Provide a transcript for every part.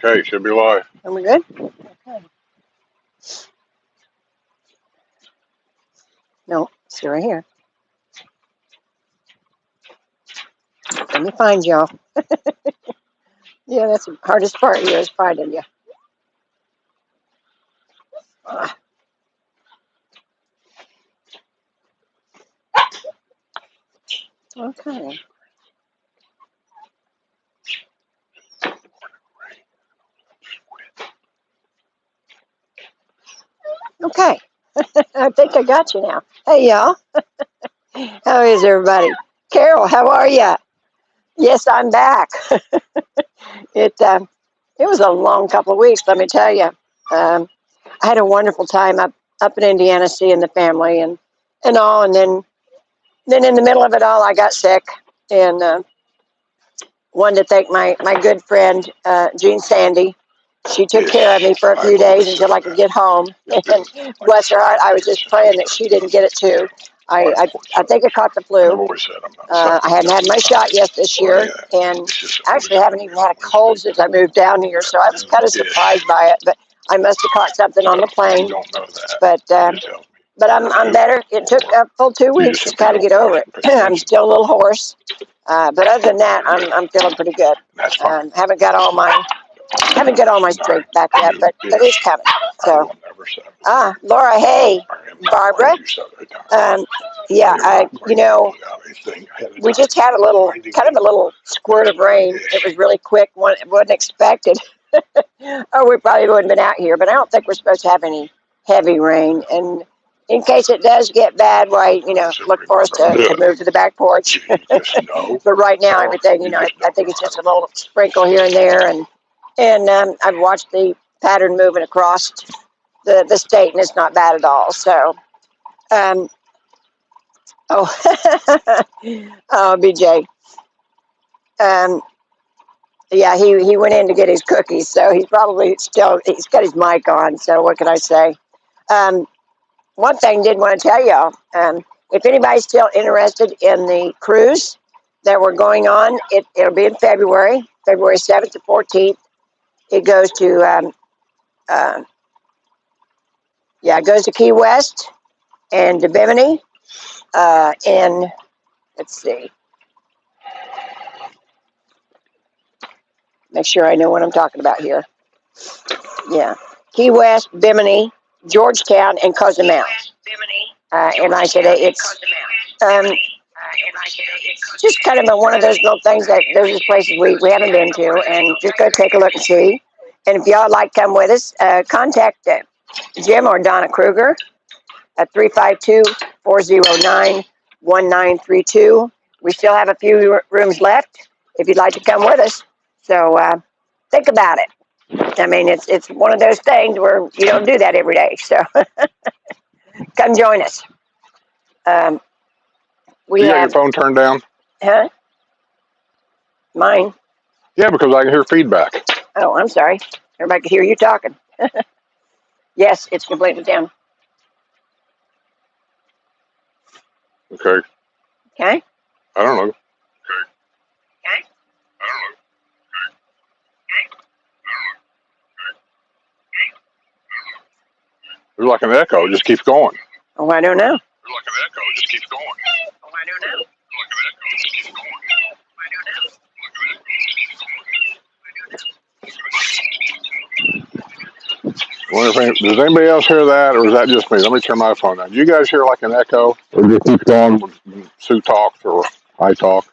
Okay, should be live. Are we good? Okay. No, see right here. Let me find y'all. Yeah, that's the hardest part here is finding you. Okay. Okay. I think I got you now. Hey, y'all. How is everybody? Carol, how are you? Yes, I'm back. It was a long couple of weeks, let me tell you. I had a wonderful time up in Indiana seeing the family and all, and then in the middle of it all, I got sick and wanted to thank my good friend Jean Sandy. She took care of me for a few days until I could get home. And bless her heart, I was just praying that she didn't get it too. I think I caught the flu. I hadn't had my shot yet this year, and actually haven't even had a cold since I moved down here, so I was kind of surprised by it. But I must have caught something on the plane. But I'm better. It took a full 2 weeks to kind of get over it. I'm still a little hoarse, but other than that, I'm feeling pretty good. Haven't got all my strength back yet, but it's coming. So, Laura, hey, Barbara. Yeah, we just had a little squirt of rain. It was really quick. Wasn't expected. Or we probably wouldn't have been out here. But I don't think we're supposed to have any heavy rain. And in case it does get bad, why, look for us to move to the back porch. But right now, everything, I think it's just a little sprinkle here and there. And I've watched the pattern moving across the state, and it's not bad at all. So, oh, BJ. Yeah, he went in to get his cookies, so he's got his mic on. So what can I say? One thing I did want to tell y'all, if anybody's still interested in the cruise that we're going on, it'll be in February 7th to 14th. It goes to it goes to Key West and to Bimini, and let's see. Make sure I know what I'm talking about here. Yeah. Key West, Bimini, Georgetown, and Cozumel. And like I said, it's just kind of one of those little things that those are places we haven't been to, and just go take a look and see. And if y'all would like to come with us, contact Jim or Donna Kruger at 352-409-1932. We still have a few rooms left if you'd like to come with us. So think about it. I mean, it's one of those things where you don't do that every day. So come join us. You got your phone turned down? Huh? Mine? Yeah, because I can hear feedback. Oh, I'm sorry. Everybody can hear you talking. Yes, it's completely down. Okay. Okay? I don't know. There's like an echo. It just keeps going. Oh, I don't know. There's like an echo. It just keeps going. Oh, I don't know. Does anybody else hear that, or is that just me? Let me turn my phone on. Do you guys hear like an echo? Or just keeps going when Sue talks or I talk?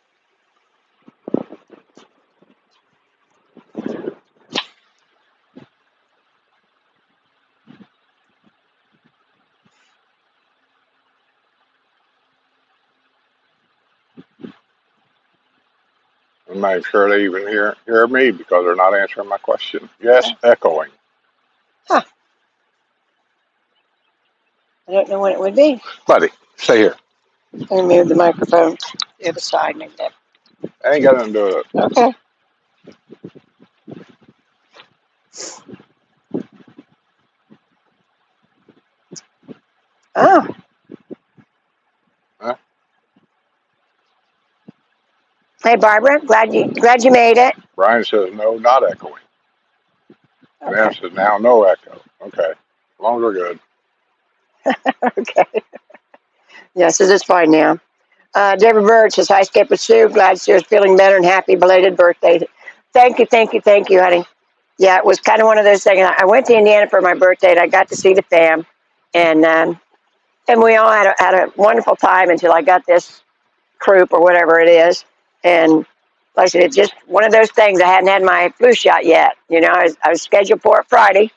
I'm not sure they even hear me because they're not answering my question. Yes, echoing. Huh. I don't know what it would be. Buddy, stay here. Let me move the microphone to the other side. Maybe that. I ain't got nothing to do with it. Okay. Oh. Huh? Hey, Barbara. Glad you made it. Brian says no, not echoing. And Anna says, now no echo. Okay. As long as we're good. Okay. Yeah, says it's fine now. Deborah Bird says, hi, Skip with Sue. Glad Sue's feeling better and happy belated birthday. Thank you, honey. Yeah, it was kind of one of those things. I went to Indiana for my birthday, and I got to see the fam, and we all had a wonderful time until I got this croup or whatever it is, and like I said, it's just one of those things. I hadn't had my flu shot yet. You know, I was scheduled for it Friday,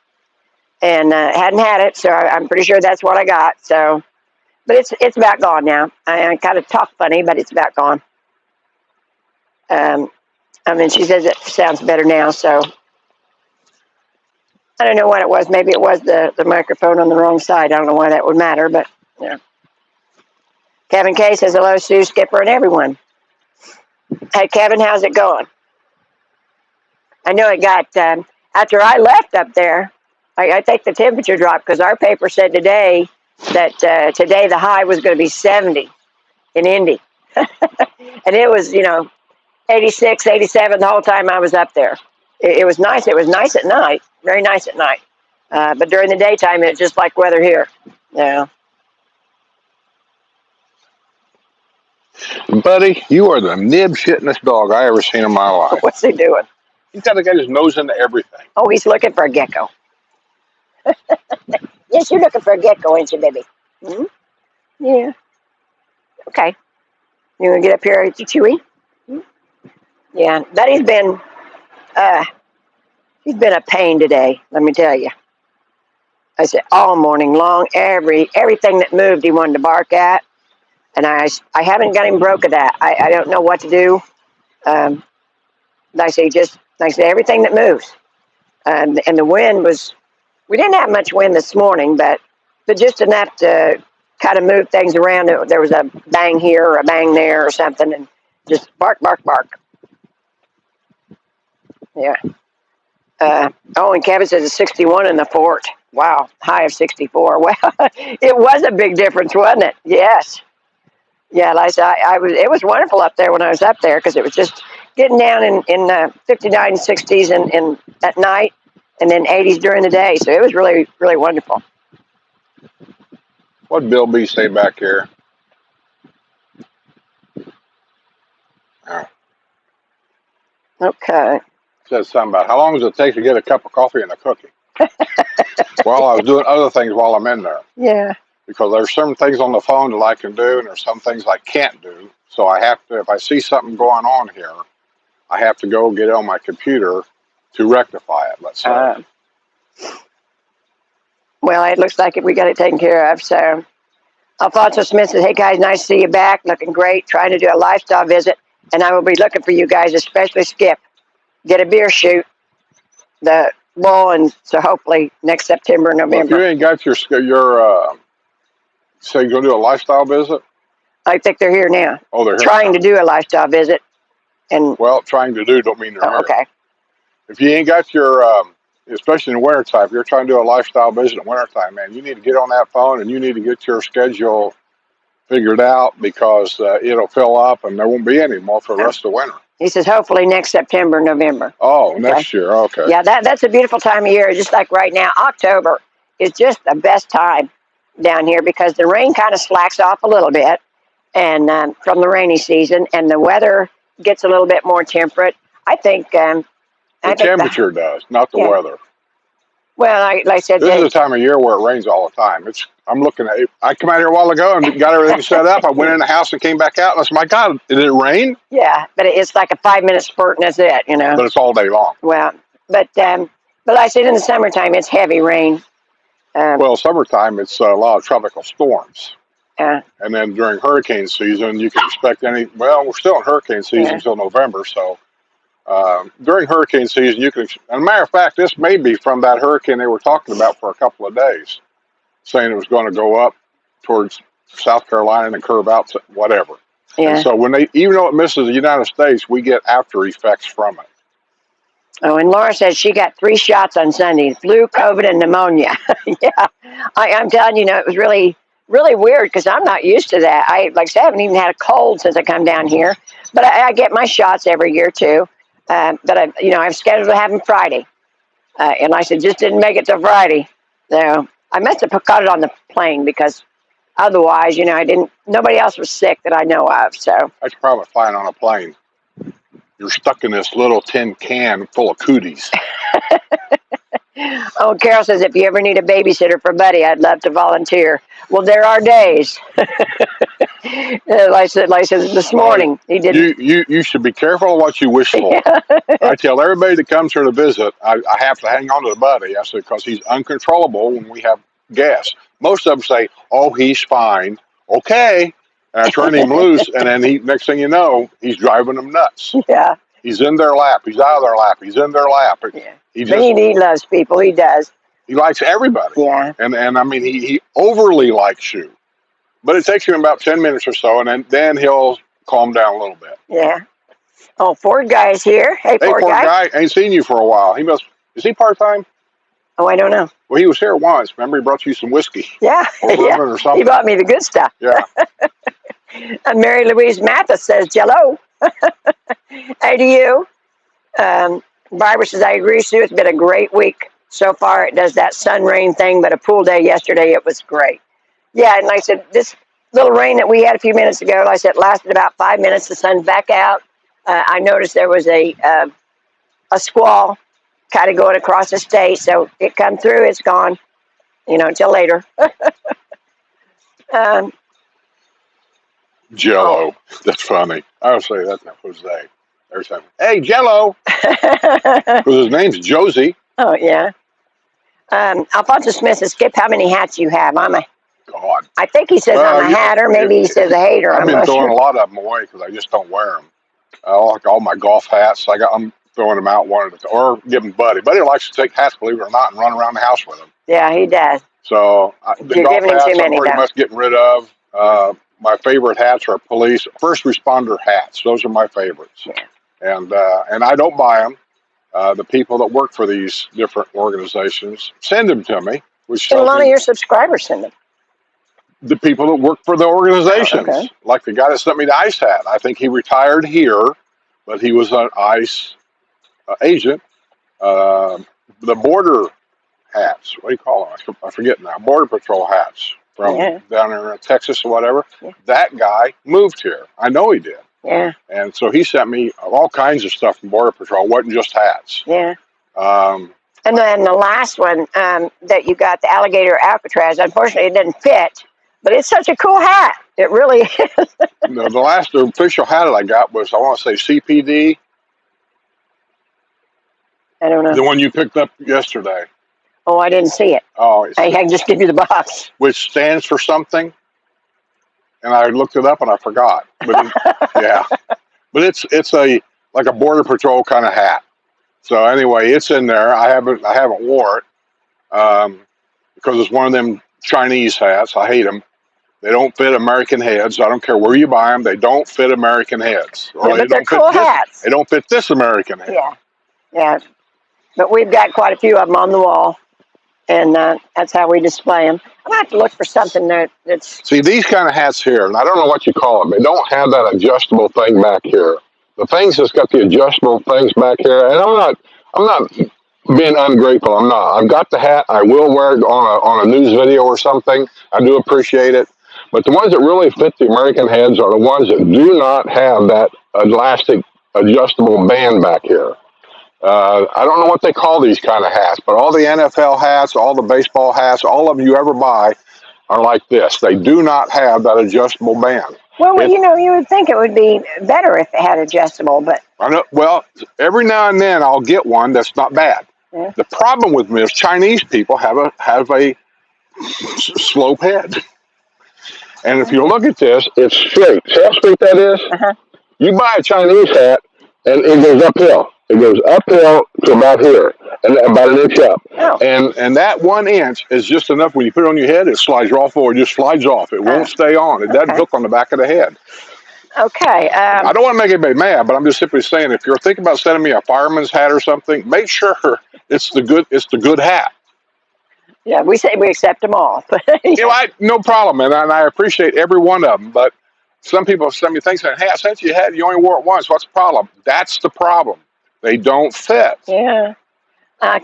and hadn't had it, so I'm pretty sure that's what I got. So, but it's about gone now. I kind of talk funny, but it's about gone. I mean, she says it sounds better now, so I don't know what it was. Maybe it was the microphone on the wrong side. I don't know why that would matter, but yeah. Kevin K says, hello, Sue, Skipper, and everyone. Hey, Kevin, how's it going? I know it got, after I left up there, I think the temperature dropped because our paper said today that today the high was going to be 70 in Indy. And it was, 86, 87 the whole time I was up there. It was nice. It was nice at night, very nice at night. But during the daytime, it's just like weather here. Yeah. Buddy, you are the nib-shittingest dog I ever seen in my life. What's he doing? He's got to get his nose into everything. Oh, he's looking for a gecko. Yes, you're looking for a gecko, ain't you, baby? Hmm? Yeah. Okay. You want to get up here and Chewy? Hmm? Yeah, Buddy's been, he's been a pain today, let me tell you. I said all morning long, everything that moved he wanted to bark at. And I haven't got him broke of that. I don't know what to do. Like I say, everything that moves. And the wind was, we didn't have much wind this morning, but just enough to kind of move things around. There was a bang here or a bang there or something, and just bark, bark, bark. Yeah. And Kevin says it's 61 in the fort. Wow, high of 64. Well, it was a big difference, wasn't it? Yes. Yeah, like I said, it was wonderful up there when I was up there because it was just getting down in 59, 60s and at night, and then 80s during the day. So it was really, really wonderful. What'd Bill B say back here? Oh. Okay. Said something about how long does it take to get a cup of coffee and a cookie? Well, I was doing other things while I'm in there. Yeah. Because there's some things on the phone that I can do, and there's some things I can't do. So I have to, if I see something going on here, I have to go get it on my computer to rectify it, let's say. Well, it looks like we got it taken care of. So Alfonso Smith says, hey, guys, nice to see you back. Looking great. Trying to do a lifestyle visit. And I will be looking for you guys, especially Skip. Get a beer shoot. The bull, and so hopefully next September, November. Well, if you ain't got your so you're going to do a lifestyle visit? I think they're here now. Oh, they're here. Trying to do a lifestyle visit. And well, trying to do don't mean they're here. Okay. If you ain't got your, especially in the wintertime, if you're trying to do a lifestyle visit in wintertime, man, you need to get on that phone and you need to get your schedule figured out because it'll fill up and there won't be any more for the rest of the winter. He says hopefully next September, November. Oh, okay. Next year. Okay. Yeah, that's a beautiful time of year. Just like right now, October is just the best time down here because the rain kind of slacks off a little bit and from the rainy season, and the weather gets a little bit more temperate. I think the temperature does, not the weather. Well, like I said, this is the time of year where it rains all the time. I'm looking at it. I come out here a while ago and got everything set up. I went in the house and came back out, and I said, "My God, did it rain?" Yeah, but it's like a 5-minute spurt, and that's it, But it's all day long. Well, but like I said, in the summertime, it's heavy rain. Well, summertime, it's a lot of tropical storms. And then during hurricane season, you can expect we're still in hurricane season until November, so during hurricane season, you can, as a matter of fact, this may be from that hurricane they were talking about for a couple of days, saying it was going to go up towards South Carolina and curve out to whatever. And so even though it misses the United States, we get after effects from it. Oh, and Laura says she got 3 shots on Sunday: flu, COVID, and pneumonia. Yeah, I'm telling you, it was really, really weird because I'm not used to that. I haven't even had a cold since I come down here, but I get my shots every year too. But I've scheduled to have them Friday, And I said, just didn't make it till Friday. So I must have caught it on the plane because otherwise, nobody else was sick that I know of. So That's probably flying on a plane. You're stuck in this little tin can full of cooties. Oh, Carol says, if you ever need a babysitter for Buddy, I'd love to volunteer. Well, there are days. like I said this morning, he didn't. You should be careful of what you wish for. I tell everybody that comes here to visit, I have to hang on to the Buddy. I said, because he's uncontrollable when we have guests. Most of them say, oh, he's fine. Okay. And I turn him loose, and then next thing you know, he's driving them nuts. Yeah. He's in their lap. He's out of their lap. He's in their lap. Yeah. He loves people. He does. He likes everybody. Yeah. And I mean, he overly likes you. But it takes him about 10 minutes or so, and then he'll calm down a little bit. Yeah. Oh, Ford guy's here. Hey, Ford guy. Ain't seen you for a while. Is he part-time? Oh, I don't know. Well, he was here once. Remember, he brought you some whiskey. Yeah. Yeah. Or something. He brought me the good stuff. Yeah. And Mary Louise Mathis says, Jello. Hey to you. Barbara says, I agree, Sue. It's been a great week so far. It does that sun rain thing, but a pool day yesterday, it was great. Yeah, and like I said, this little rain that we had a few minutes ago, like I said, lasted about 5 minutes. The sun's back out. I noticed there was a squall kind of going across the state, so it come through. It's gone, until later. Jello. Oh. That's funny. I would say that's not Jose. Every time, hey, Jello. Because his name's Josie. Oh, yeah. Alfonso Smith says, Skip, how many hats you have? God. I think he says I'm a hatter. Maybe he says a hater. I've been throwing a lot of them away because I just don't wear them. Like all my golf hats, I'm throwing them out or giving Buddy. Buddy likes to take hats, believe it or not, and run around the house with them. Yeah, he does. So the golf hats I'm pretty much getting rid of. My favorite hats are police, first responder hats. Those are my favorites. Yeah. And I don't buy them. The people that work for these different organizations send them to me. Which and a lot of your subscribers send them. The people that work for the organizations. Oh, okay. Like the guy that sent me the ICE hat. I think he retired here, but he was an ICE agent. The border hats, what do you call them? I forget now. Border Patrol hats from down in Texas or whatever. Yeah. That guy moved here. I know he did. Yeah. And so he sent me all kinds of stuff from Border Patrol. It wasn't just hats. Yeah. And then the last one that you got, the alligator Alcatraz, unfortunately it didn't fit, but it's such a cool hat. It really is. No, the last official hat that I got was, I want to say CPD. I don't know. The one you picked up yesterday. Oh, I didn't see it. Oh, I can just give you the box. Which stands for something. And I looked it up and I forgot. But yeah. But it's like a Border Patrol kind of hat. So anyway, it's in there. I haven't wore it because it's one of them Chinese hats. I hate them. They don't fit American heads. I don't care where you buy them. They don't fit American heads. Or yeah, but they're cool hats. They don't fit this American head. Yeah. Yeah. But we've got quite a few of them on the wall. And that's how we display them. I'm going to have to look for something that's... See, these kind of hats here, and I don't know what you call them. They don't have that adjustable thing back here. The things that's got the adjustable things back here, and I'm not being ungrateful. I'm not. I've got the hat. I will wear it on a news video or something. I do appreciate it. But the ones that really fit the American heads are the ones that do not have that elastic adjustable band back here. I don't know what they call these kind of hats, but all the NFL hats, all the baseball hats, all of them you ever buy are like this. They do not have that adjustable band. Well, you would think it would be better if it had adjustable, but... I know. Well, every now and then I'll get one that's not bad. Yeah. The problem with me is Chinese people have a slope head. And if you look at this, it's straight. See how straight that is? Uh-huh. You buy a Chinese hat, and it goes uphill. It goes uphill to about here, and about an inch up. Oh. And that 1 inch is just enough. When you put it on your head, it slides right forward. It just slides off. It won't stay on. It doesn't hook on the back of the head. Okay. I don't want to make anybody mad, but I'm just simply saying, if you're thinking about sending me a fireman's hat or something, make sure it's the good hat. Yeah, we say we accept them all. No problem, and I appreciate every one of them. But some people send me things saying, "Hey, I sent you a hat. You only wore it once. What's the problem?" That's the problem. They don't fit. Yeah.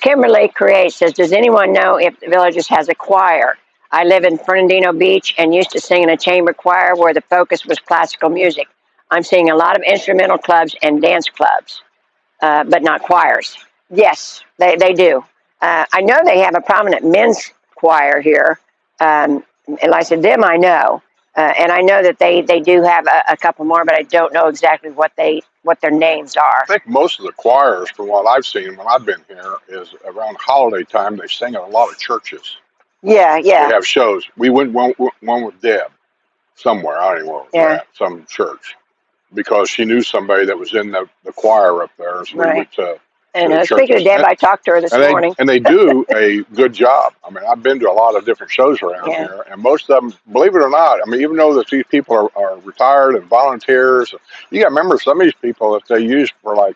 Kimberly Create says, does anyone know if the Villages has a choir? I live in Fernandino Beach and used to sing in a chamber choir where the focus was classical music. I'm seeing a lot of instrumental clubs and dance clubs, but not choirs. Yes, they do. I know they have a prominent men's choir here. And like I said, them I know. And I know that they do have a couple more, but I don't know exactly what their names are. I think most of the choirs, from what I've seen when I've been here, is around holiday time. They sing at a lot of churches. Yeah. They have shows. We went one with Deb somewhere. I don't even know where it was at, some church, because she knew somebody that was in the choir up there. So we went to. And speaking of Deb, I talked to her this morning. And they do a good job. I mean, I've been to a lot of different shows around here, and most of them, believe it or not, I mean, even though that these people are retired and volunteers, you got to remember some of these people that they use for like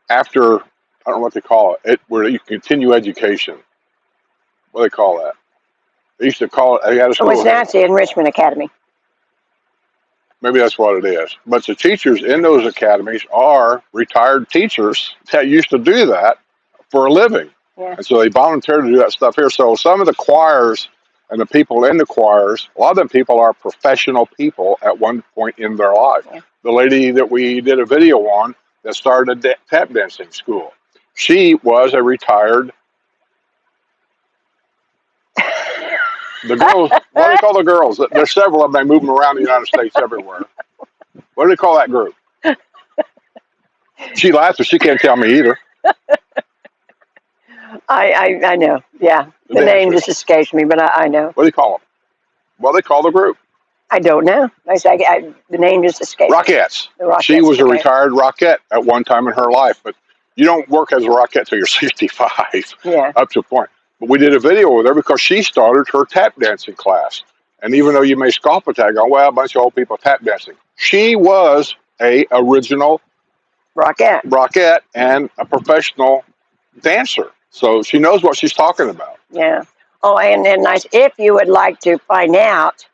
after, I don't know what they call it, where you continue education. What do they call that? They used to call it, they had a school. It's Nancy Enrichment Academy. Maybe that's what it is. But the teachers in those academies are retired teachers that used to do that for a living. Yeah. And so they volunteer to do that stuff here. So some of the choirs and the people in the choirs, a lot of them people are professional people at one point in their life. Yeah. The lady that we did a video on that started a tap dancing school, she was a retired. The girls, what do they call the girls? There's several of them. They move them around the United States everywhere. What do they call that group? She laughs, but she can't tell me either. I know. Yeah. The name just escapes me, but I know. What do you call them? What do they call the group? I don't know. The name just escapes me. Rockettes. The Rockettes. She was a retired Rockette at one time in her life, but you don't work as a Rockette till you're 65. Yeah. Up to a point. But we did a video with her because she started her tap dancing class. And even though you may scoff at that, go, well, a bunch of old people tap dancing. She was a original Rockette and a professional dancer. So she knows what she's talking about. Yeah. Oh, and nice. If you would like to find out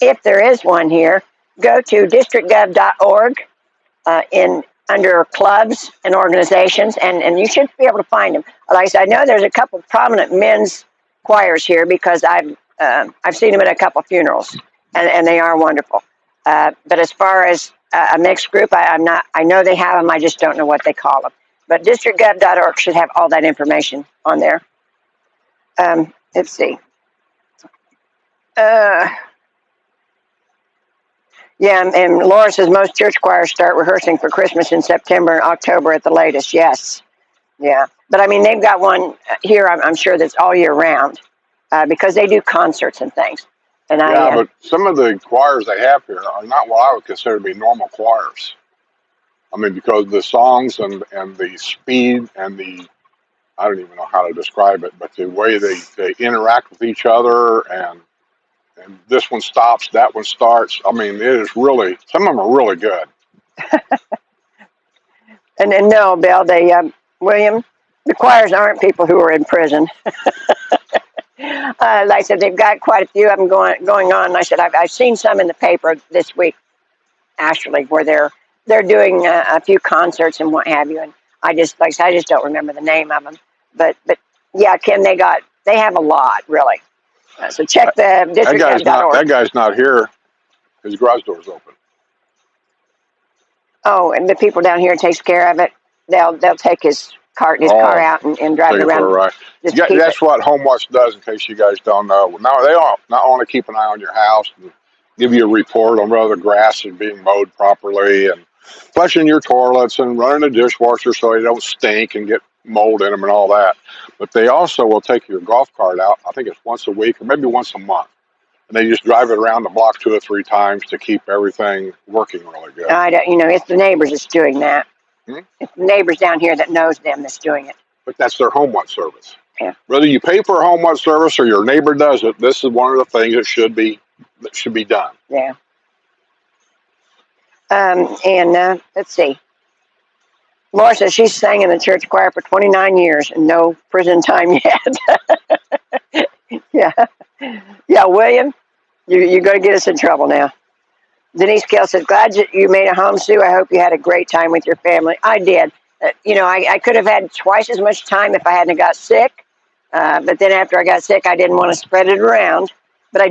if there is one here, go to districtgov.org under clubs and organizations, and you should be able to find them. Like I said, I know there's a couple prominent men's choirs here because I've seen them at a couple funerals, and they are wonderful. But as far as a mixed group, I know they have them. I just don't know what they call them. But districtgov.org should have all that information on there. Let's see. Yeah, and Laura says most church choirs start rehearsing for Christmas in September and October at the latest. Yes. Yeah. But I mean, they've got one here, I'm sure, that's all year round because they do concerts and things. And but some of the choirs they have here are not what I would consider to be normal choirs. I mean, because the songs and the speed and I don't even know how to describe it, but the way they interact with each other and this one stops, that one starts. I mean, it is really, some of them are really good. And then no, Bill, William, the choirs aren't people who are in prison. Like I said, they've got quite a few of them going on. Like I said, I've seen some in the paper this week, actually, where they're doing a few concerts and what have you. And I just don't remember the name of them. But yeah, Kim, they have a lot, really. So check the district.org. That guy's not here. His garage door's open. Oh, and the people down here takes care of it. They'll take his car out and drive it around. Right. That's what Home Watch does, in case you guys don't know. Now they not only keep an eye on your house and give you a report on whether the grass is being mowed properly and flushing your toilets and running the dishwasher so they don't stink and get mold in them and all that. But they also will take your golf cart out. I think it's once a week or maybe once a month. And they just drive it around the block 2 or 3 times to keep everything working really good. It's the neighbors that's doing that. It's the neighbors down here that knows them that's doing it. But that's their Home Watch service. Yeah. Whether you pay for a Home Watch service or your neighbor does it, this is one of the things that should be done. Yeah. Let's see. Laura says she's sang in the church choir for 29 years and no prison time yet. Yeah, William, you're going to get us in trouble now. Denise Kell says, glad you made it home, Sue. I hope you had a great time with your family. I did. I could have had twice as much time if I hadn't got sick. But then after I got sick, I didn't want to spread it around. But I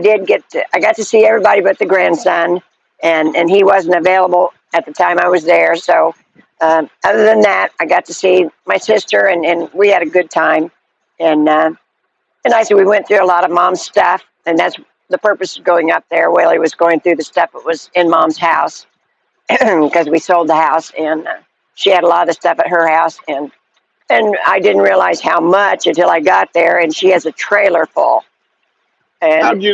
got to see everybody but the grandson, and he wasn't available at the time I was there. So other than that, I got to see my sister, and we had a good time. And I said we went through a lot of Mom's stuff, and that's the purpose of going up there. Willie was going through the stuff that was in Mom's house because we sold the house, and she had a lot of the stuff at her house, and I didn't realize how much until I got there, and she has a trailer full. How And did you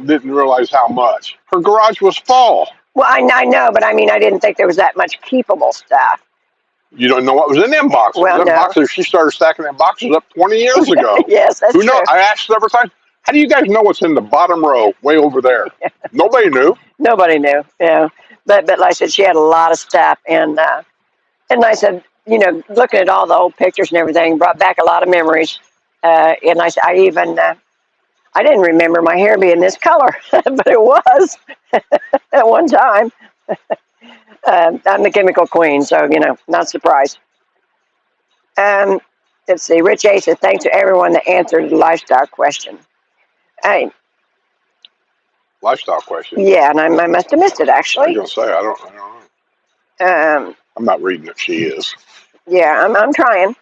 didn't realize how much? Her garage was full. well, I know, but I mean, I didn't think there was that much keepable stuff. You don't know what was in them boxes. Well, Them no. boxes, she started stacking them boxes up 20 years ago. Yes, that's Who true. knows? I asked several times, how do you guys know what's in the bottom row way over there? Nobody knew. Nobody knew, But like I said, she had a lot of stuff, and I said, looking at all the old pictures and everything brought back a lot of memories. And I said, I didn't remember my hair being this color, but it was at one time. I'm the chemical queen, so, not surprised. Let's see. Rich A said, thanks to everyone that answered the lifestyle question. Lifestyle question. Yeah, and I must have missed it, I actually. was going to say, I don't know. I'm not reading it. She is. Yeah, I'm trying.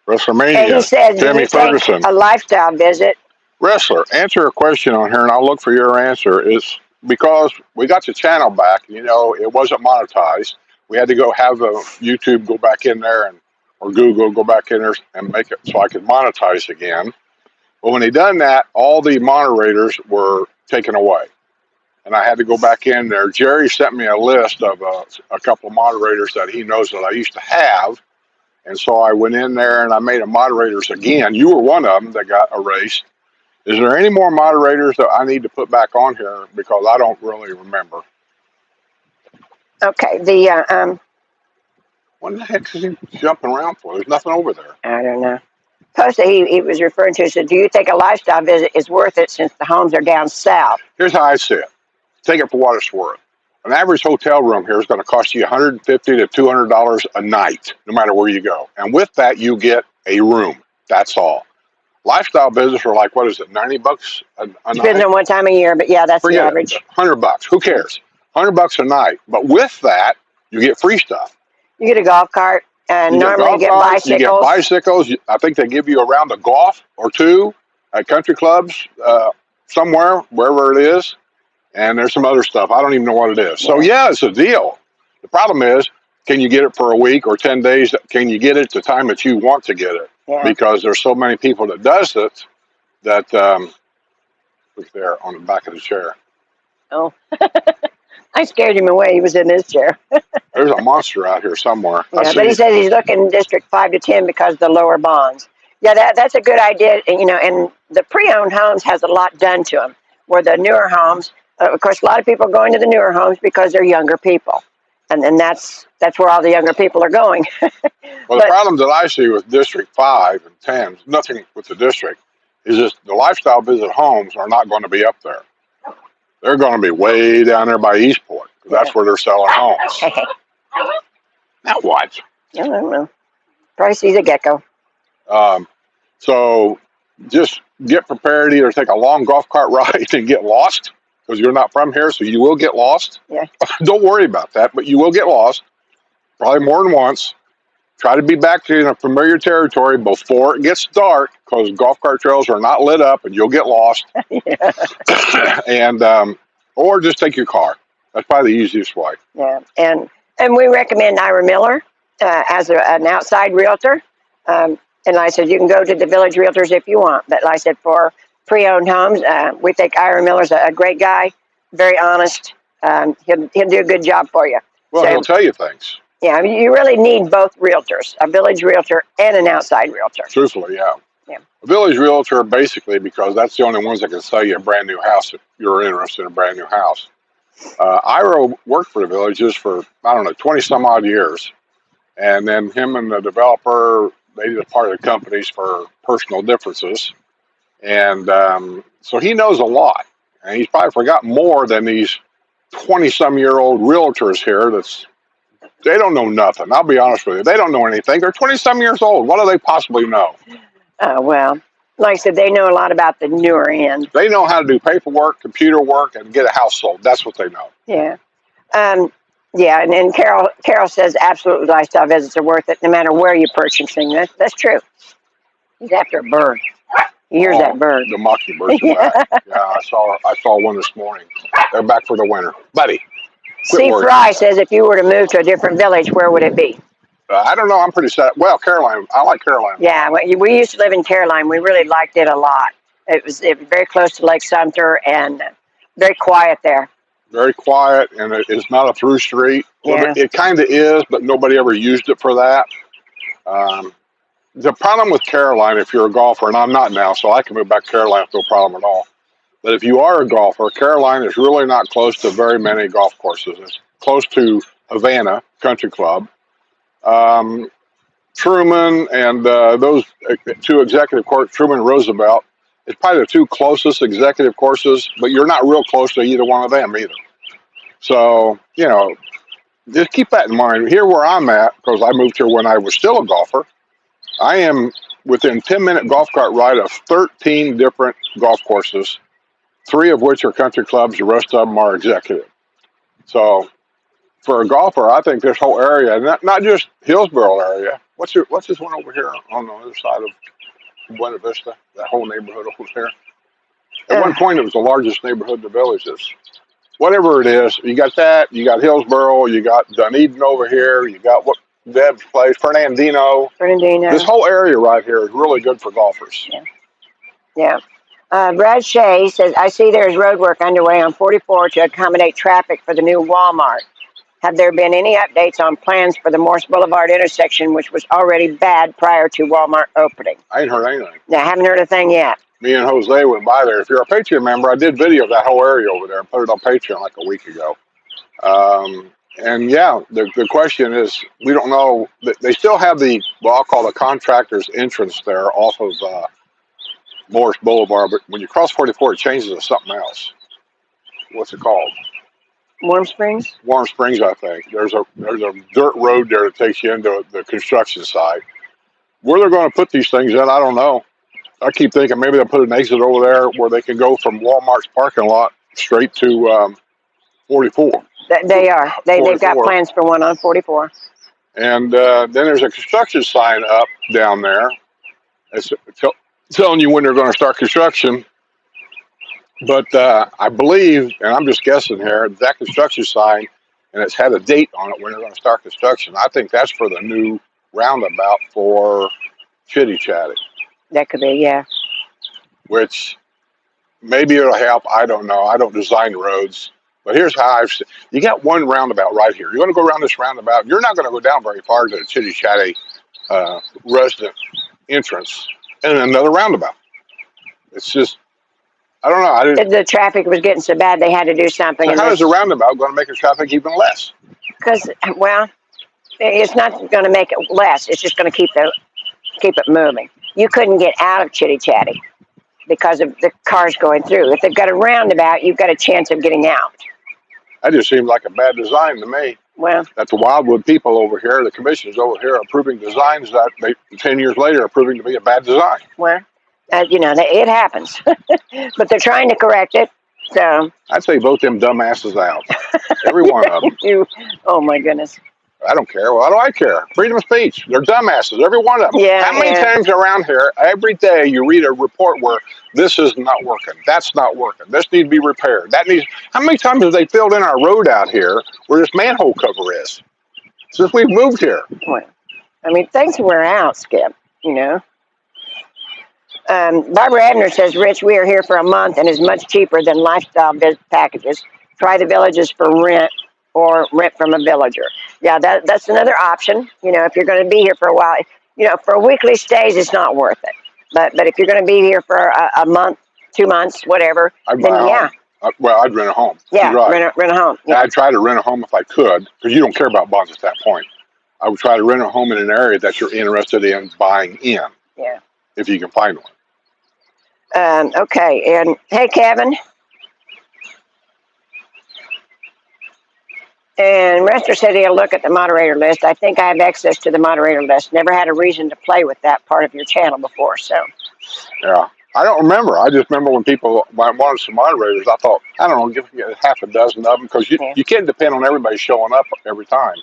WrestleMania. And he said, Tammy Ferguson. A lifestyle visit. Wrestler, answer a question on here, and I'll look for your answer. Is because we got the channel back, it wasn't monetized. We had to go have YouTube go back in there or Google go back in there and make it so I could monetize again. But when they done that, all the moderators were taken away, and I had to go back in there. Jerry sent me a list of a couple of moderators that he knows that I used to have, and so I went in there and I made them moderators again. You were one of them that got erased. Is there any more moderators that I need to put back on here because I don't really remember? Okay, What the heck is he jumping around for? There's nothing over there. I don't know. Post that he was referring to said, do you think a lifestyle visit is worth it since the homes are down south? Here's how I see it. Take it for what it's worth. An average hotel room here is going to cost you $150 to $200 a night, no matter where you go. And with that, you get a room. That's all. Lifestyle visits are like, what is it, $90 a night? Depends on what time of year, but yeah, that's Forget the average. $100. Who cares? $100 a night. But with that, you get free stuff. You get a golf cart, and normally you get bicycles. You get bicycles. I think they give you a round of golf or two at country clubs somewhere, wherever it is. And there's some other stuff. I don't even know what it is. So, yeah, it's a deal. The problem is, can you get it for a week or 10 days? Can you get it the time that you want to get it? Yeah. Because there's so many people that does it that, look there on the back of the chair. Oh, I scared him away. He was in his chair. There's a monster out here somewhere. Yeah, but he says he's looking District 5 to 10 because of the lower bonds. Yeah, that's a good idea. And the pre-owned homes has a lot done to them, where the newer homes, of course, a lot of people are going to the newer homes because they're younger people. And then that's where all the younger people are going. Well, the problem that I see with District 5 and 10, nothing with the district, is just the lifestyle visit homes are not going to be up there. They're going to be way down there by Eastport. That's where they're selling homes. Now what? I don't know. Probably sees a gecko. So just get prepared. Either take a long golf cart ride and get lost, because you're not from here, so you will get lost. Yeah. Don't worry about that, but you will get lost, probably more than once. Try to be back in a familiar territory before it gets dark, because golf cart trails are not lit up and you'll get lost. And or just take your car. That's probably the easiest way. Yeah, and we recommend Ira Miller as an outside realtor. And like I said, you can go to the Village Realtors if you want. But like I said, for pre-owned homes, we think Ira Miller's a great guy, very honest. He'll do a good job for you. Well, so, he'll tell you things. Yeah, I mean, you really need both realtors, a village realtor and an outside realtor. Truthfully, yeah. A village realtor, basically, because that's the only ones that can sell you a brand new house if you're interested in a brand new house. Ira worked for the villages for, 20 some odd years. And then him and the developer, they did a part of the companies for personal differences. And so he knows a lot. And he's probably forgot more than these 20-some-year-old realtors here that's They don't know nothing. I'll be honest with you. They don't know anything. They're 20-some years old. What do they possibly know? Well, like I said, they know a lot about the newer end. They know how to do paperwork, computer work, and get a house sold. That's what they know. Yeah. Yeah, and Carol says absolutely lifestyle visits are worth it no matter where you're purchasing. That's true. He's after a bird. Here's that bird. The mockingbirds are back. Yeah, I saw one this morning. They're back for the winter. Buddy. C. Fry says if you were to move to a different village, where would it be? I don't know. I'm pretty sad. Well, Caroline. I like Caroline. Yeah, we used to live in Caroline. We really liked it a lot. It was very close to Lake Sumter and very quiet there. Very quiet, and it's not a through street. Yeah. Well, it kind of is, but nobody ever used it for that. The problem with Caroline, if you're a golfer, and I'm not now, so I can move back to Caroline with no problem at all. But if you are a golfer, Caroline is really not close to very many golf courses. It's close to Havana Country Club, Truman, and those two executive courses, Truman and Roosevelt. It's probably the two closest executive courses, but you're not real close to either one of them either. So, just keep that in mind. Here where I'm at, because I moved here when I was still a golfer, I am within 10-minute golf cart ride of 13 different golf courses, 3 of which are country clubs, the rest of them are executive. So for a golfer, I think this whole area, not just Hillsborough area, what's this one over here on the other side of Buena Vista, that whole neighborhood over there? At one point, it was the largest neighborhood in the villages. Whatever it is, you got that, you got Hillsborough, you got Dunedin over here, you got Deb's place, Fernandino. This whole area right here is really good for golfers. Yeah. Brad Shea says, I see there's road work underway on 44 to accommodate traffic for the new Walmart. Have there been any updates on plans for the Morse Boulevard intersection, which was already bad prior to Walmart opening? I ain't heard anything. I haven't heard a thing yet. Me and Jose went by there. If you're a Patreon member, I did video of that whole area over there and put it on Patreon like a week ago. And yeah, the question is, we don't know. They still have I'll call the contractor's entrance there off of Morse Boulevard, but when you cross 44, it changes to something else. What's it called? Warm Springs? Warm Springs, I think. There's a dirt road there that takes you into the construction site. Where they're going to put these things in, I don't know. I keep thinking maybe they'll put an exit over there where they can go from Walmart's parking lot straight to 44. They are. They've got plans for one on 44. And then there's a construction sign up down there. It's telling you when they're going to start construction. But I believe, and I'm just guessing here, that construction sign, and it's had a date on it when they're going to start construction. I think that's for the new roundabout for Chitty Chatty. That could be, yeah. Which maybe it'll help. I don't know. I don't design roads. But here's how you got one roundabout right here. You're going to go around this roundabout. You're not going to go down very far to the Chitty Chatty resident entrance and another roundabout. It's just, I don't know. The traffic was getting so bad they had to do something. So how is the roundabout going to make the traffic even less? Because, well, it's not going to make it less. It's just going to keep it moving. You couldn't get out of Chitty Chatty because of the cars going through. If they've got a roundabout, you've got a chance of getting out. That just seems like a bad design to me. Well, that's the Wildwood people over here, the commissioners over here, approving designs that 10 years later are proving to be a bad design. Well, it happens, but they're trying to correct it. So I'd say vote them dumbasses out, every one of them. Oh my goodness. I don't care. Why do I care? Freedom of speech. They're dumbasses, every one of them. Yeah, how many times around here, every day, you read a report where this is not working, that's not working, this needs to be repaired, that needs... How many times have they filled in our road out here where this manhole cover is since we've moved here? Well, I mean, things wear out, Skip, Barbara Abner says, Rich, we are here for a month and is much cheaper than lifestyle packages. Try the villages for rent or rent from a villager. Yeah, that's another option. If you're going to be here for a while, for weekly stays, it's not worth it. But if you're going to be here for a month, 2 months, whatever, then yeah. Well, I'd rent a home. Yeah, right. rent a home. Yeah. I'd try to rent a home if I could, because you don't care about bonds at that point. I would try to rent a home in an area that you're interested in buying in. Yeah. If you can find one. Okay, and hey, Kevin. And Rester said he'll look at the moderator list. I think I have access to the moderator list. Never had a reason to play with that part of your channel before, so. Yeah. I don't remember. I just remember when people wanted some moderators, I thought, I don't know, give half a dozen of them, because you can't depend on everybody showing up every time.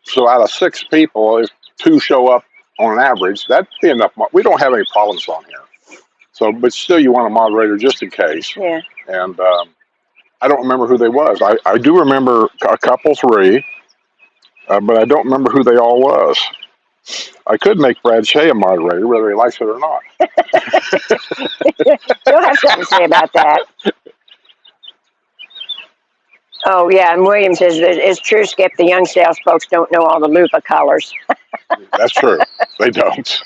So out of 6 people, if 2 show up on an average, that'd be enough. We don't have any problems on here. So, but still, you want a moderator just in case. Yeah. And I don't remember who they was. I do remember a couple, 3, but I don't remember who they all was. I could make Brad Shea a moderator, whether he likes it or not. You'll have something to say about that. Oh, yeah, and William says, it's true, Skip, the young sales folks don't know all the Lupa colors. That's true. They don't.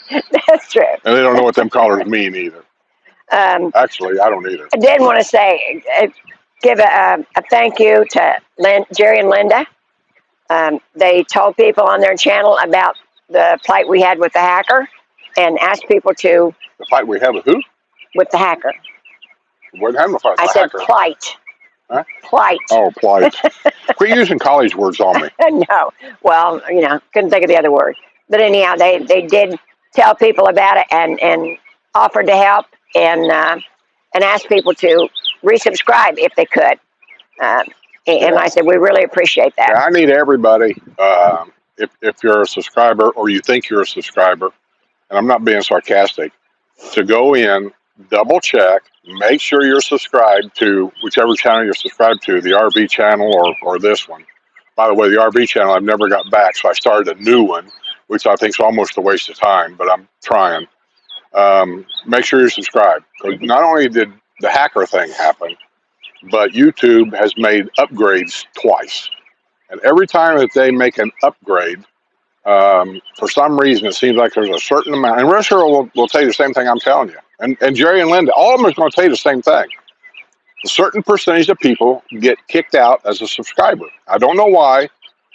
That's true. And they don't know what them colors mean either. Actually, I don't either. I did want to say, give a thank you to Jerry and Linda. They told people on their channel about the plight we had with the hacker and asked people to... The fight we had with who? With the hacker. We weren't having a fight with I the said hacker. plight. Huh? Plight. Oh, plight. Quit using college words on me. No. Well, couldn't think of the other word. But anyhow, they did tell people about it and offered to help and asked people to resubscribe if they could. And I said, we really appreciate that. Yeah, I need everybody, if you're a subscriber or you think you're a subscriber, and I'm not being sarcastic, to go in, double check, make sure you're subscribed to whichever channel you're subscribed to, the RV channel or this one. By the way, the RV channel I've never got back, so I started a new one, which I think is almost a waste of time, but I'm trying. Make sure you're subscribed. Because not only did the hacker thing happen, but YouTube has made upgrades twice. And every time that they make an upgrade, for some reason, it seems like there's a certain amount, and Rusher will tell you the same thing I'm telling you. And Jerry and Linda, all of them are going to tell you the same thing. A certain percentage of people get kicked out as a subscriber. I don't know why.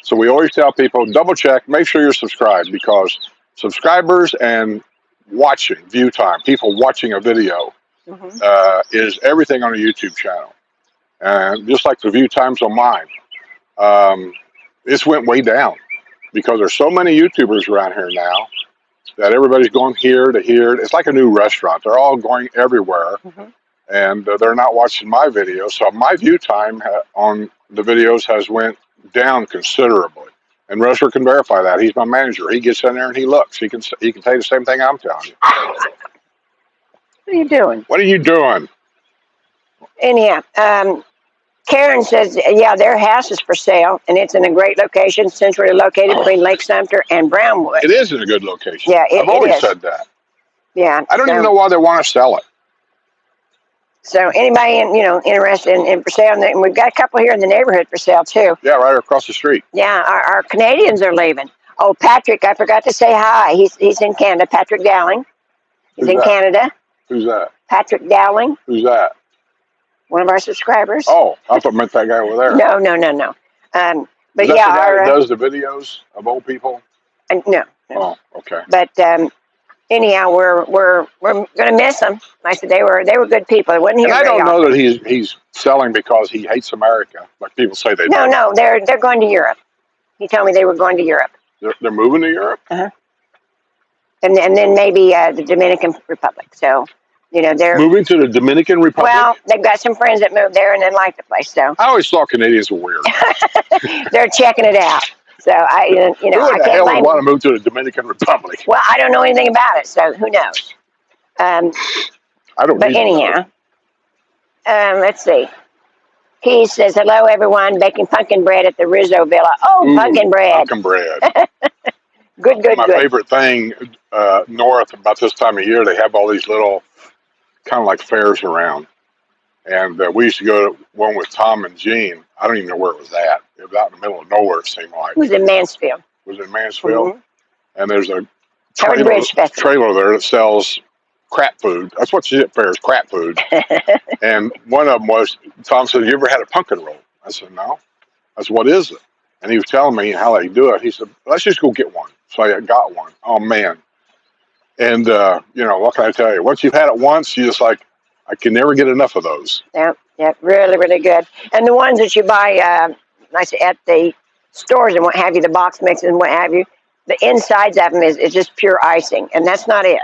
So we always tell people, double check, make sure you're subscribed, because subscribers and view time, people watching a video, is everything on a YouTube channel. And just like the view times on mine, this went way down because there's so many YouTubers around here now that everybody's going here to here. It's like a new restaurant. They're all going everywhere, and they're not watching my videos. So my view time on the videos has went down considerably. And Rusher can verify that. He's my manager. He gets in there and he looks. He can tell you the same thing I'm telling you. What are you doing? What are you doing? Anyhow, Karen says, yeah, their house is for sale, and it's in a great location, centrally located between Lake Sumter and Brownwood. It is in a good location. Yeah, I've always said that. Yeah. I don't even know why they want to sell it. So anybody interested in for sale, and we've got a couple here in the neighborhood for sale too. Yeah, right across the street. Yeah, our Canadians are leaving. Oh, Patrick, I forgot to say hi. He's in Canada. Patrick Dowling. He's in Canada. Who's that? Patrick Dowling. Who's that? One of our subscribers. Oh, I thought meant that guy over there. No. But Is that yeah, the guy that does the videos of old people? No. Oh, okay. But anyhow, we're gonna miss them. I said they were good people. It wasn't here. And I don't know that he's selling because he hates America, like people say they do. No, they're going to Europe. He told me they were going to Europe. They're moving to Europe. And then maybe the Dominican Republic. So. They're moving to the Dominican Republic. Well, they've got some friends that moved there and then like the place. So I always thought Canadians were weird. They're checking it out. So I Who the hell would want to move to the Dominican Republic? Well, I don't know anything about it, so who knows? I don't. But anyhow, let's see. He says, "Hello, everyone. Baking pumpkin bread at the Rizzo Villa. Oh, pumpkin bread. Pumpkin bread. Good. My favorite thing north about this time of year, they have all these little kind of like fairs around. And we used to go to one with Tom and Jean. I don't even know where it was at. It was out in the middle of nowhere, it seemed like. It was in Mansfield. Was it Mansfield? And there's a trailer there that sells crap food. That's what you get fair is crap food. And one of them was, Tom said, you ever had a pumpkin roll? I said, no. I said, what is it? And he was telling me how they do it. He said, let's just go get one. So I got one. Oh, man. And, what can I tell you? Once you've had it once, you just like, I can never get enough of those. Yep, really, really good. And the ones that you buy at the stores and what have you, the box mixes and what have you, the insides of them is just pure icing, and that's not it.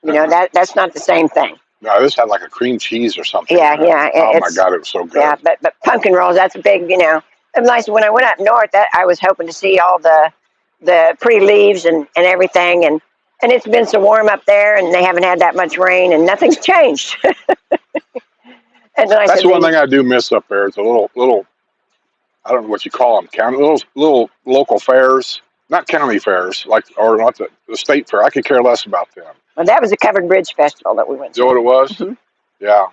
You know, that's not the same thing. No, this had like a cream cheese or something. Yeah, yeah. Oh my God, it was so good. Yeah, but pumpkin rolls, that's a big, you know. And nice. When I went up north, that I was hoping to see all the pretty leaves and everything, and it's been so warm up there, and they haven't had that much rain, and nothing's changed. And that's one thing I do miss up there. It's a little. I don't know what you call them, county, little local fairs, not county fairs, like, or not the state fair. I could care less about them. Well, that was a Covered Bridge Festival that we went to. Is that what it was? Mm-hmm. Yeah,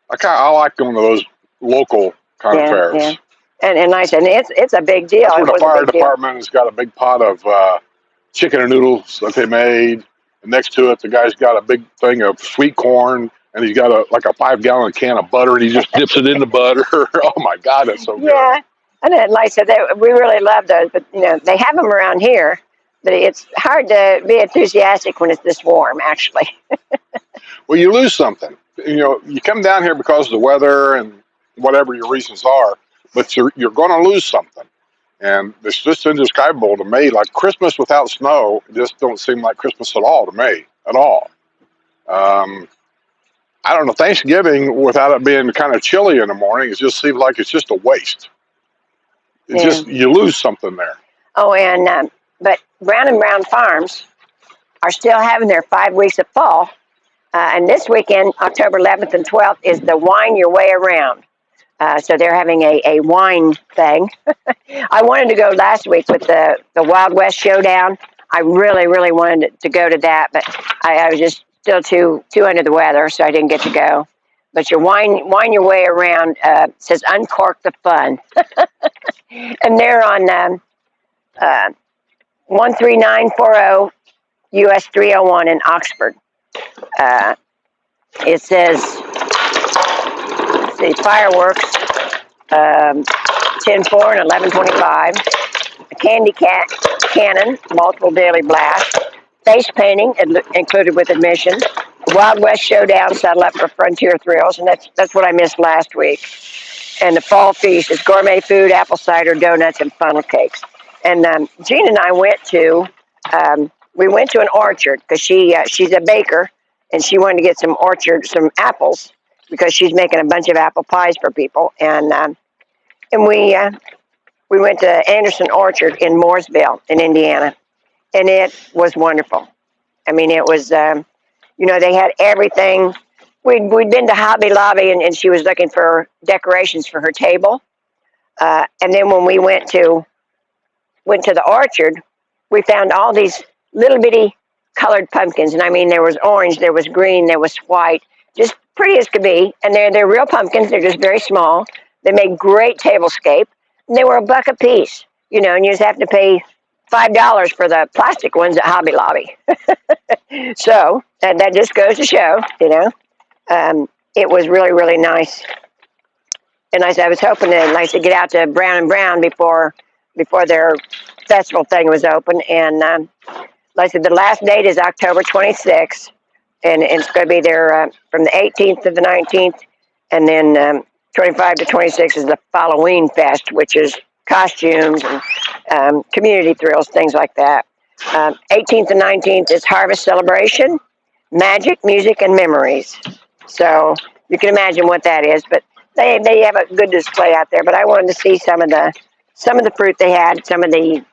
I like going to those local kind of fairs. Yeah. And nice, and it's a big deal. That's where the fire department has got a big pot of chicken and noodles that they made. And next to it, the guy's got a big thing of sweet corn, and he's got a 5-gallon can of butter, and he just dips it in the butter. Oh my God, that's so good. Yeah. And like I said, we really love those, but you know, they have them around here, but it's hard to be enthusiastic when it's this warm, actually. Well, you lose something. You know, you come down here because of the weather and whatever your reasons are, but you're going to lose something. And it's just indescribable to me. Like Christmas without snow just don't seem like Christmas at all to me, at all. I don't know, Thanksgiving without it being kind of chilly in the morning, it just seems like it's just a waste. You lose something there. Oh, and but Brown and Brown Farms are still having their 5 weeks of fall, and this weekend, October 11th and 12th, is the Wine Your Way Around. So they're having a wine thing. I wanted to go last week with the Wild West Showdown. I really, really wanted to go to that, but I was just still too under the weather, so I didn't get to go. But your wine your way around says uncork the fun. And they're on 13940 US 301 in Oxford. It says, let's see, fireworks, 10-4 and 11-25. A candy cannon, multiple daily blast. Face painting included with admission. Wild West Showdown, saddle up for Frontier Thrills, and that's what I missed last week. And the fall feast is gourmet food, apple cider, donuts, and funnel cakes. And Jean and I went to an orchard because she's a baker, and she wanted to get some apples because she's making a bunch of apple pies for people. And we went to Anderson Orchard in Mooresville in Indiana, and it was wonderful. I mean, it was, you know, they had everything. We'd been to Hobby Lobby, and she was looking for decorations for her table. And then when we went to the orchard, we found all these little bitty colored pumpkins. And I mean, there was orange, there was green, there was white, just pretty as could be. And they're real pumpkins. They're just very small. They make great tablescape. And they were $1 a piece, you know, and you just have to pay $5 for the plastic ones at Hobby Lobby. So that just goes to show, you know, it was really, really nice. And I was hoping to get out to Brown and Brown before their festival thing was open. And like I said, the last date is October 26th, and it's going to be there from the 18th to the 19th, and then 25 to 26 is the Halloween Fest, which is costumes and community thrills, things like that. 18th and 19th is Harvest Celebration, Magic, Music, and Memories. So you can imagine what that is, but they have a good display out there. But I wanted to see some of the fruit they had, some of the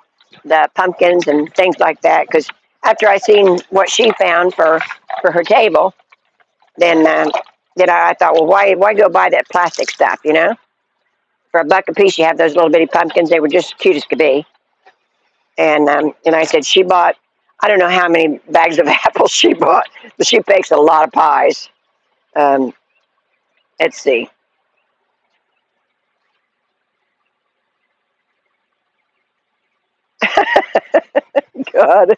pumpkins and things like that, because after I seen what she found for her table, then I thought, well, why go buy that plastic stuff, you know? For $1 a piece, you have those little bitty pumpkins. They were just cute as could be. And I said she bought, I don't know how many bags of apples she bought, but she bakes a lot of pies. Let's see. God.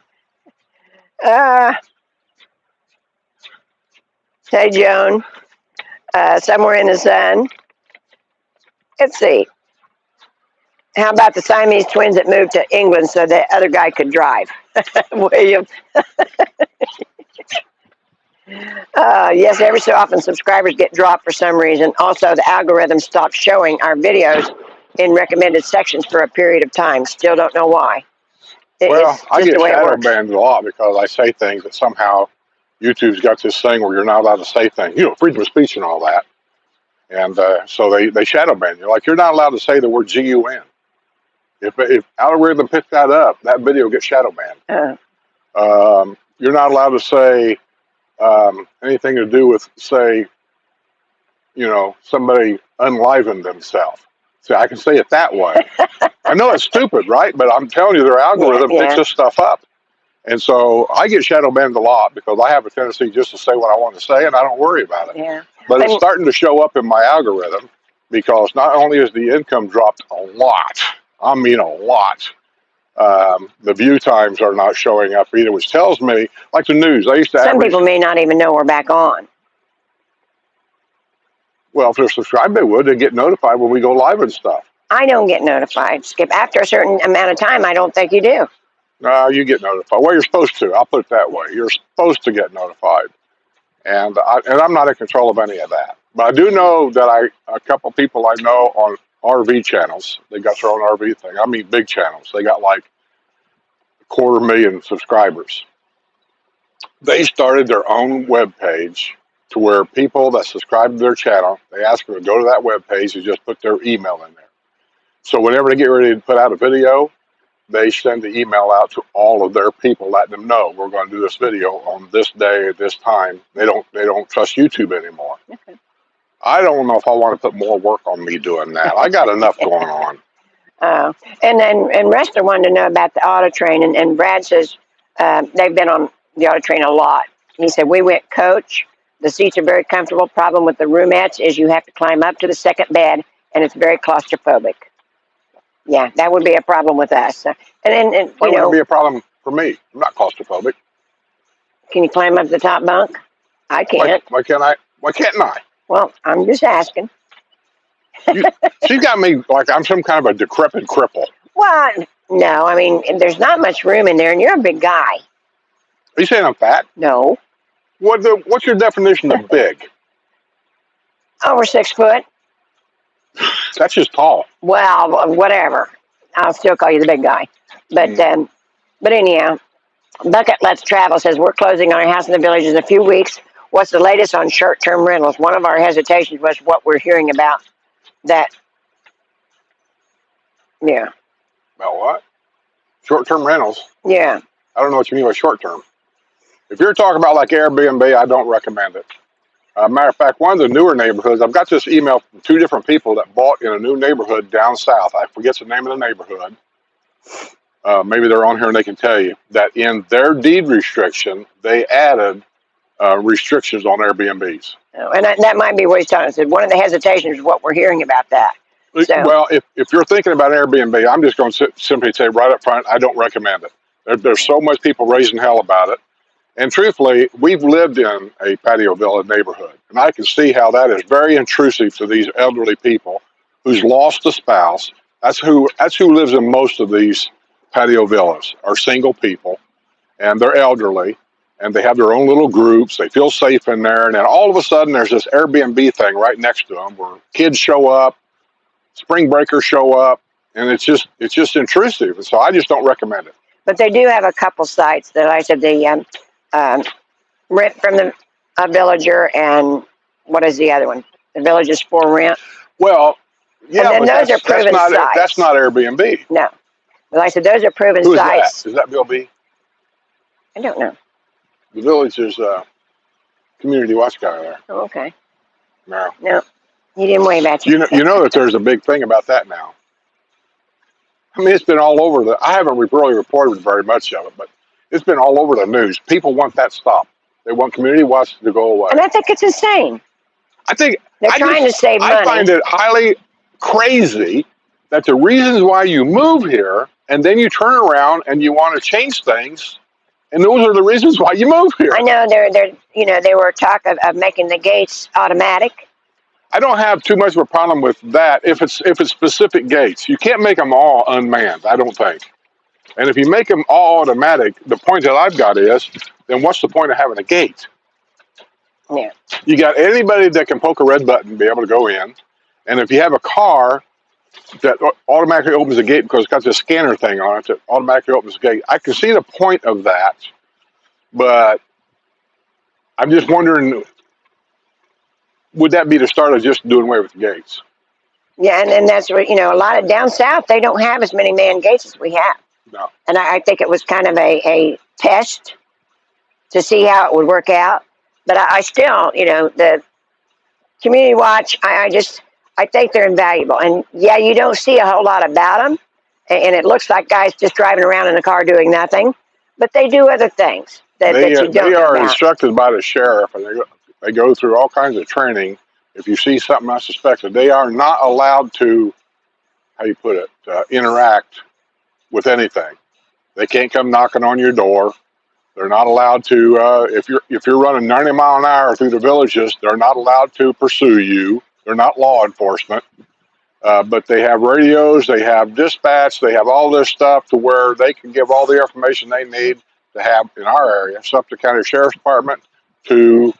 Hey, Joan. Somewhere in the sun. Let's see. How about the Siamese twins that moved to England so the other guy could drive? William. Yes, every so often subscribers get dropped for some reason. Also, the algorithm stops showing our videos in recommended sections for a period of time. Still don't know why. Well, It's I just get the way it shadow works. banned a lot because I say things that somehow YouTube's got this thing where you're not allowed to say things, freedom of speech and all that. And so they shadow ban you. Like, you're not allowed to say the word GUN. If algorithm picks that up, that video gets shadow banned. You're not allowed to say anything to do with, say, somebody unlivened themselves. See, I can say it that way. I know it's stupid, right? But I'm telling you, their algorithm picks this stuff up. And so I get shadow banned a lot because I have a tendency just to say what I want to say, and I don't worry about it. Yeah. But it's starting to show up in my algorithm because not only is the income dropped a lot, I mean a lot, the view times are not showing up either, which tells me, like the news, they used to Some people may not even know we're back on. Well, if they're subscribed, they would. They get notified when we go live and stuff. I don't get notified, Skip. After a certain amount of time, I don't think you do. No, you get notified. Well, you're supposed to. I'll put it that way. You're supposed to get notified. And I'm not in control of any of that. But I do know that a couple people I know on RV channels, they got their own RV thing. I mean, big channels. They got like 250,000 subscribers. They started their own web page to where people that subscribe to their channel, they ask them to go to that web page and just put their email in there. So whenever they get ready to put out a video, they send the email out to all of their people, letting them know we're going to do this video on this day at this time. They don't trust YouTube anymore. Okay. I don't know if I want to put more work on me doing that. I got enough going on. And Rester wanted to know about the auto train, and Brad says they've been on the auto train a lot. He said we went coach. The seats are very comfortable. Problem with the roomettes is you have to climb up to the second bed, and it's very claustrophobic. Yeah, that would be a problem with us. And Why would it be a problem for me? I'm not claustrophobic. Can you climb up the top bunk? I can't. Why can't I? Why can't I? Well, I'm just asking. She's got me like I'm some kind of a decrepit cripple. Well, no, I mean, there's not much room in there, and you're a big guy. Are you saying I'm fat? No. What's your definition of big? Over 6 foot. That's just tall. Well, whatever. I'll still call you the big guy. But anyhow, Bucket Let's Travel says we're closing our house in the village in a few weeks. What's the latest on short-term rentals? One of our hesitations was what we're hearing about that. Yeah. About what? Short-term rentals? Yeah. I don't know what you mean by short-term. If you're talking about like Airbnb, I don't recommend it. Matter of fact, one of the newer neighborhoods, I've got this email from 2 different people that bought in a new neighborhood down south. I forget the name of the neighborhood. Maybe they're on here and they can tell you that in their deed restriction, they added restrictions on Airbnbs. And that might be what he's talking about. One of the hesitations is what we're hearing about that. So, well, if you're thinking about Airbnb, I'm just going to simply say right up front, I don't recommend it. There's so much people raising hell about it. And truthfully, we've lived in a patio villa neighborhood, and I can see how that is very intrusive to these elderly people who's lost a spouse. That's who lives in most of these patio villas are single people, and they're elderly, and they have their own little groups. They feel safe in there, and then all of a sudden there's this Airbnb thing right next to them where kids show up, spring breakers show up, and it's just intrusive. And so I just don't recommend it. But they do have a couple sites that I said they rent from a villager, and what is the other one? The Villages for Rent. Well, yeah, and then but those are proven sites. That's not Airbnb. No. Well, I said those are proven Who is sites. That? Is that Bill B? I don't know. The Village is community watch guy there. Oh, okay. No. No. You didn't wave at You know that there's a big thing about that now. I mean, it's been all over I haven't really reported very much of it, but it's been all over the news. People want that stopped. They want community watch to go away. And I think it's insane. They're trying to save money. I find it highly crazy that the reasons why you move here, and then you turn around and you want to change things, and those are the reasons why you move here. I know they were talk of making the gates automatic. I don't have too much of a problem with that if it's specific gates. You can't make them all unmanned, I don't think. And if you make them all automatic, the point that I've got is, then what's the point of having a gate? Yeah. You got anybody that can poke a red button, be able to go in. And if you have a car that automatically opens the gate because it's got this scanner thing on it that automatically opens the gate. I can see the point of that, but I'm just wondering, would that be the start of just doing away with the gates? Yeah, and that's what, a lot of down south, they don't have as many man gates as we have. No. And I think it was kind of a test to see how it would work out. But I still, the community watch, I think they're invaluable. And yeah, you don't see a whole lot about them. And it looks like guys just driving around in a car doing nothing. But they do other things that you don't know They are about. instructed by the sheriff, and they go through all kinds of training. If you see something unsuspected, they are not allowed to, how you put it, interact with anything. They can't come knocking on your door. They're not allowed to, if you're running 90 mile an hour through the villages, they're not allowed to pursue you. They're not law enforcement. But they have radios, they have dispatch, they have all this stuff to where they can give all the information they need to have in our area, Sumter County Sheriff's Department, to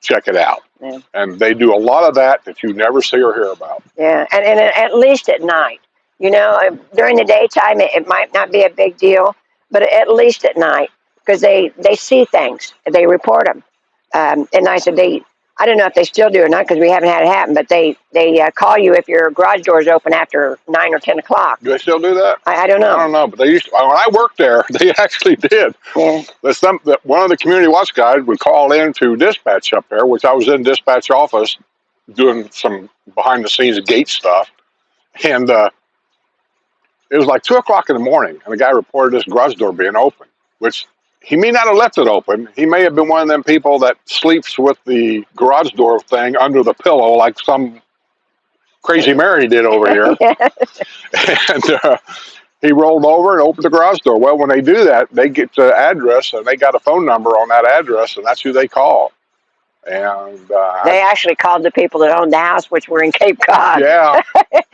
check it out. Yeah. And they do a lot of that you never see or hear about. Yeah, and at least at night. During the daytime, it might not be a big deal, but at least at night, because they see things, they report them. And I said I don't know if they still do or not because we haven't had it happen, but they call you if your garage door is open after 9 or 10 o'clock. Do they still do that? I don't know. I don't know, but they used to. When I worked there, they actually did. Yeah. One of the community watch guys would call in to dispatch up there, which I was in dispatch office doing some behind the scenes gate stuff. And it was like 2 o'clock in the morning, and the guy reported this garage door being open, which he may not have left it open. He may have been one of them people that sleeps with the garage door thing under the pillow like some crazy Mary did over here. And he rolled over and opened the garage door. Well, when they do that, they get the address, and they got a phone number on that address, and that's who they call. And they actually called the people that owned the house, which were in Cape Cod. Yeah.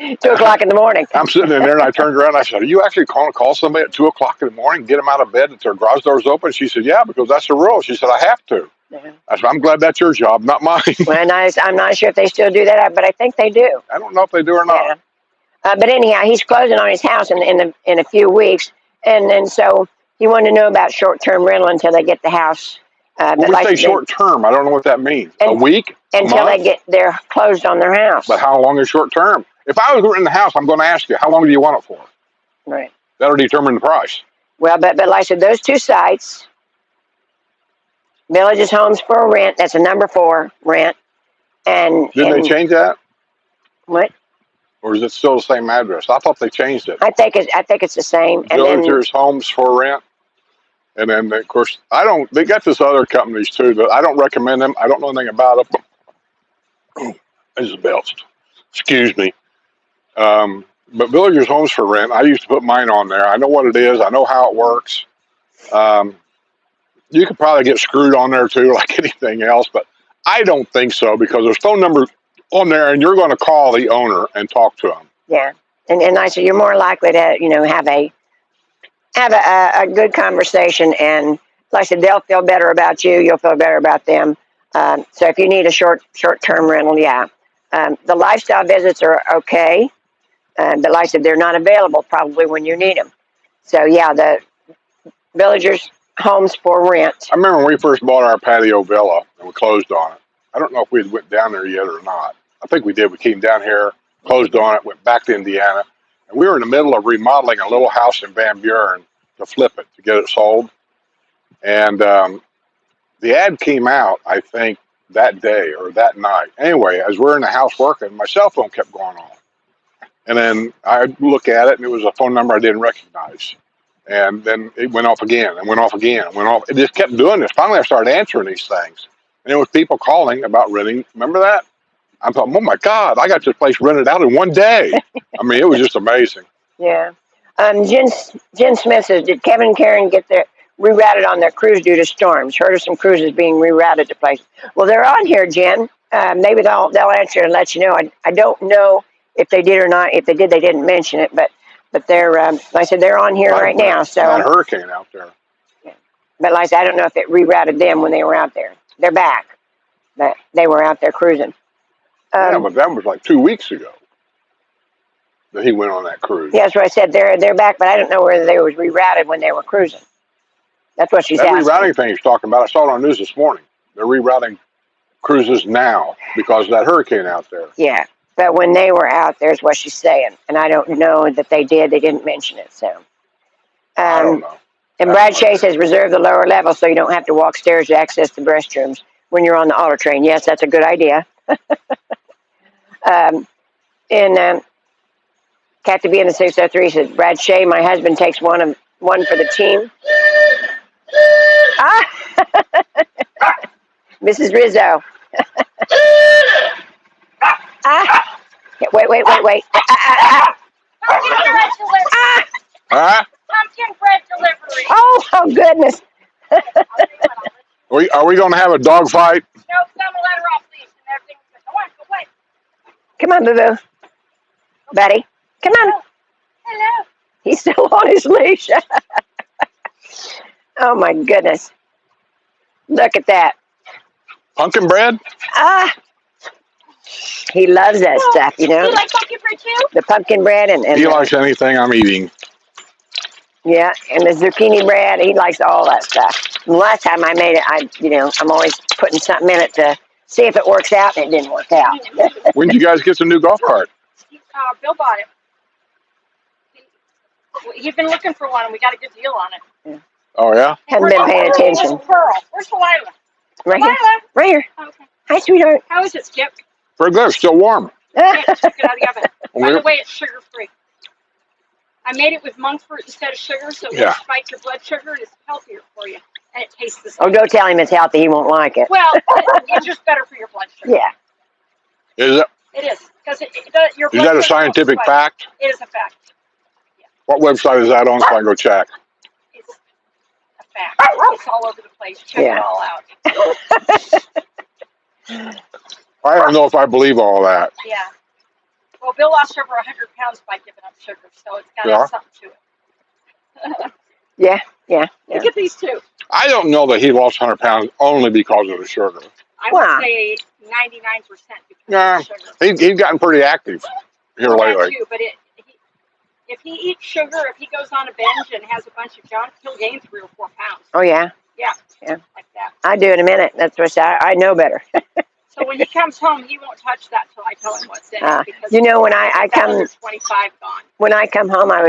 2 o'clock in the morning. I'm sitting in there, and I turned around and I said, "Are you actually calling to call somebody at 2 o'clock in the morning, get them out of bed that their garage door's open?" She said, "Yeah, because that's the rule." She said, "I have to." Yeah. I said, "I'm glad that's your job, not mine." Well, I'm not sure if they still do that, but I think they do. I don't know if they do or not. Yeah. But anyhow, he's closing on his house in a few weeks, and then so he wanted to know about short-term rental until they get the house. When we say short term, I don't know what that means. A week? Until they're closed on their house. But how long is short term? If I was renting the house, I'm going to ask you, how long do you want it for? Right. That'll determine the price. Well, but like I said, those two sites, Villages Homes for Rent, that's a number 4 rent. And did they change that? What? Or is it still the same address? I thought they changed it. I think it's the same. Villagers Homes for Rent. And then, of course, they got this other companies too, but I don't recommend them. I don't know anything about them. This is belched. Excuse me. But Villagers Homes for Rent, I used to put mine on there. I know what it is. I know how it works. You could probably get screwed on there too, like anything else, but I don't think so because there's phone numbers on there and you're going to call the owner and talk to them. Yeah. And I said, you're more likely to, have a good conversation, and like I said, they'll feel better about you. You'll feel better about them. So if you need a short-term rental, yeah. The lifestyle visits are okay, but like I said, they're not available probably when you need them. So yeah, the Villagers Homes for Rent. I remember when we first bought our patio villa and we closed on it. I don't know if we went down there yet or not. I think we did. We came down here, closed on it, went back to Indiana. And we were in the middle of remodeling a little house in Van Buren to flip it, to get it sold. And the ad came out, I think, that day or that night. Anyway, as we're in the house working, my cell phone kept going off. And then I look at it, and it was a phone number I didn't recognize. And then it went off again, and went off again, and went off. It just kept doing this. Finally, I started answering these things. And it was people calling about renting. Remember that? I thought, oh my God, I got this place rented out in one day. I mean, it was just amazing. Yeah. Jen Smith says, did Kevin and Karen get rerouted on their cruise due to storms? Heard of some cruises being rerouted to places. Well, they're on here, Jen. Maybe they'll answer and let you know. I don't know if they did or not. If they did, they didn't mention it. But they're, like I said, they're on here right now. So a hurricane out there. Yeah. But like I said, I don't know if it rerouted them when they were out there. They're back. But they were out there cruising. Yeah, but that was like 2 weeks ago. that he went on that cruise. Yeah, that's what I said. They're back, but I don't know whether they were rerouted when they were cruising. That's what she's That asking. rerouting thing he's talking about, I saw it on the news this morning. They're rerouting cruises now because of that hurricane out there. Yeah, but when they were out, there's what she's saying, and I don't know that they did. They didn't mention it, so. I don't know. And Brad Shea says reserve the lower level so you don't have to walk stairs to access the restrooms when you're on the auto train. Yes, that's a good idea. Cat to be in the 603 says Brad Shea, my husband takes one for the team. Mrs. Rizzo. Wait. Pumpkin bread delivery. Oh goodness. Are we going to have a dog fight? No, I'm gonna let her off leash and everything. Go away. Come on, boo-boo. Buddy, come on. Hello. He's still on his leash. Oh my goodness. Look at that. Pumpkin bread? He loves that stuff, you know. You like pumpkin bread too? The pumpkin bread and He likes anything I'm eating. Yeah, and the zucchini bread. He likes all that stuff. And last time I made it, I'm always putting something in it to see if it works out, and it didn't work out. When did you guys get the new golf cart? Bill bought it. He's been looking for one, and we got a good deal on it. Yeah. Oh, yeah? Hadn't been paying attention. Where's Pearl? Where's Delilah? Right here. Delilah. Right here. Oh, okay. Hi, sweetheart. How is it, Skip? Very good. Still warm. Yeah, just took it out of the oven. By the way, it's sugar-free. I made it with monk fruit instead of sugar, so it won't spike your blood sugar, and it's healthier for you. And it tastes the same. Oh, don't tell him it's healthy. He won't like it. Well, it's just better for your blood sugar. Yeah. It Is it? is. Because your Is that a scientific fact? It is a fact. Yeah. What website is that on so I can go check? It's a fact. It's all over the place. Check it all out. I don't know if I believe all that. Yeah. Well, Bill lost over 100 pounds by giving up sugar, so it's got to have something to it. Yeah. Look at these two. I don't know that he lost 100 pounds only because of the sugar. I would say 99% because Yeah, of the sugar. he's gotten pretty active here lately. Too, but if he eats sugar, if he goes on a binge and has a bunch of junk, he'll gain 3 or 4 pounds. Oh, yeah? Yeah. Like that. I do in a minute. That's what I know better. So when he comes home, he won't touch that till I tell him what's in it. Because you know, when I come, 25 gone. When I come home, I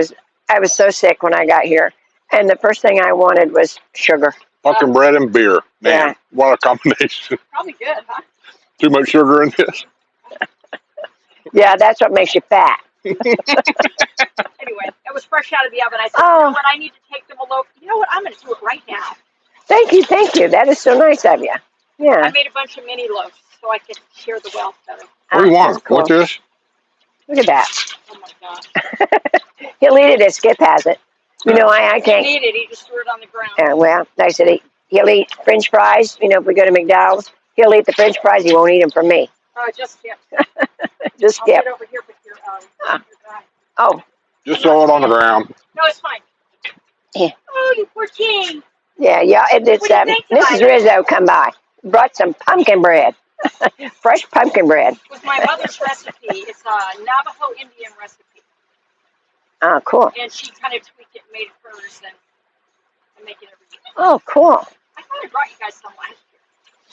was so sick when I got here, and the first thing I wanted was sugar. Pumpkin bread and beer. Man, what a combination. Probably good, huh? Too much sugar in this. Yeah, that's what makes you fat. Anyway, it was fresh out of the oven. I said, you know what, I need to take them a loaf. You know what, I'm going to do it right now. Thank you. That is so nice of you. Yeah. I made a bunch of mini loaves so I could share the wealth better. What do you want? Cool. Want this? Look at that. Oh my gosh. He'll eat it as Skip has it. You know, I can't. He didn't eat it. He just threw it on the ground. Well, like I said, he'll eat French fries. You know, if we go to McDonald's, he'll eat the French fries. He won't eat them from me. Oh, just Skip. Just Skip. I'll get over here with your guy. Oh. Just throw it on the ground. No, it's fine. Yeah. Oh, you poor king. Yeah. It's Mrs. Rizzo come by. Brought some pumpkin bread. Fresh pumpkin bread. It was my mother's recipe. It's a Navajo Indian recipe. Oh, cool. And she kind of tweaked it and made it hers and make it every day. Oh, cool. I thought I brought you guys some last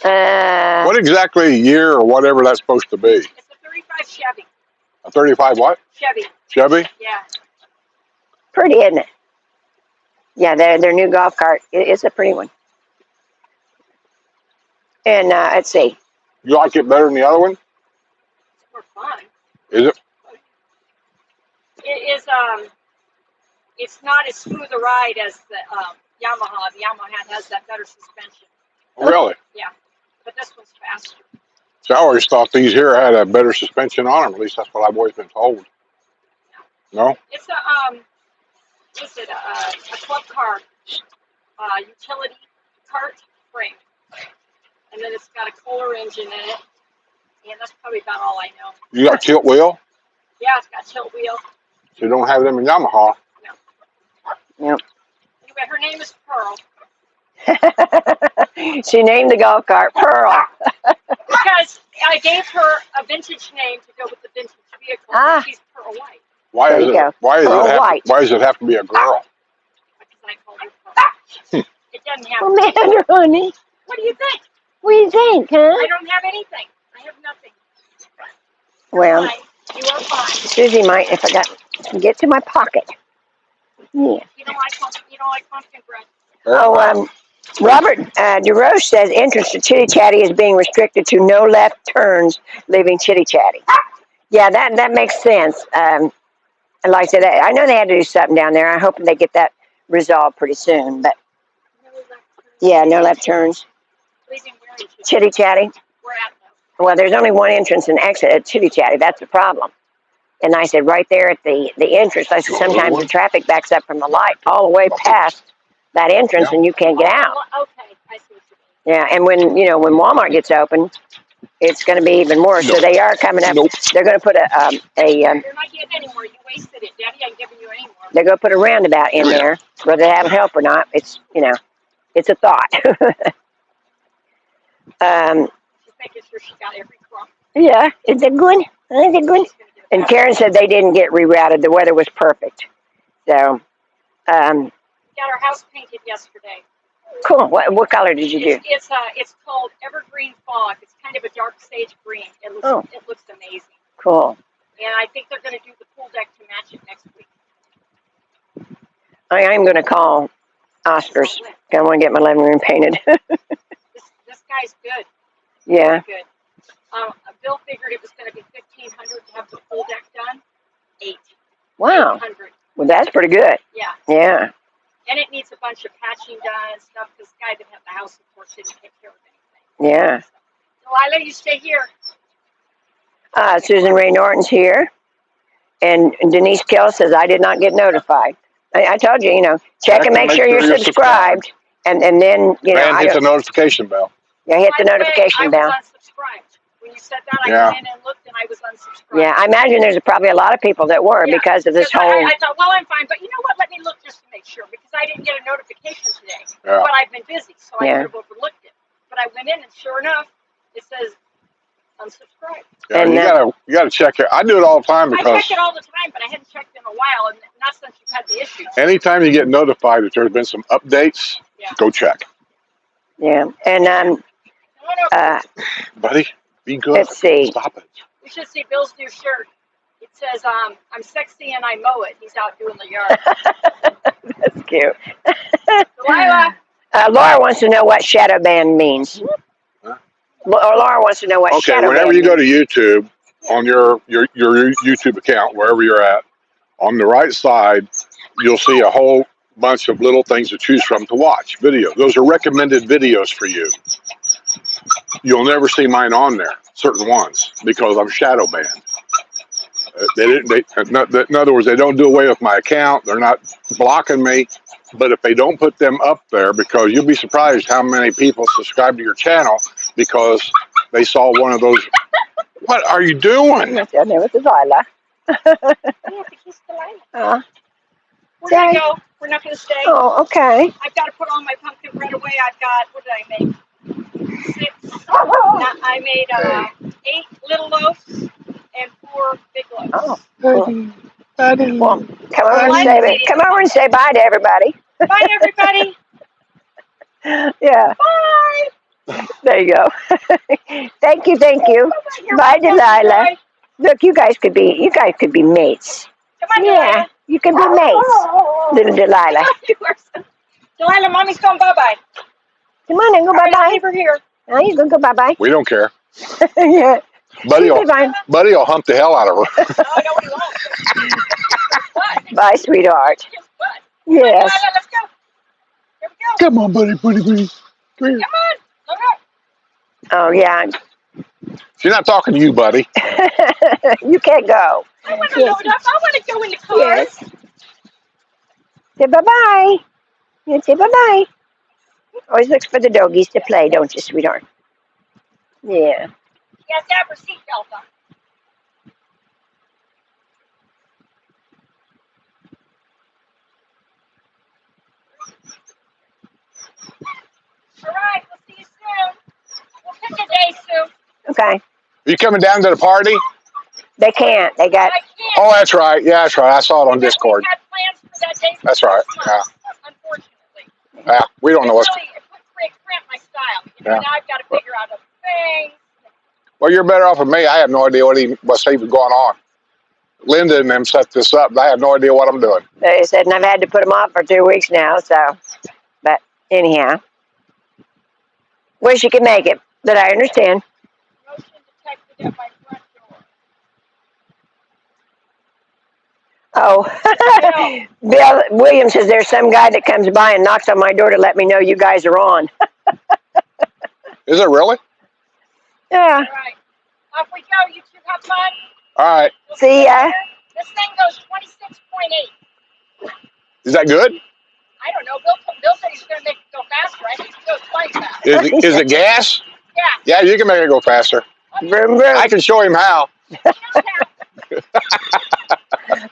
year. What exactly year or whatever that's supposed to be? It's a 35 Chevy. A 35 what? Chevy. Chevy? Yeah. Pretty, isn't it? Yeah, their new golf cart. It's a pretty one. And let's see. You like it better than the other one? It's more fun. Is it? It is. It's not as smooth a ride as the Yamaha. The Yamaha has that better suspension. Really? Yeah, but this one's faster. So I always thought these here had a better suspension on them. At least that's what I've always been told. No? It's a club car, utility cart frame, and then it's got a Kohler engine in it. And that's probably about all I know. You got tilt wheel? Yeah, it's got tilt wheel. So you don't have them in Yamaha. No. Yep. Anyway, her name is Pearl. She named the golf cart Pearl. Because I gave her a vintage name to go with the vintage vehicle. And she's Pearl White. Why There is you it? go. Why Pearl does white. it have to be a girl? Because I called her Pearl. It doesn't have. Well, man, honey. What do you think? What do you think, huh? I don't have anything. I have nothing. Well, Fine. You are fine. Susie might, if I can get to my pocket. Yeah. You don't like pumpkin bread. Oh, Robert DeRoche says entrance to Chitty Chatty is being restricted to no left turns, leaving Chitty Chatty. Yeah, that makes sense. And like I said, I know they had to do something down there. I hope they get that resolved pretty soon. But yeah, no left turns. Leaving where in Chitty Chatty. We're at though. Well, there's only one entrance and exit at Chitty Chatty. That's the problem. And I said right there at the entrance, I said sometimes the traffic backs up from the light all the way past that entrance and you can't get out. Okay, I see what you mean. Yeah, and when Walmart gets open, it's going to be even worse. So they are coming up. They're going to put You're not getting any more. You wasted it, Daddy. I'm giving you any more. they're going to put a roundabout in there, whether they have help or not. It's it's a thought. Just making sure she got every crumb. Yeah, is it good? Is it good? And Karen said they didn't get rerouted. The weather was perfect. So, Got our house painted yesterday. cool. What color did you do? It's called Evergreen Fog. It's kind of a dark sage green. It looks amazing. Cool. And I think they're going to do the pool deck to match it next week. I am going to call Oscars. I want to get my living room painted. This guy's good. Yeah. Good. Bill figured it was going to be $1,500 to have the pool deck done. Wow. $800. Well, that's pretty good. Yeah. Yeah. And it needs a bunch of patching done and stuff. This guy that had the house, of course, didn't take care of anything. Yeah. So Lila, you stay here. Susan Ray Norton's here. And Denise Kell says, I did not get notified. I told you, check and make sure you're subscribed. And then, and hit the notification bell. Yeah, hit the notification bell. I was unsubscribed. When you said that, I went in and looked and I was unsubscribed. Yeah, I imagine there's probably a lot of people that were because of this whole... I thought, well, I'm fine. But you know what? Let me look just to make sure because I didn't get a notification today. Yeah. But I've been busy, so I could have overlooked it. But I went in and sure enough, it says unsubscribe. Yeah, and you gotta check it. I do it all the time because... I check it all the time, but I hadn't checked in a while, and not since you've had the issues. Anytime you get notified that there's been some updates, go check. Yeah, and... buddy, be good. Let's see. Stop it. We should see Bill's new shirt. It says, I'm sexy and I mow it. He's out doing the yard. That's cute. Delilah. Laura wants to know what shadow band means. Huh? Laura wants to know what shadow band means. Okay, whenever you go to YouTube, on your YouTube account, wherever you're at, on the right side, you'll see a whole bunch of little things to choose from to watch. Videos. Those are recommended videos for you. You'll never see mine on there, certain ones, because I'm shadow banned. In other words, they don't do away with my account. They're not blocking me. But if they don't put them up there, because you'll be surprised how many people subscribe to your channel because they saw one of those. What are you doing? With Delilah. We have to kiss Delilah. We're going to go. We're not going to stay. Oh, okay. I've got to put all my pumpkin bread away. I've got, what did I make? 6. I made 8 little loaves and 4 big loaves. Oh, buddy. Well, come over and say bye to everybody. Bye, everybody. Yeah. Bye. There you go. Thank you. Bye, Delilah. Bye. Look, you guys could be mates. Come on, Delilah. You can be mates, little Delilah. Delilah, mommy's going bye-bye. Come on and go bye-bye. Leave her here. Oh, you're going to go bye-bye? We don't care. Yeah. Buddy will hump the hell out of her. No, he won't. Bye, sweetheart. Yes. Delilah, let's go. Here we go. Come on, buddy. Come here. Come on. Look up. Oh, yeah. She's not talking to you, buddy. You can't go. I want to load up. I want to go in the car. Yes. Say bye-bye. You say bye-bye. Always looks for the doggies to play, don't you, sweetheart? Yeah. She has to have her seatbelt on. All right, we'll see you soon. We'll pick a day soon. Okay. Are you coming down to the party? They can't. They got. I can't. Oh, that's right. Yeah, that's right. I saw it on Discord. We had plans for that day. That's right. Yeah. Unfortunately. Yeah, we don't know what's. It cramped my style. Now I've got to figure out other things. Well, you're better off than me. I have no idea what's even going on. Linda and them set this up, and I have no idea what I'm doing. They said, and I've had to put them off for 2 weeks now. So, but anyhow, wish you could make it, but I understand. Motion detected at my front door. Oh, Bill Williams says there's some guy that comes by and knocks on my door to let me know you guys are on. Is it really? Yeah. All right. Off we go. You two have fun. All right. See ya. This thing goes 26.8. Is that good? I don't know. Bill said he's going to make it go faster. I think it goes quite fast. Is it gas? Yeah. Yeah, you can make it go faster. Vroom, vroom. I can show him how.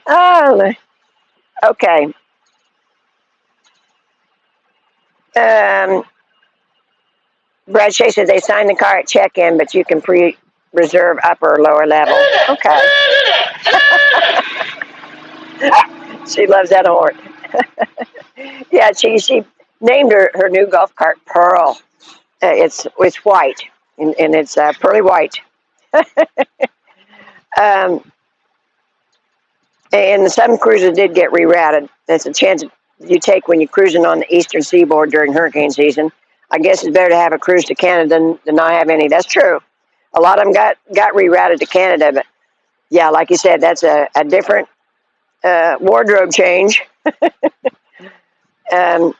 Oh, okay. Brad Shea says they signed the car at check-in, but you can pre-reserve upper or lower level. Okay. She loves that horn. Yeah, she named her new golf cart Pearl. It's white, and it's pearly white. And some cruises did get rerouted. That's a chance you take when you're cruising on the eastern seaboard during hurricane season. I guess it's better to have a cruise to Canada than not have any. That's true. A lot of them got rerouted to Canada, but yeah, like you said, that's a different wardrobe change. Well,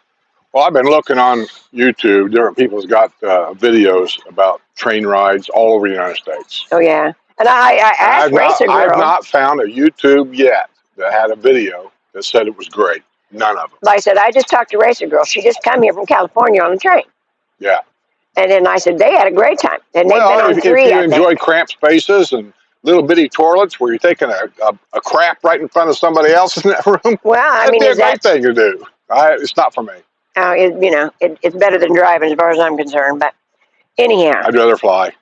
I've been looking on YouTube. Different people's got videos about train rides all over the United States. Oh yeah, and I asked Racer Girl. I've not found a YouTube yet that had a video that said it was great. None of them. Like I said, I just talked to Racer Girl. She just come here from California on the train. Yeah. And then I said they had a great time. And they've been on three. If you enjoy cramped spaces and little bitty toilets where you're taking a crap right in front of somebody else in that room, well, I mean, that'd be a great thing to do. It's not for me. It's better than driving as far as I'm concerned. But anyhow, I'd rather fly.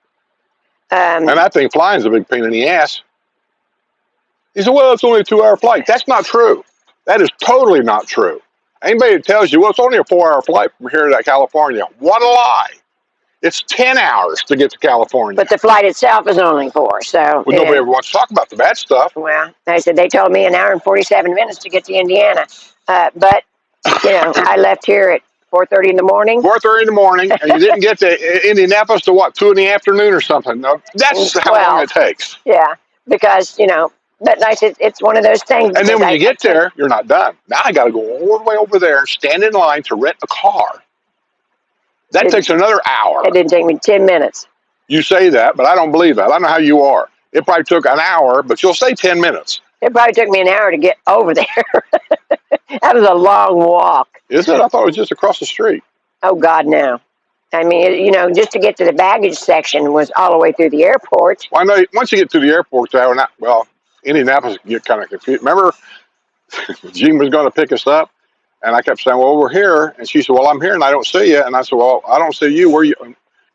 And I think flying's a big pain in the ass. He said, well, it's only a 2-hour flight. That's not true. That is totally not true. Anybody that tells you, well, it's only a 4-hour flight from here to California, what a lie. It's 10 hours to get to California. But the flight itself is only 4, so. Well, nobody ever wants to talk about the bad stuff. Well, I said, they told me 1 hour and 47 minutes to get to Indiana. But, I left here at 4:30 in the morning. 4:30 in the morning, and you didn't get to Indianapolis to what, 2 in the afternoon or something? No, that's how long it takes. Yeah, because, but I said, it's one of those things. And then when you get there, you're not done. Now I got to go all the way over there, stand in line to rent a car. That takes another hour. It didn't take me 10 minutes. You say that, but I don't believe that. I don't know how you are. It probably took an hour, but you'll say 10 minutes. It probably took me an hour to get over there. That was a long walk. Is it? I thought it was just across the street. Oh, God, no. I mean, just to get to the baggage section was all the way through the airport. Well, I know once you get to the airport, Indianapolis get kind of confused. Remember, Jean was going to pick us up, and I kept saying, well, we're here. And she said, well, I'm here, and I don't see you. And I said, well, I don't see you. Where you?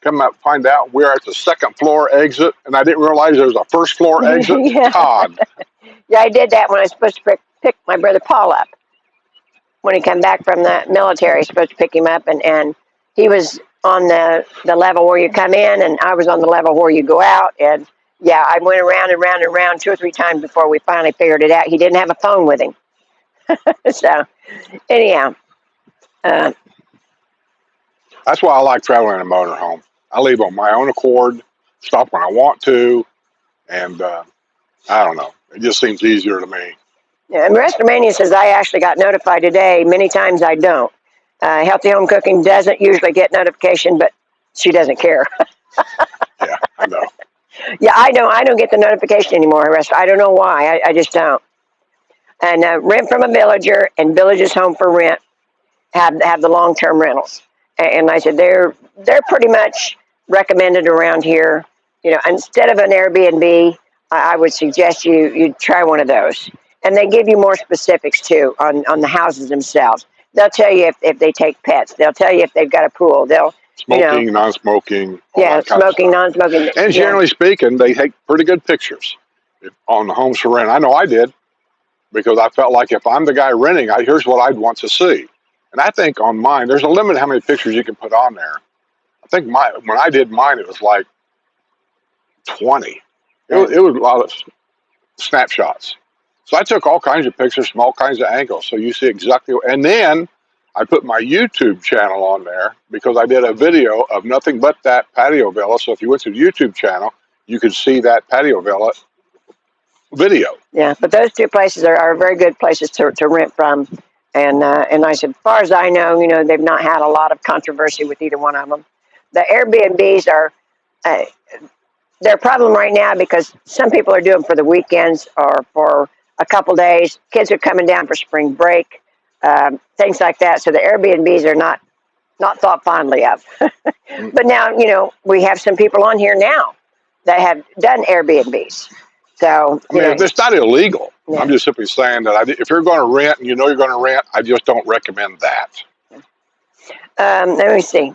Come out, find out we're at the second floor exit, and I didn't realize there was a first floor exit. Yeah. God. Yeah, I did that when I was supposed to pick my brother Paul up. When he came back from the military, I was supposed to pick him up, and he was on the level where you come in, and I was on the level where you go out. And yeah, I went around and round and round 2 or 3 times before we finally figured it out. He didn't have a phone with him. So, anyhow. That's why I like traveling in a motorhome. I leave on my own accord, stop when I want to, and I don't know. It just seems easier to me. Yeah, and WrestleMania says I actually got notified today. Many times I don't. Healthy Home Cooking doesn't usually get notification, but she doesn't care. Yeah, I know. Yeah, I don't get the notification anymore. I don't know why. I just don't. And Rent from a Villager and Villages Home for Rent have the long-term rentals. And I said they're pretty much recommended around here. Instead of an Airbnb, I would suggest you try one of those. And they give you more specifics too on the houses themselves. They'll tell you if they take pets. They'll tell you if they've got a pool. They'll smoking, non-smoking. Yeah, smoking, non-smoking. And generally speaking, they take pretty good pictures. on the homes for rent. I know I did, because I felt like if I'm the guy renting, here's what I'd want to see. And I think on mine, there's a limit how many pictures you can put on there. I think when I did mine, it was like 20. It was a lot of snapshots. So I took all kinds of pictures from all kinds of angles, so you see exactly. And then I put my YouTube channel on there because I did a video of nothing but that patio villa. So if you went to the YouTube channel, you could see that patio villa video. Yeah, but those two places are very good places to rent from. And I said, as far as I know, they've not had a lot of controversy with either one of them. The Airbnbs are they're a problem right now because some people are doing them for the weekends or for a couple days. Kids are coming down for spring break, things like that. So the Airbnbs are not thought fondly of. But now, we have some people on here now that have done Airbnbs. So it's not illegal. Yeah. I'm just simply saying that if you're going to rent and you're going to rent, I just don't recommend that. Let me see.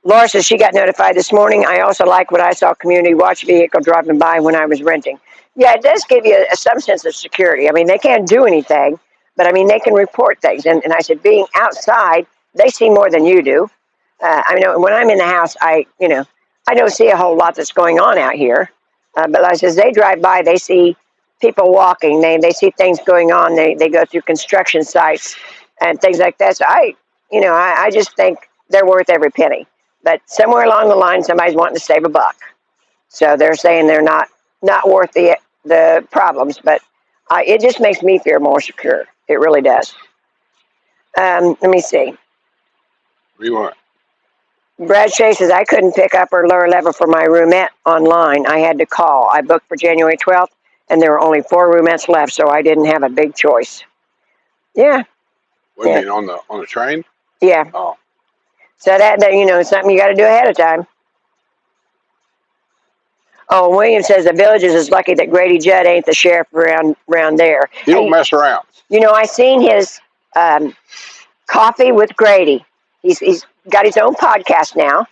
Laura says she got notified this morning. I also like what I saw community watch vehicle driving by when I was renting. Yeah, it does give you some sense of security. I mean, they can't do anything, but I mean, they can report things. And I said, being outside, they see more than you do. I know when I'm in the house, I don't see a whole lot that's going on out here. But like I says, they drive by, they see people walking, they see things going on. They go through construction sites and things like that. So I just think they're worth every penny. But somewhere along the line, somebody's wanting to save a buck. So they're saying they're not worth the problems. But it just makes me feel more secure. It really does. Let me see. What do you want? Brad Chase says, I couldn't pick up or lower level for my roomette online. I had to call. I booked for January 12th, and there were only 4 roomettes left, so I didn't have a big choice. Yeah. What do you mean, on the train? Yeah. Oh. So that something you got to do ahead of time. Oh, William says the Villages is lucky that Grady Judd ain't the sheriff around there. He don't mess around. I seen his Coffee with Grady. He's got his own podcast now.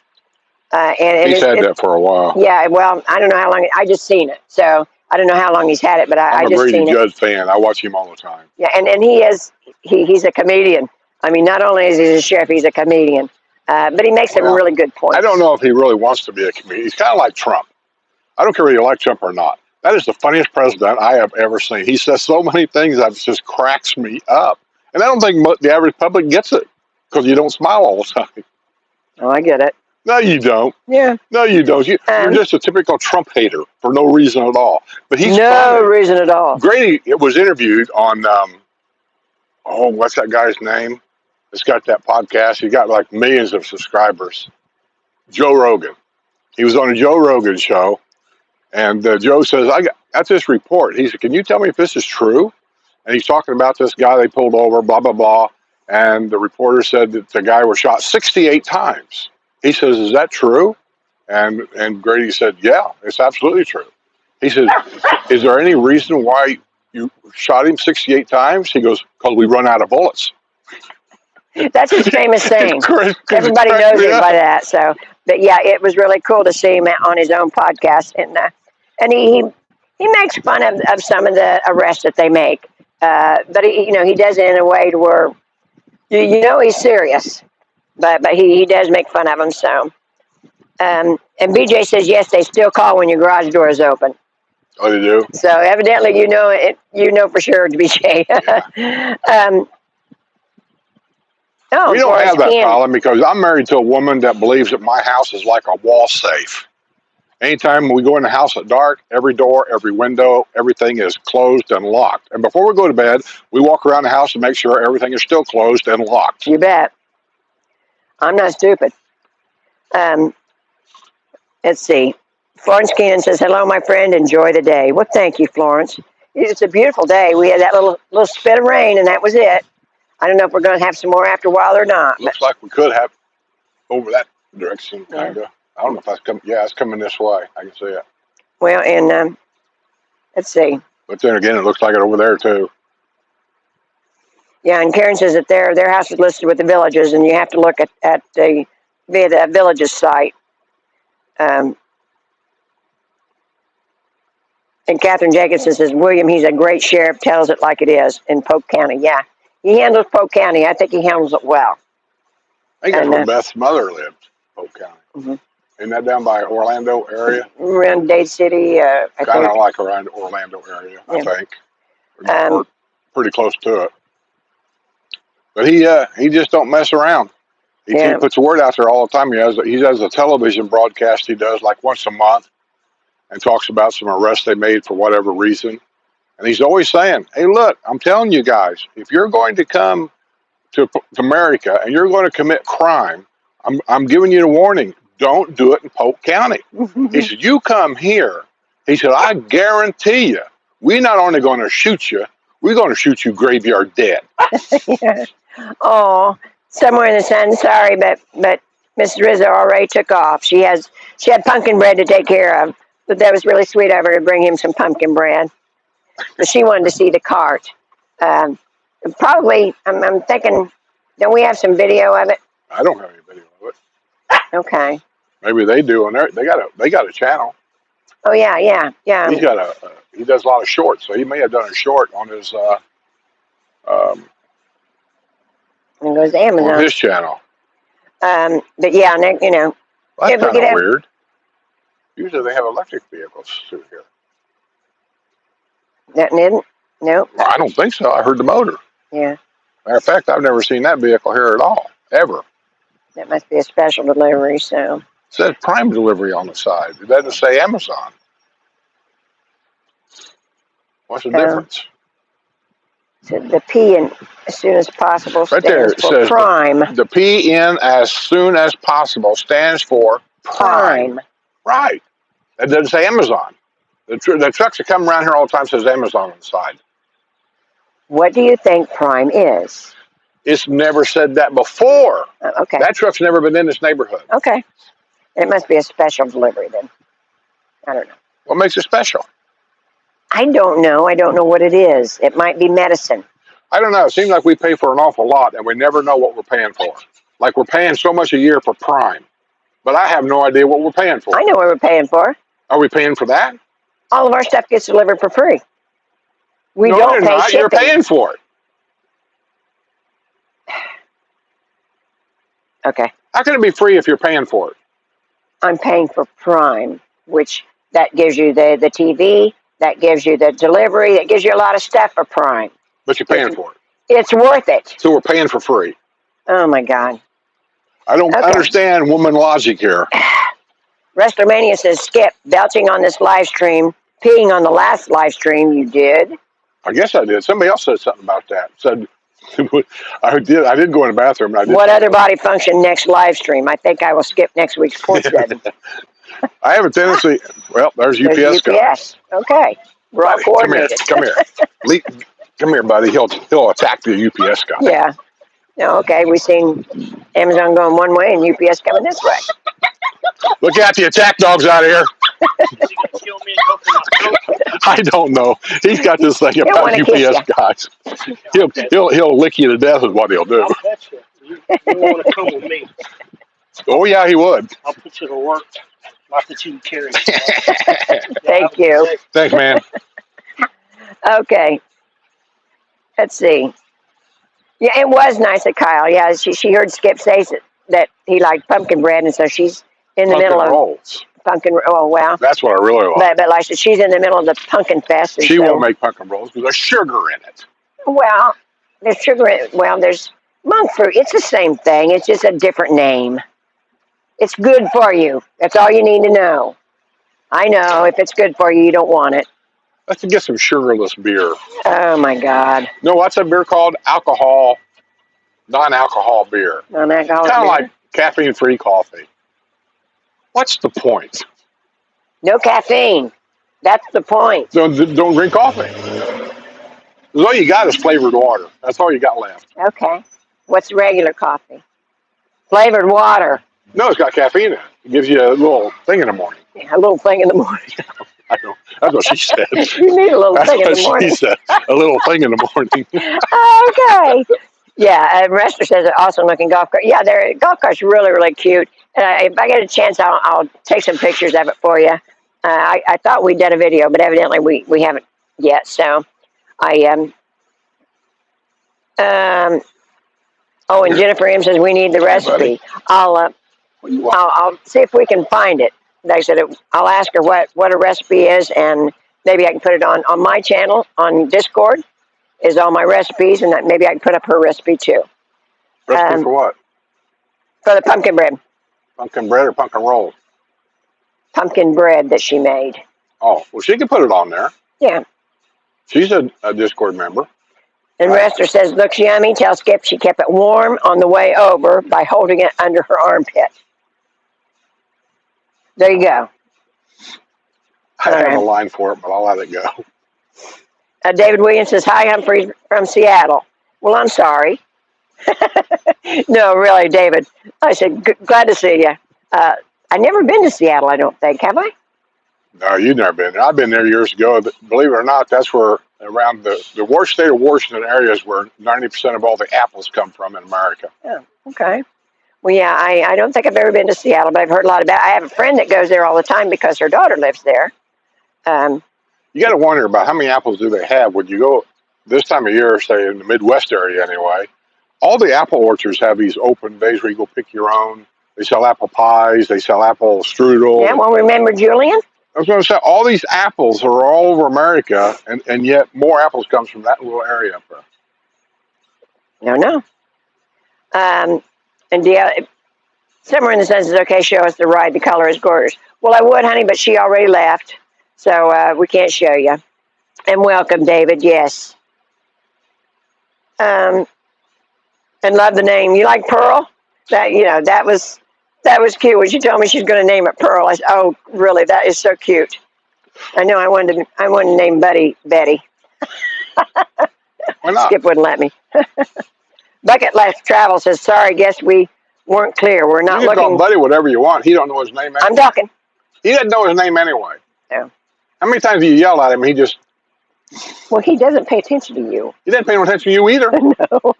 And he's had that for a while. Yeah, well, I don't know how long. I just seen it, so I don't know how long he's had it, but I just seen it. I'm a Grady Judd fan. I watch him all the time. Yeah, and he's a comedian. I mean, not only is he a sheriff, he's a comedian. But he makes some really good points. I don't know if he really wants to be a comedian. He's kind of like Trump. I don't care whether you like Trump or not. That is the funniest president I have ever seen. He says so many things that just cracks me up. And I don't think the average public gets it because you don't smile all the time. Oh, I get it. No, you don't. Yeah. No, you don't. You're just a typical Trump hater for no reason at all. But he's no funny. Reason at all. Grady was interviewed on, what's that guy's name? He's got that podcast. He got like millions of subscribers. Joe Rogan. He was on a Joe Rogan show, and Joe says, I got this report. He said, can you tell me if this is true? And he's talking about this guy they pulled over, blah, blah, blah. And the reporter said that the guy was shot 68 times. He says, is that true? And Grady said, yeah, it's absolutely true. He said, is there any reason why you shot him 68 times? He goes, because we run out of bullets. That's his famous saying. Everybody knows him by that. So, but yeah, it was really cool to see him on his own podcast, and he makes fun of some of the arrests that they make, but he does it in a way to where he's serious, but he does make fun of them. So, and BJ says yes, they still call when your garage door is open. Oh, they do. So evidently, for sure, BJ. Yeah. We don't have that problem because I'm married to a woman that believes that my house is like a wall safe. Anytime we go in the house at dark, every door, every window, everything is closed and locked. And before we go to bed, we walk around the house and make sure everything is still closed and locked. You bet. I'm not stupid. Let's see. Florence Keenan says, hello, my friend. Enjoy the day. Well, thank you, Florence. It's a beautiful day. We had that little spit of rain, and that was it. I don't know if we're going to have some more after a while or not. Looks like we could have over that direction, kind of. I don't know if that's coming. Yeah, it's coming this way. I can see it. Well, and let's see. But then again, it looks like it over there, too. Yeah, and Karen says that their house is listed with the Villages, and you have to look at via the Villages site. And Catherine Jacobson says, William, he's a great sheriff, tells it like it is in Polk County. Yeah, he handles Polk County. I think he handles it well. I think that's where Beth's mother lived, Polk County. Mm-hmm. Isn't that down by Orlando area? Around Dade City. Kind of like around Orlando area, I think. Pretty close to it. But he just don't mess around. He puts the word out there all the time. He has a television broadcast he does like once a month and talks about some arrests they made for whatever reason. And he's always saying, hey, look, I'm telling you guys, if you're going to come to America and you're going to commit crime, I'm giving you a warning. Don't do it in Polk County. He said, you come here. He said, I guarantee you, we're not only going to shoot you, we're going to shoot you graveyard dead. Yeah. Oh, somewhere in the sun. Sorry, but Mrs. Rizzo already took off. She had pumpkin bread to take care of, but that was really sweet of her to bring him some pumpkin bread. But she wanted to see the cart. Probably, I'm thinking, don't we have some video of it? I don't have any video of it. Okay. Maybe they do, and they got a channel. Oh yeah. He does a lot of shorts, so he may have done a short on his and goes to Amazon. On his channel. But yeah, you know. Well, that's kind of weird. Usually they have electric vehicles through here. That didn't? Nope. Well, I don't think so. I heard the motor. Yeah. Matter of fact, I've never seen that vehicle here at all, ever. That must be a special delivery, so. It says Prime delivery on the side. It doesn't say Amazon. What's the difference? So the P in as soon as possible right there, it for says Prime. The P in as soon as possible stands for Prime. Right. It doesn't say Amazon. The trucks that come around here all the time says Amazon on the side. What do you think Prime is? It's never said that before. Okay. That truck's never been in this neighborhood. Okay. It must be a special delivery then. I don't know. What makes it special? I don't know. I don't know what it is. It might be medicine. I don't know. It seems like we pay for an awful lot and we never know what we're paying for. Like we're paying so much a year for Prime, but I have no idea what we're paying for. I know what we're paying for. Are we paying for that? All of our stuff gets delivered for free. We no, don't pay not. shipping. You're paying for it. Okay. How can it be free if you're paying for it? I'm paying for Prime, which that gives you the TV, that gives you the delivery, that gives you a lot of stuff for Prime. But you're paying for it. It's worth it. So we're paying for free. Oh my God. I don't understand woman logic here. WrestleMania says, Skip, belching on this live stream, peeing on the last live stream you did. I guess I did. Somebody else said something about that. Said I did go in the bathroom. And what other body function next live stream? I think I will skip next week's Porch Settin. I have a tendency. Well, there's UPS. UPS. Okay. We're all coordinated. Come here. Come here, buddy. He'll attack the UPS guy. Yeah. No, okay. We've seen Amazon going one way and UPS coming this way. Look out, the attack dog's out of here. I don't know. He's got this thing about UPS guys. He'll lick you to death is what he'll do. I'll bet you. You want to come with me. Oh yeah, he would. I'll put you to work. Not that you can carry. Thank you. Thanks, man. Okay. Let's see. Yeah, it was nice of Kyle. Yeah, she heard Skip say that he liked pumpkin bread, and so she's in the middle of rolls. Pumpkin. Oh wow. That's what I really like. But like I said, she's in the middle of the pumpkin fest. She won't make pumpkin rolls because there's sugar in it. Well, there's sugar in it. Well, there's monk fruit. It's the same thing. It's just a different name. It's good for you. That's all you need to know. I know if it's good for you, you don't want it. Let's get some sugarless beer. Oh my God. No, what's that beer called? Non-alcohol beer. Non-alcohol beer. Kind of like caffeine-free coffee. What's the point? No caffeine. That's the point. Don't drink coffee. All you got is flavored water. That's all you got left. Okay. What's regular coffee? Flavored water. No, it's got caffeine in it. It gives you a little thing in the morning. Yeah, a little thing in the morning. I know. That's what she said. You need a little thing in the morning. That's what she said. A little thing in the morning. Okay. Yeah, Rester says an awesome looking golf cart. Yeah, their golf cart's really, really cute. And if I get a chance, I'll take some pictures of it for you. I thought we did a video, but evidently we haven't yet. So I oh, and Jennifer M says we need the recipe. I'll see if we can find it. Like I said, I'll ask her what a recipe is, and maybe I can put it on my channel on Discord. Is all my recipes, and that maybe I can put up her recipe too. Recipe for what? For the pumpkin bread. Pumpkin bread or pumpkin rolls? Pumpkin bread that she made. Oh, well, she can put it on there. Yeah. She's a Discord member. And Rester says, looks yummy. Tell Skip she kept it warm on the way over by holding it under her armpit. There you go. I have a line for it, but I'll let it go. David Williams says, hi, Humphrey from Seattle. Well, I'm sorry. No, really, David. I said, glad to see you. I've never been to Seattle, I don't think. Have I? No, you've never been there. I've been there years ago. Believe it or not, that's where around the worst state of Washington area is where 90% of all the apples come from in America. Oh, okay. Well, yeah, I don't think I've ever been to Seattle, but I've heard a lot about it. I have a friend that goes there all the time because her daughter lives there. You got to wonder about how many apples do they have when you go this time of year, say in the Midwest area anyway. All the apple orchards have these open days where you go pick your own. They sell apple pies. They sell apple strudel. Yeah, well, remember Julian? I was going to say, all these apples are all over America, and yet more apples comes from that little area up there. No. And somewhere in the sentence is okay, show us the ride. The color is gorgeous. Well, I would, honey, but she already left, so we can't show you. And welcome, David, yes. And love the name. You like Pearl? That was cute when she told me she's going to name it Pearl. I said, oh, really? That is so cute. I know I wanted to name Buddy Betty. Why not? Skip wouldn't let me. Bucket Left Travel says, sorry, guess we weren't clear. We're not you can looking. call Buddy whatever you want. He don't know his name anyway. I'm talking. He doesn't know his name anyway. Yeah. How many times do you yell at him? He just... Well, he doesn't pay attention to you. He doesn't pay no attention to you either. No.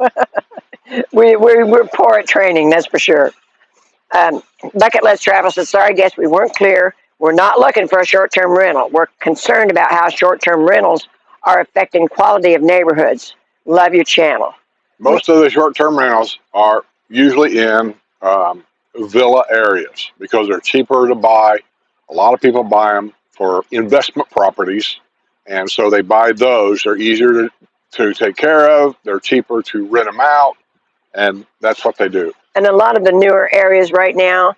We're poor at training, that's for sure. Bucket List Travel says, sorry, guess we weren't clear. We're not looking for a short-term rental. We're concerned about how short-term rentals are affecting quality of neighborhoods. Love your channel. Most of the short-term rentals are usually in villa areas because they're cheaper to buy. A lot of people buy them for investment properties, and so they buy those. They're easier to take care of. They're cheaper to rent them out, and that's what they do. And a lot of the newer areas right now,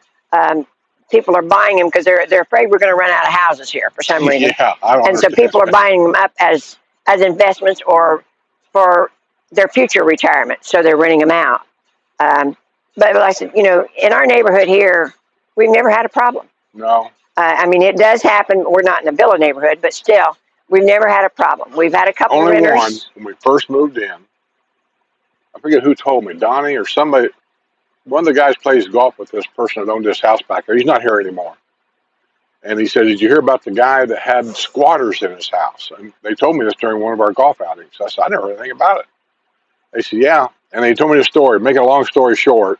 people are buying them because they're afraid we're going to run out of houses here for some reason. Yeah, I don't And so people are buying them up as investments or for their future retirement. So they're renting them out. But like I said, in our neighborhood here, we've never had a problem. No. I mean, it does happen. We're not in a villa neighborhood, but still, we've never had a problem. We've had a couple Only renters. one when we first moved in. I forget who told me, Donnie or somebody. One of the guys plays golf with this person that owned this house back there. He's not here anymore. And he said, did you hear about the guy that had squatters in his house? And they told me this during one of our golf outings. I said, I never heard anything about it. They said, yeah. And they told me the story. Making a long story short,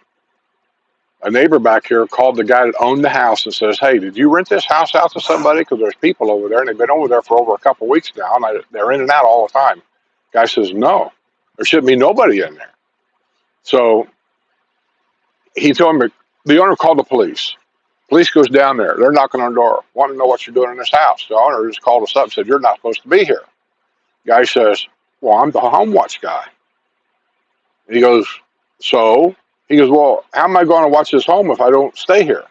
a neighbor back here called the guy that owned the house and says, hey, did you rent this house out to somebody? Because there's people over there, and they've been over there for over a couple of weeks now, and they're in and out all the time. Guy says, no, there shouldn't be nobody in there. So he told me, the owner called the police. Police goes down there. They're knocking on the door, wanting to know what you're doing in this house. The owner just called us up and said, you're not supposed to be here. Guy says, well, I'm the home watch guy. He goes, so? He goes, well, how am I going to watch this home if I don't stay here?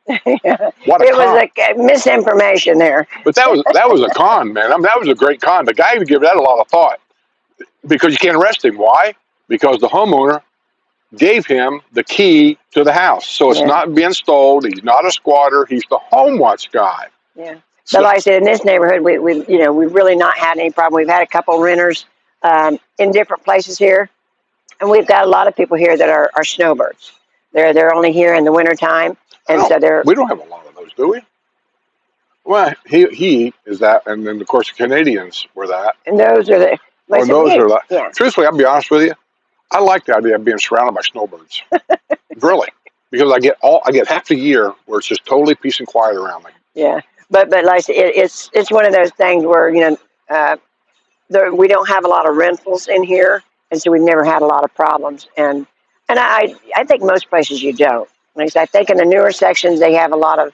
What a It con. was a misinformation there. But that was a con, man. I mean, that was a great con. The guy would give that a lot of thought because you can't arrest him. Why? Because the homeowner gave him the key to the house. So it's not being stolen. He's not a squatter. He's the home watch guy. Yeah. But like I said, in this neighborhood, we've really not had any problem. We've had a couple renters in different places here. And we've got a lot of people here that are snowbirds. They're only here in the wintertime. And so we don't have a lot of those, do we? Well, he is that, and then of course the Canadians were that. And those are the. Well, those are that. Yeah. Truthfully, I'll be honest with you. I like the idea of being surrounded by snowbirds, really, because I get half the year where it's just totally peace and quiet around me. Yeah. But like I said, it's one of those things where we don't have a lot of rentals in here, and so we've never had a lot of problems. And I think most places you don't. Like I said, I think in the newer sections they have a lot of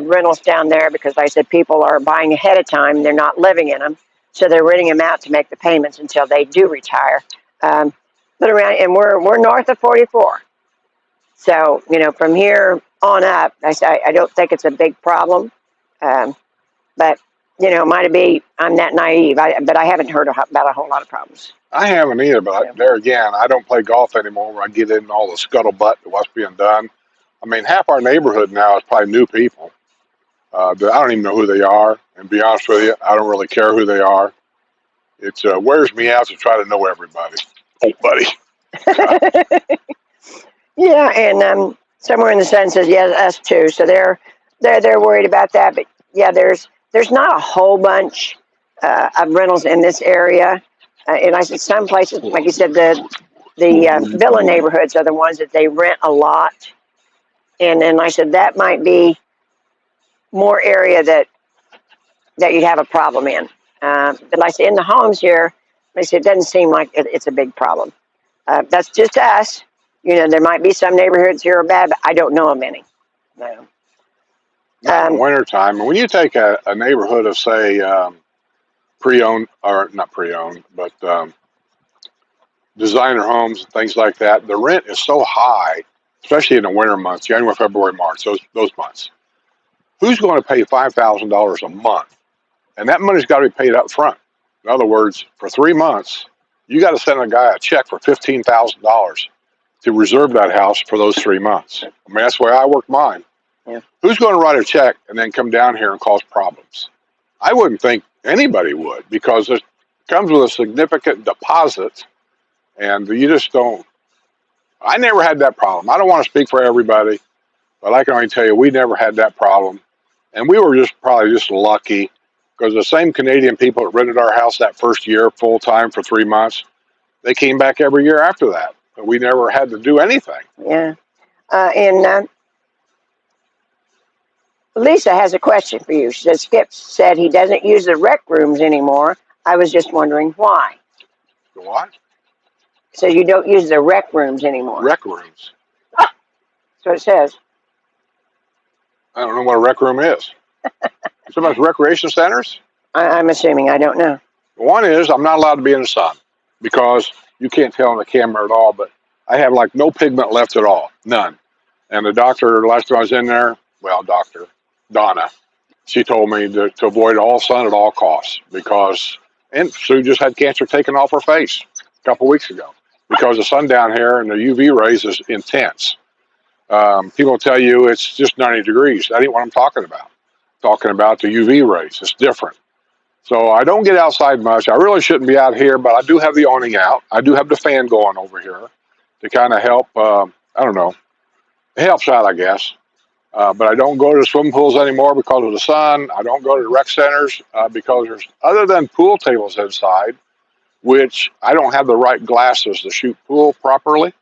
rentals down there because, like I said, people are buying ahead of time. They're not living in them, so they're renting them out to make the payments until they do retire. But around, and we're north of 44, so from here on up, I don't think it's a big problem. But it might be I'm that naive, but I haven't heard about a whole lot of problems. I haven't either, but there again, I don't play golf anymore where I get in all the scuttlebutt of what's being done. I mean, half our neighborhood now is probably new people. That I don't even know who they are. And to be honest with you, I don't really care who they are. It wears me out to try to know everybody. Oh, buddy. Yeah, and somewhere in the sun says, yeah, us too. So they're worried about that. But yeah, there's not a whole bunch of rentals in this area. And I said some places, like you said, the villa neighborhoods are the ones that they rent a lot. And then I said that might be more area that you'd have a problem in. But like I said, in the homes here, like I said, it doesn't seem like it's a big problem. That's just us. There might be some neighborhoods here are bad, but I don't know of any. No. Not in wintertime. When you take a neighborhood of, say, pre-owned, or not pre-owned, but designer homes and things like that, the rent is so high, especially in the winter months, January, February, March, those months. Who's going to pay $5,000 a month? And that money's got to be paid up front. In other words, for 3 months, you got to send a guy a check for $15,000 to reserve that house for those 3 months. I mean, that's the way I work mine. Yeah. Who's going to write a check and then come down here and cause problems? I wouldn't think anybody would, because it comes with a significant deposit, and you just don't. I never had that problem. I don't want to speak for everybody, but I can only tell you we never had that problem. And we were probably just lucky, because the same Canadian people that rented our house that first year full time for 3 months, they came back every year after that. But we never had to do anything. Yeah. And Lisa has a question for you. She says, Skip said he doesn't use the rec rooms anymore. I was just wondering why. The what? So you don't use the rec rooms anymore. Rec rooms. That's what it says. I don't know what a rec room is. Some of those recreation centers? I'm assuming. I don't know. One is I'm not allowed to be in the sun because you can't tell on the camera at all, but I have like no pigment left at all. None. And the doctor, last time I was in there, Dr. Donna, she told me to avoid all sun at all costs and Sue just had cancer taken off her face a couple weeks ago because the sun down here and the UV rays is intense. People tell you it's just 90 degrees. That ain't what I'm talking about. I'm talking about the UV rays. It's different. So I don't get outside much. I really shouldn't be out here, but I do have the awning out. I do have the fan going over here to kind of help. I don't know. It helps out, I guess. But I don't go to the swimming pools anymore because of the sun. I don't go to the rec centers because there's, other than pool tables inside, which I don't have the right glasses to shoot pool properly.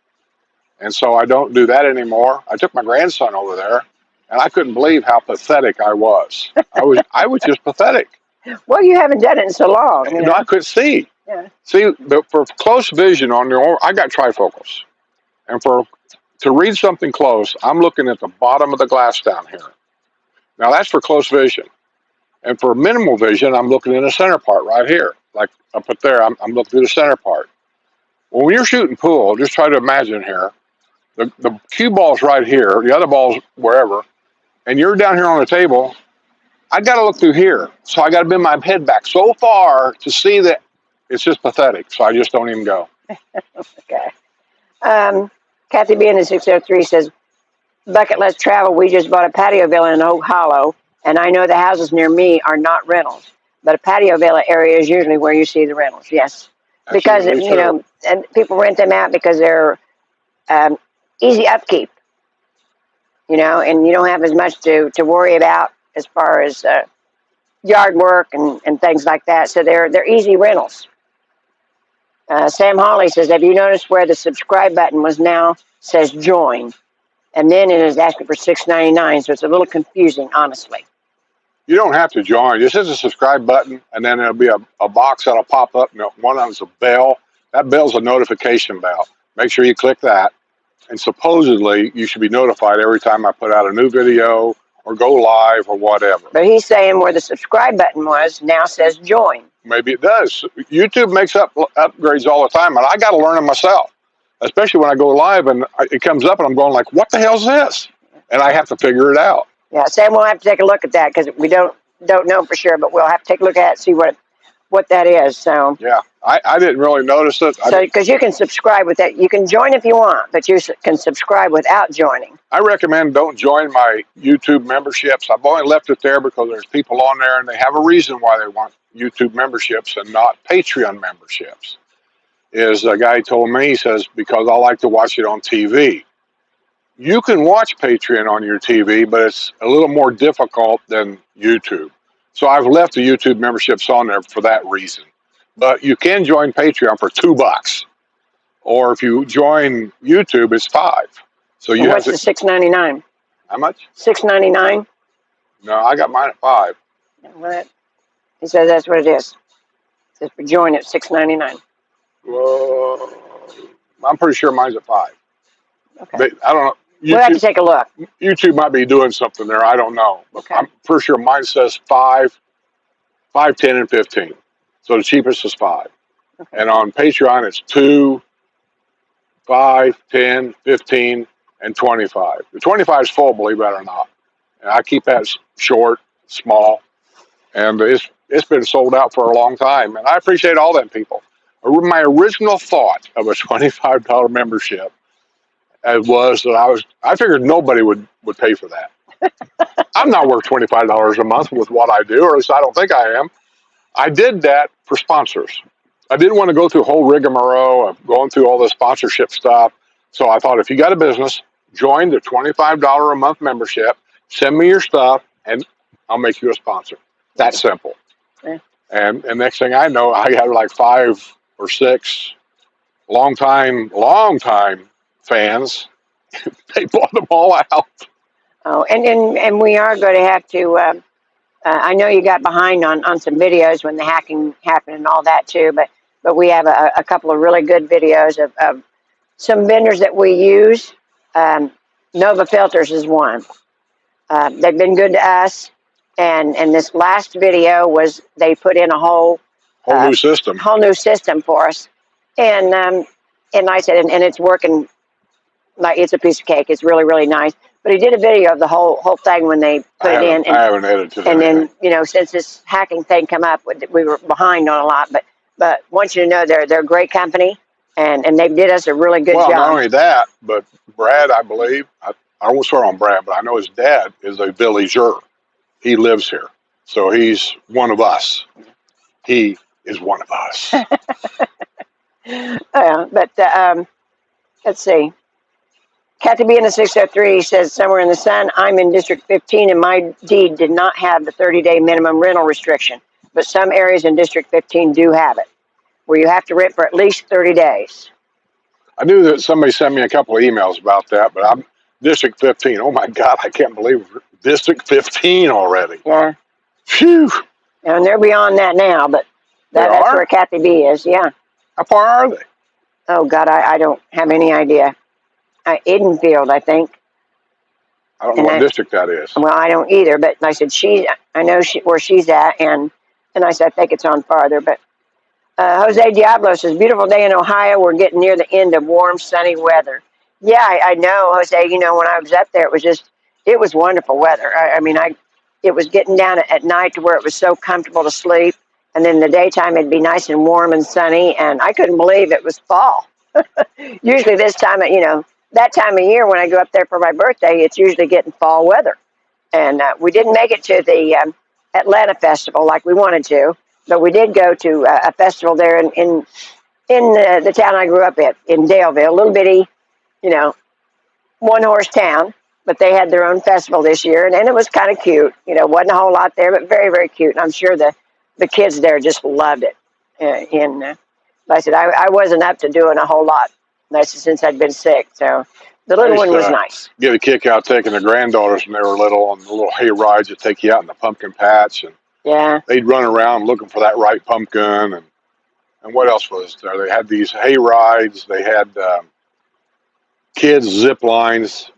And so I don't do that anymore. I took my grandson over there, and I couldn't believe how pathetic I was. I was just pathetic. Well, you haven't done it in so long. You know? I couldn't see. Yeah. See, for close vision I got trifocals. And to read something close, I'm looking at the bottom of the glass down here. Now, that's for close vision. And for minimal vision, I'm looking in the center part right here. Like up there, I'm looking through the center part. Well, when you're shooting pool, just try to imagine here, the cue ball's right here, the other ball's wherever, and you're down here on the table, I got to look through here. So I got to bend my head back so far to see that it's just pathetic. So I just don't even go. Okay. Kathy B in the 603 says, Bucket List Travel, we just bought a patio villa in Oak Hollow, and I know the houses near me are not rentals, but a patio villa area is usually where you see the rentals. Yes. Because, and people rent them out because they're easy upkeep, and you don't have as much to worry about as far as yard work and things like that. So they're easy rentals. Sam Hawley says, have you noticed where the subscribe button was now says join? And then it is asking for $6.99, so it's a little confusing, honestly. You don't have to join. Just hit the subscribe button, and then there'll be a box that'll pop up. And one of them's a bell. That bell's a notification bell. Make sure you click that. And supposedly, you should be notified every time I put out a new video or go live or whatever. But he's saying where the subscribe button was now says join. Maybe it does. YouTube makes upgrades all the time, and I got to learn them myself. Especially when I go live and it comes up, and I'm going like, "What the hell's this?" And I have to figure it out. Yeah, Sam, we'll have to take a look at that because we don't know for sure, but we'll have to take a look at it, see what that is. So yeah, I didn't really notice it. So because you can subscribe with that, you can join if you want, but you can subscribe without joining. I recommend don't join my YouTube memberships. I've only left it there because there's people on there and they have a reason why they want YouTube memberships and not Patreon memberships. Is a guy told me, he says, because I like to watch it on TV. You can watch Patreon on your TV, but it's a little more difficult than YouTube. So I've left the YouTube memberships on there for that reason. But you can join Patreon for $2. Or if you join YouTube, it's $5. So you what's the $6.99? How much? $6.99? No, I got mine at $5. What? He says that's what it is. It says for join at $6.99. Well, I'm pretty sure mine's at $5. Okay. But I don't know. We'll have to take a look. YouTube might be doing something there. I don't know. But okay. I'm pretty sure mine says 5, 5, 10, and 15. So the cheapest is 5. Okay. And on Patreon, it's 2, 5, 10, 15, and 25. The 25 is full, believe it or not. And I keep that short, small. And it's been sold out for a long time. And I appreciate all them people. My original thought of a $25 membership was that I figured nobody would pay for that. I'm not worth $25 a month with what I do, or at least I don't think I am. I did that for sponsors. I didn't want to go through a whole rigmarole of going through all the sponsorship stuff. So I thought, if you got a business, join the $25 a month membership, send me your stuff, and I'll make you a sponsor. That's simple. Yeah. And next thing I know, I had like 5 or 6 long time fans. They bought them all out. Oh, and we are going to have to. I know you got behind on some videos when the hacking happened and all that too, but we have a couple of really good videos of some vendors that we use. Nova Filters is one. They've been good to us, and this last video was they put in a whole new system for us, and like I said, and it's working like it's a piece of cake. It's really, really nice. But he did a video of the whole thing when they put it in. And, I haven't edited it. And then, since this hacking thing come up, we were behind on a lot. But want you to know they're a great company, and they did us a really good job. Well, not only that, but Brad, I believe, I won't swear on Brad, but I know his dad is a villager. He lives here. So he's one of us. He is one of us. But let's see. Kathy B in the 603 says, somewhere in the sun, I'm in District 15 and my deed did not have the 30-day minimum rental restriction, but some areas in District 15 do have it, where you have to rent for at least 30 days. I knew that somebody sent me a couple of emails about that, but I'm District 15. Oh my God, I can't believe District 15 already. Yeah. Phew. And they're beyond that now, but that's where Kathy B is, yeah. How far are they? Oh God, I don't have any idea. Edenfield, I think. I don't know what district that is. Well, I don't either, but I said I know where she's at, and I said I think it's on farther. But Jose Diablo says, beautiful day in Ohio. We're getting near the end of warm, sunny weather. Yeah, I know, Jose. When I was up there, it was wonderful weather. It was getting down at night to where it was so comfortable to sleep, and then the daytime it'd be nice and warm and sunny, and I couldn't believe it was fall. Usually this time, that time of year when I go up there for my birthday, it's usually getting fall weather. And we didn't make it to the Atlanta Festival like we wanted to, but we did go to a festival there in the town I grew up in Daleville, a little bitty, one-horse town, but they had their own festival this year, and it was kind of cute. Wasn't a whole lot there, but very, very cute. And I'm sure the kids there just loved it. Like I said, I wasn't up to doing a whole lot That's since I'd been sick. So the little one was nice. Get a kick out taking the granddaughters when they were little on the little hay rides that take you out in the pumpkin patch, and they'd run around looking for that right pumpkin, and what else was there? They had these hay rides. They had kids zip lines,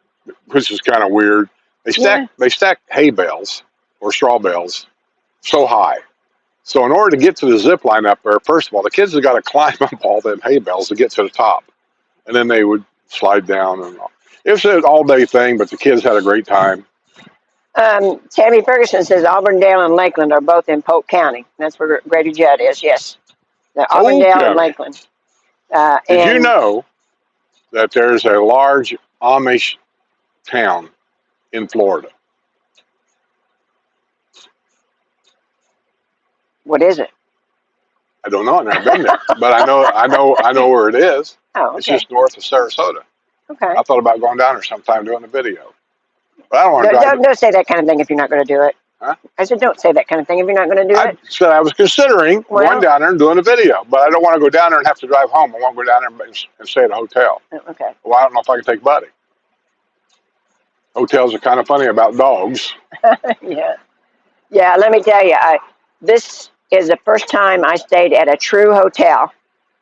which is kind of weird. They stacked hay bales or straw bales so high. So in order to get to the zip line up there, first of all, the kids have got to climb up all them hay bales to get to the top, and then they would slide down. And it was an all-day thing, but the kids had a great time. Tammy Ferguson says Auburndale and Lakeland are both in Polk County. That's where Grady Judd is. Yes, Auburndale and Lakeland. Did you know that there's a large Amish town in Florida? What is it? I don't know. I've never been there, but I know where it is. Oh, okay. It's just north of Sarasota. Okay. I thought about going down there sometime doing a video, but I don't want to. Don't say that kind of thing if you're not going to do it. Huh? I said, don't say that kind of thing if you're not going to do it. I said I was considering going down there and doing a video, but I don't want to go down there and have to drive home. I want to go down there and stay at a hotel. Okay. Well, I don't know if I can take Buddy. Hotels are kind of funny about dogs. Yeah. Let me tell you, this is the first time I stayed at a true hotel,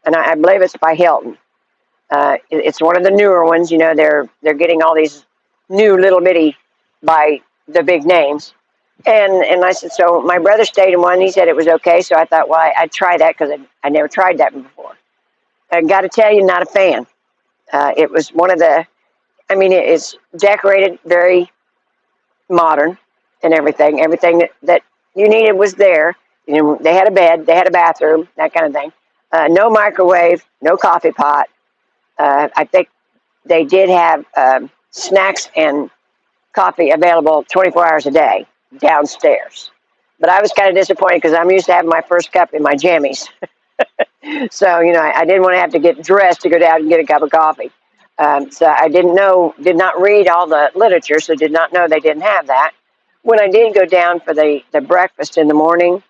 and I believe it's by Hilton. It's one of the newer ones. You know, they're getting all these new little bitty by the big names. And I said, so my brother stayed in one. He said it was okay. So I thought, well, I'd try that because I never tried that before. I got to tell you, not a fan. It was one of the, it's decorated very modern and everything. Everything that you needed was there. You know, they had a bed, they had a bathroom, that kind of thing. No microwave, no coffee pot. I think they did have snacks and coffee available 24 hours a day downstairs. But I was kind of disappointed because I'm used to having my first cup in my jammies. So, you know, I didn't want to have to get dressed to go down and get a cup of coffee. So I did not read all the literature, so did not know they didn't have that. When I did go down for the breakfast in the morning,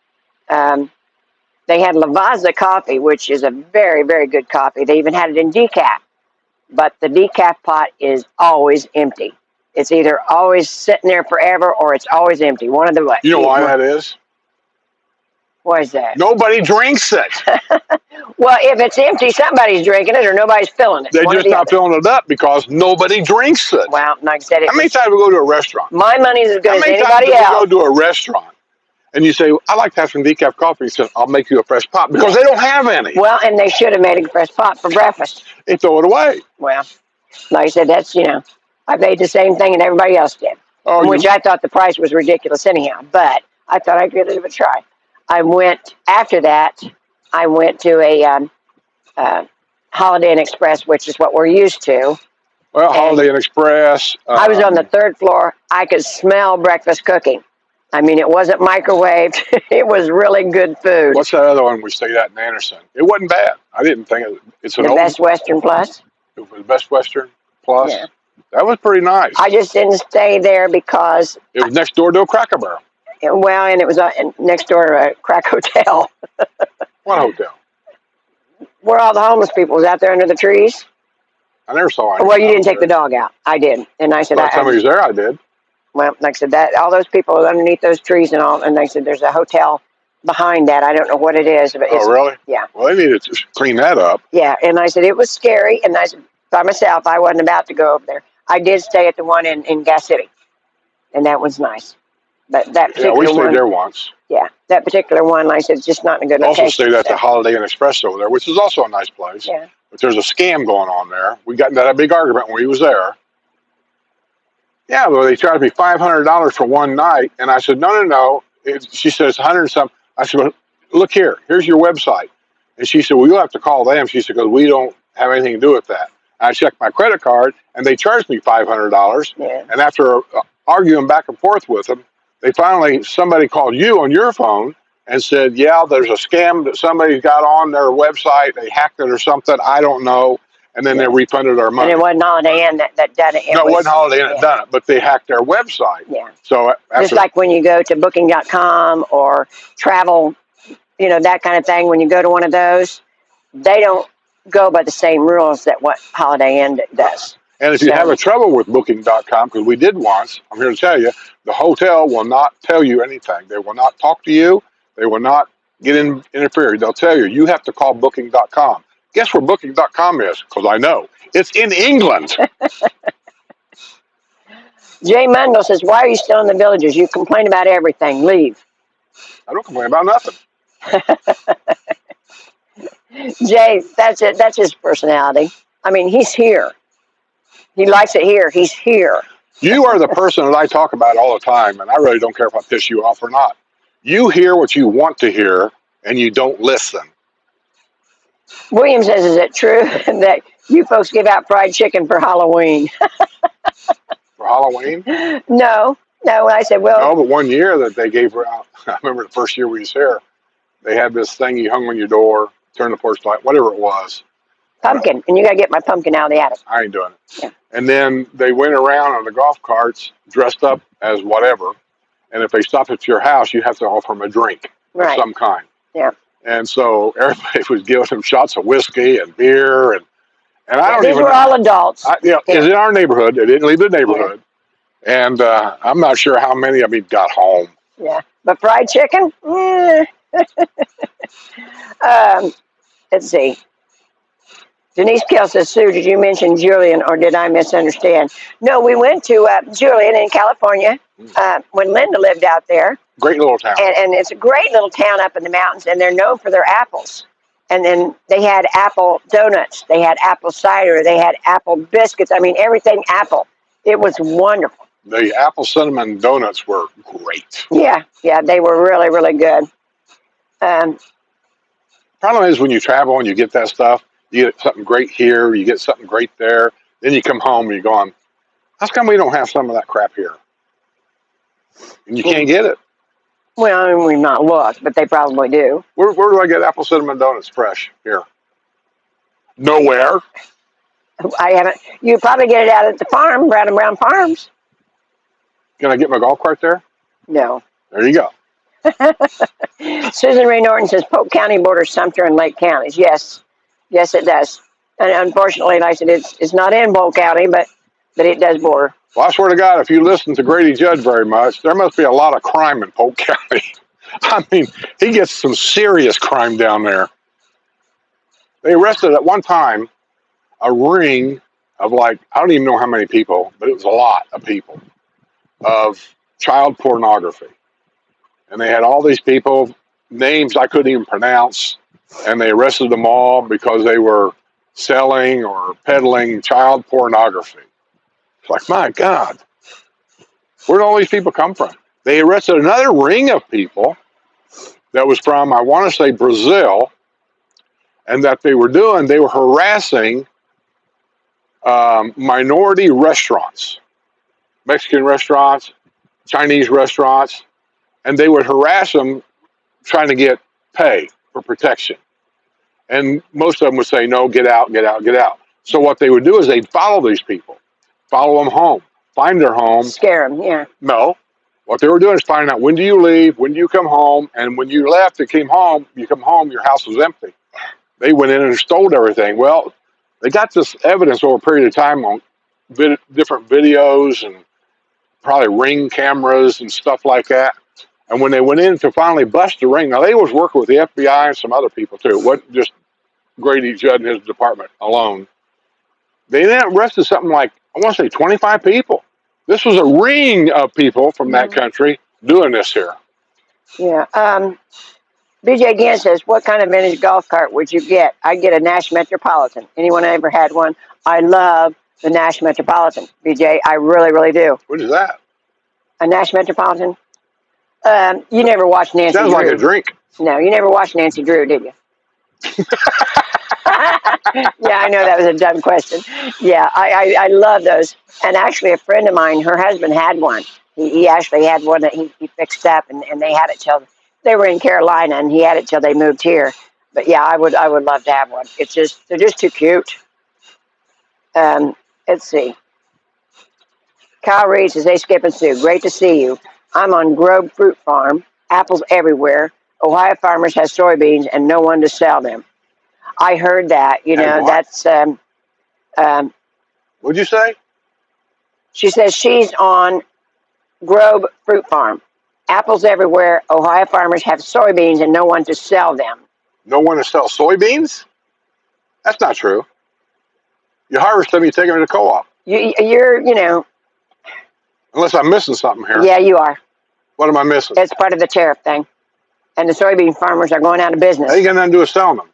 they had Lavazza coffee, which is a very, very good coffee. They even had it in decaf, but the decaf pot is always empty. It's either always sitting there forever or it's always empty. One of the what? You know why that is? Why is that? Nobody drinks it. Well, if it's empty, somebody's drinking it or nobody's filling it. They're just not filling it up because nobody drinks it. Well, like I said, how many times we go to a restaurant? My money's as good as anybody else. How many times do we go to a restaurant and you say, I like to have some decaf coffee? He says, I'll make you a fresh pot because they don't have any. Well, and they should have made a fresh pot for breakfast. They throw it away. Well, like I said, that's, you know, I made the same thing and everybody else did, which I thought the price was ridiculous anyhow, but I thought I'd give it a try. After that, I went to a Holiday Inn Express, which is what we're used to. Well, Holiday Inn Express. I was on the third floor. I could smell breakfast cooking. I mean, it wasn't microwaved. It was really good food. What's that other one we stayed at in Anderson? It wasn't bad. I didn't think it's an old Best Western Plus. It was Best Western Plus. Yeah. That was pretty nice. I just didn't stay there because it was next door to a Cracker Barrel. Well, and it was next door to a crack hotel. What hotel? Where all the homeless people was out there under the trees. I never saw any. Well, you didn't take the dog out. I did, and I said. Last time he was there, I did. Well, like I said, that all those people are underneath those trees and all, and they said there's a hotel behind that. I don't know what it is, but oh, really? Yeah. Well, they needed to clean that up. Yeah, and I said it was scary, and I said by myself, I wasn't about to go over there. I did stay at the one in Gas City, and that was nice. But that particular we stayed there once. Yeah, that particular one, like I said, it's just not in a good location. Also stayed at the Holiday Inn Express over there, which is also a nice place. Yeah. But there's a scam going on there. We got into that big argument when he was there. Yeah, well, they charged me $500 for one night, and I said, no. She says 100 and something. I said, well, look here. Here's your website. And she said, well, you'll have to call them. She said, because we don't have anything to do with that. And I checked my credit card, and they charged me $500. Yeah. And after arguing back and forth with them, somebody called you on your phone and said, yeah, there's a scam that somebody got on their website. They hacked it or something. I don't know. And then they refunded our money. And it wasn't Holiday Inn that done it. No, it wasn't Holiday Inn that done it, but they hacked their website. Yeah. So just like when you go to booking.com or travel, you know, that kind of thing, when you go to one of those, they don't go by the same rules that what Holiday Inn does. And if you have a trouble with Booking.com, because we did once, I'm here to tell you, the hotel will not tell you anything. They will not talk to you. They will not interfere. They'll tell you, you have to call Booking.com. Guess where Booking.com is? Because I know. It's in England. Jay Mundell says, why are you still in the Villages? You complain about everything. Leave. I don't complain about nothing. Jay, that's it. That's his personality. I mean, he's here. He likes it here. He's here. You are the person that I talk about all the time, and I really don't care if I piss you off or not. You hear what you want to hear, and you don't listen. William says, is it true that you folks give out fried chicken for Halloween? For Halloween? No. I said, well. No, but one year that they gave her out, I remember the first year we was here, they had this thing you hung on your door, turn the porch light, whatever it was. Pumpkin. And you got to get my pumpkin out of the attic. I ain't doing it. Yeah. And then they went around on the golf carts dressed up as whatever. And if they stopped at your house, you have to offer them a drink of some kind. Yeah. And so everybody was giving them shots of whiskey and beer. And I don't These even know. were all adults. It's in our neighborhood. They didn't leave the neighborhood. Yeah. And I'm not sure how many of them got home. Yeah. But fried chicken? Let's see. Denise Kell says, Sue, did you mention Julian or did I misunderstand? No, we went to Julian in California when Linda lived out there. Great little town. And it's a great little town up in the mountains, and they're known for their apples. And then they had apple donuts. They had apple cider. They had apple biscuits. I mean, everything apple. It was wonderful. The apple cinnamon donuts were great. Yeah, they were really, really good. Problem is when you travel and you get that stuff, you get something great here, you get something great there, then you come home and you're going, how come we don't have some of that crap here? And you can't get it. Well, I mean, we've not looked, but they probably do. Where do I get apple cinnamon donuts fresh here? Nowhere. I haven't. You probably get it out at the farm, Brown and Brown Farms. Can I get my golf cart there? No. There you go. Susan Ray Norton says Polk County borders Sumter and Lake counties. Yes, it does. And unfortunately, like I said, it's not in Polk County, but it does border. Well, I swear to God, if you listen to Grady Judd very much, there must be a lot of crime in Polk County. I mean, he gets some serious crime down there. They arrested at one time a ring of I don't even know how many people, but it was a lot of people, of child pornography. And they had all these people, names I couldn't even pronounce, and they arrested them all because they were selling or peddling child pornography. It's like, my God, where did all these people come from? They arrested another ring of people that was from, I want to say, Brazil, and that they were harassing minority restaurants, Mexican restaurants, Chinese restaurants, and they would harass them trying to get pay for protection. And most of them would say, no, get out, get out, get out. So what they would do is they'd follow these people, follow them home, find their home. Scare them, yeah. No. What they were doing is finding out, when do you leave, when do you come home, and when you left and came home, you come home, your house was empty. They went in and stole everything. Well, they got this evidence over a period of time on different videos and probably Ring cameras and stuff like that. And when they went in to finally bust the ring, now they was working with the FBI and some other people too. It wasn't just Grady Judd and his department alone. They then arrested something like, I want to say 25 people. This was a ring of people from that country doing this here. Yeah. BJ again says, what kind of vintage golf cart would you get? I'd get a Nash Metropolitan. Anyone ever had one? I love the Nash Metropolitan, BJ. I really, really do. What is that? A Nash Metropolitan? You never watched Nancy Drew. Sounds like a drink. No, you never watched Nancy Drew, did you? Yeah, I know that was a dumb question. Yeah, I love those. And actually, a friend of mine, her husband had one. He actually had one that he fixed up, and they had it till they were in Carolina, and he had it till they moved here. But yeah, I would love to have one. They're just too cute. Let's see. Kyle Reed says, hey, Skip and Sue, great to see you. I'm on Grove Fruit Farm, apples everywhere. Ohio farmers have soybeans and no one to sell them. I heard that. You know, that's. What'd you say? She says she's on Grove Fruit Farm. Apples everywhere. Ohio farmers have soybeans and no one to sell them. No one to sell soybeans? That's not true. You harvest them, you take them to the co-op. You're, you know. Unless I'm missing something here. Yeah, you are. What am I missing? It's part of the tariff thing. And the soybean farmers are going out of business. They ain't got nothing to do with selling them.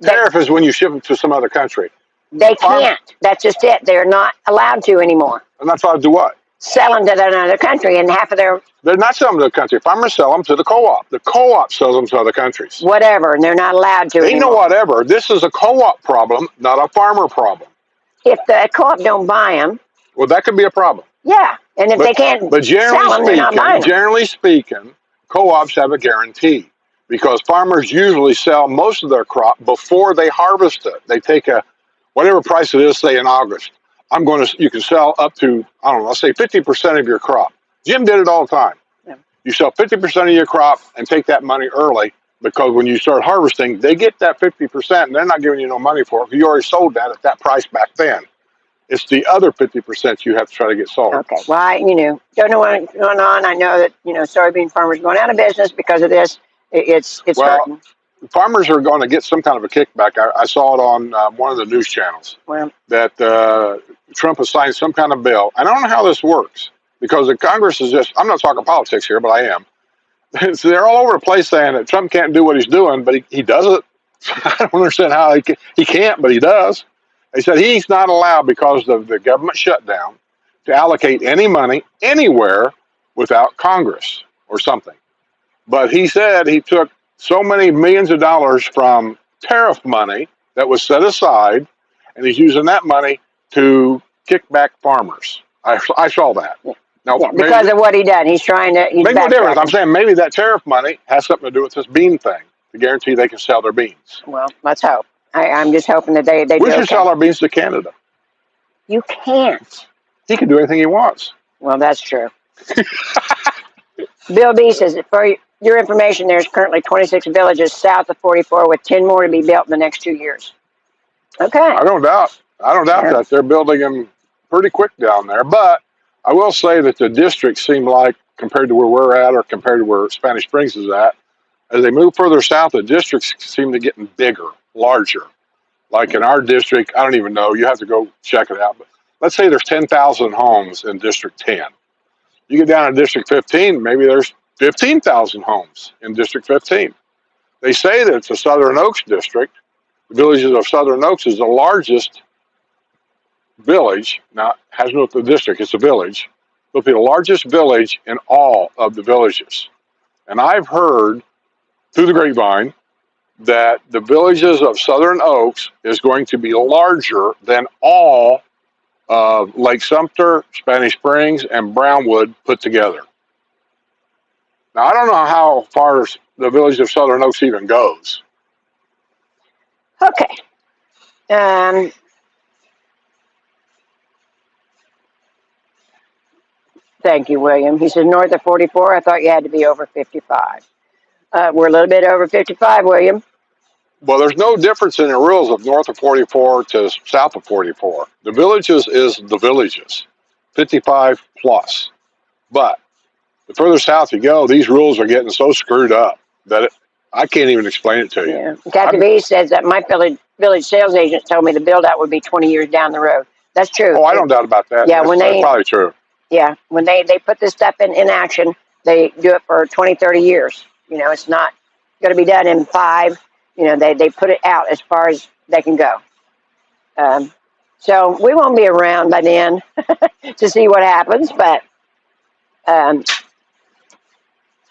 Tariff is when you ship them to some other country. They can't. That's just it. They're not allowed to anymore. They're not allowed to do what? Sell them to another country, and half of their... They're not selling them to the country. Farmers sell them to the co-op. The co-op sells them to other countries. Whatever, and they're not allowed to Ain't anymore. no whatever. This is a co-op problem, not a farmer problem. If the co-op don't buy them... Well, that could be a problem. Yeah, and if they can't sell them, they're not buying them. Generally speaking, co-ops have a guarantee because farmers usually sell most of their crop before they harvest it. They take a whatever price it is, say in August. You can sell up to, I don't know, let's say 50% of your crop. Jim did it all the time. Yeah. You sell 50% of your crop and take that money early because when you start harvesting, they get that 50% and they're not giving you no money for it. You already sold that at that price back then. It's the other 50% you have to try to get sold. Okay, well, don't know what's going on. I know that, soybean farmers are going out of business because of this. It's hurting. Farmers are going to get some kind of a kickback. I saw it on one of the news channels that Trump has signed some kind of bill. I don't know how this works because the Congress is just, I'm not talking politics here, but I am. So they're all over the place saying that Trump can't do what he's doing, but he does it. I don't understand how he can't, but he does. They said he's not allowed because of the government shutdown to allocate any money anywhere without Congress or something. But he said he took so many millions of dollars from tariff money that was set aside, and he's using that money to kick back farmers. I saw that. Now, because of what he done. He's trying to... Make no difference. I'm saying maybe that tariff money has something to do with this bean thing to guarantee they can sell their beans. Well, let's hope. I'm just hoping that they do. We should sell our beans to Canada. You can't. He can do anything he wants. Well, that's true. Bill B says, for your information, there's currently 26 villages south of 44 with 10 more to be built in the next 2 years. Okay. I don't doubt that. They're building them pretty quick down there. But I will say that the districts seem like, compared to where we're at or compared to where Spanish Springs is at, as they move further south, the districts seem to get bigger, larger. Like in our district, I don't even know. You have to go check it out. But let's say there's 10,000 homes in District 10. You get down to District 15, maybe there's 15,000 homes in District 15. They say that it's the Southern Oaks district. The villages of Southern Oaks is the largest village. Now, it has no the district, it's a village. It'll be the largest village in all of the villages. And I've heard through the grapevine that the villages of Southern Oaks is going to be larger than all of Lake Sumter, Spanish Springs, and Brownwood put together. Now, I don't know how far the village of Southern Oaks even goes. Okay. Thank you, William. He says, north of 44, I thought you had to be over 55. We're a little bit over 55, William. Well, there's no difference in the rules of north of 44 to south of 44. The villages is the villages, 55 plus. But the further south you go, these rules are getting so screwed up that I can't even explain it to you. Yeah. Captain B says that my village sales agent told me the build-out would be 20 years down the road. That's true. Oh, I don't doubt about that. Yeah, that's probably true. Yeah, when they put this stuff in action, they do it for 20, 30 years. It's not going to be done in 5. They put it out as far as they can go. So we won't be around by then to see what happens. But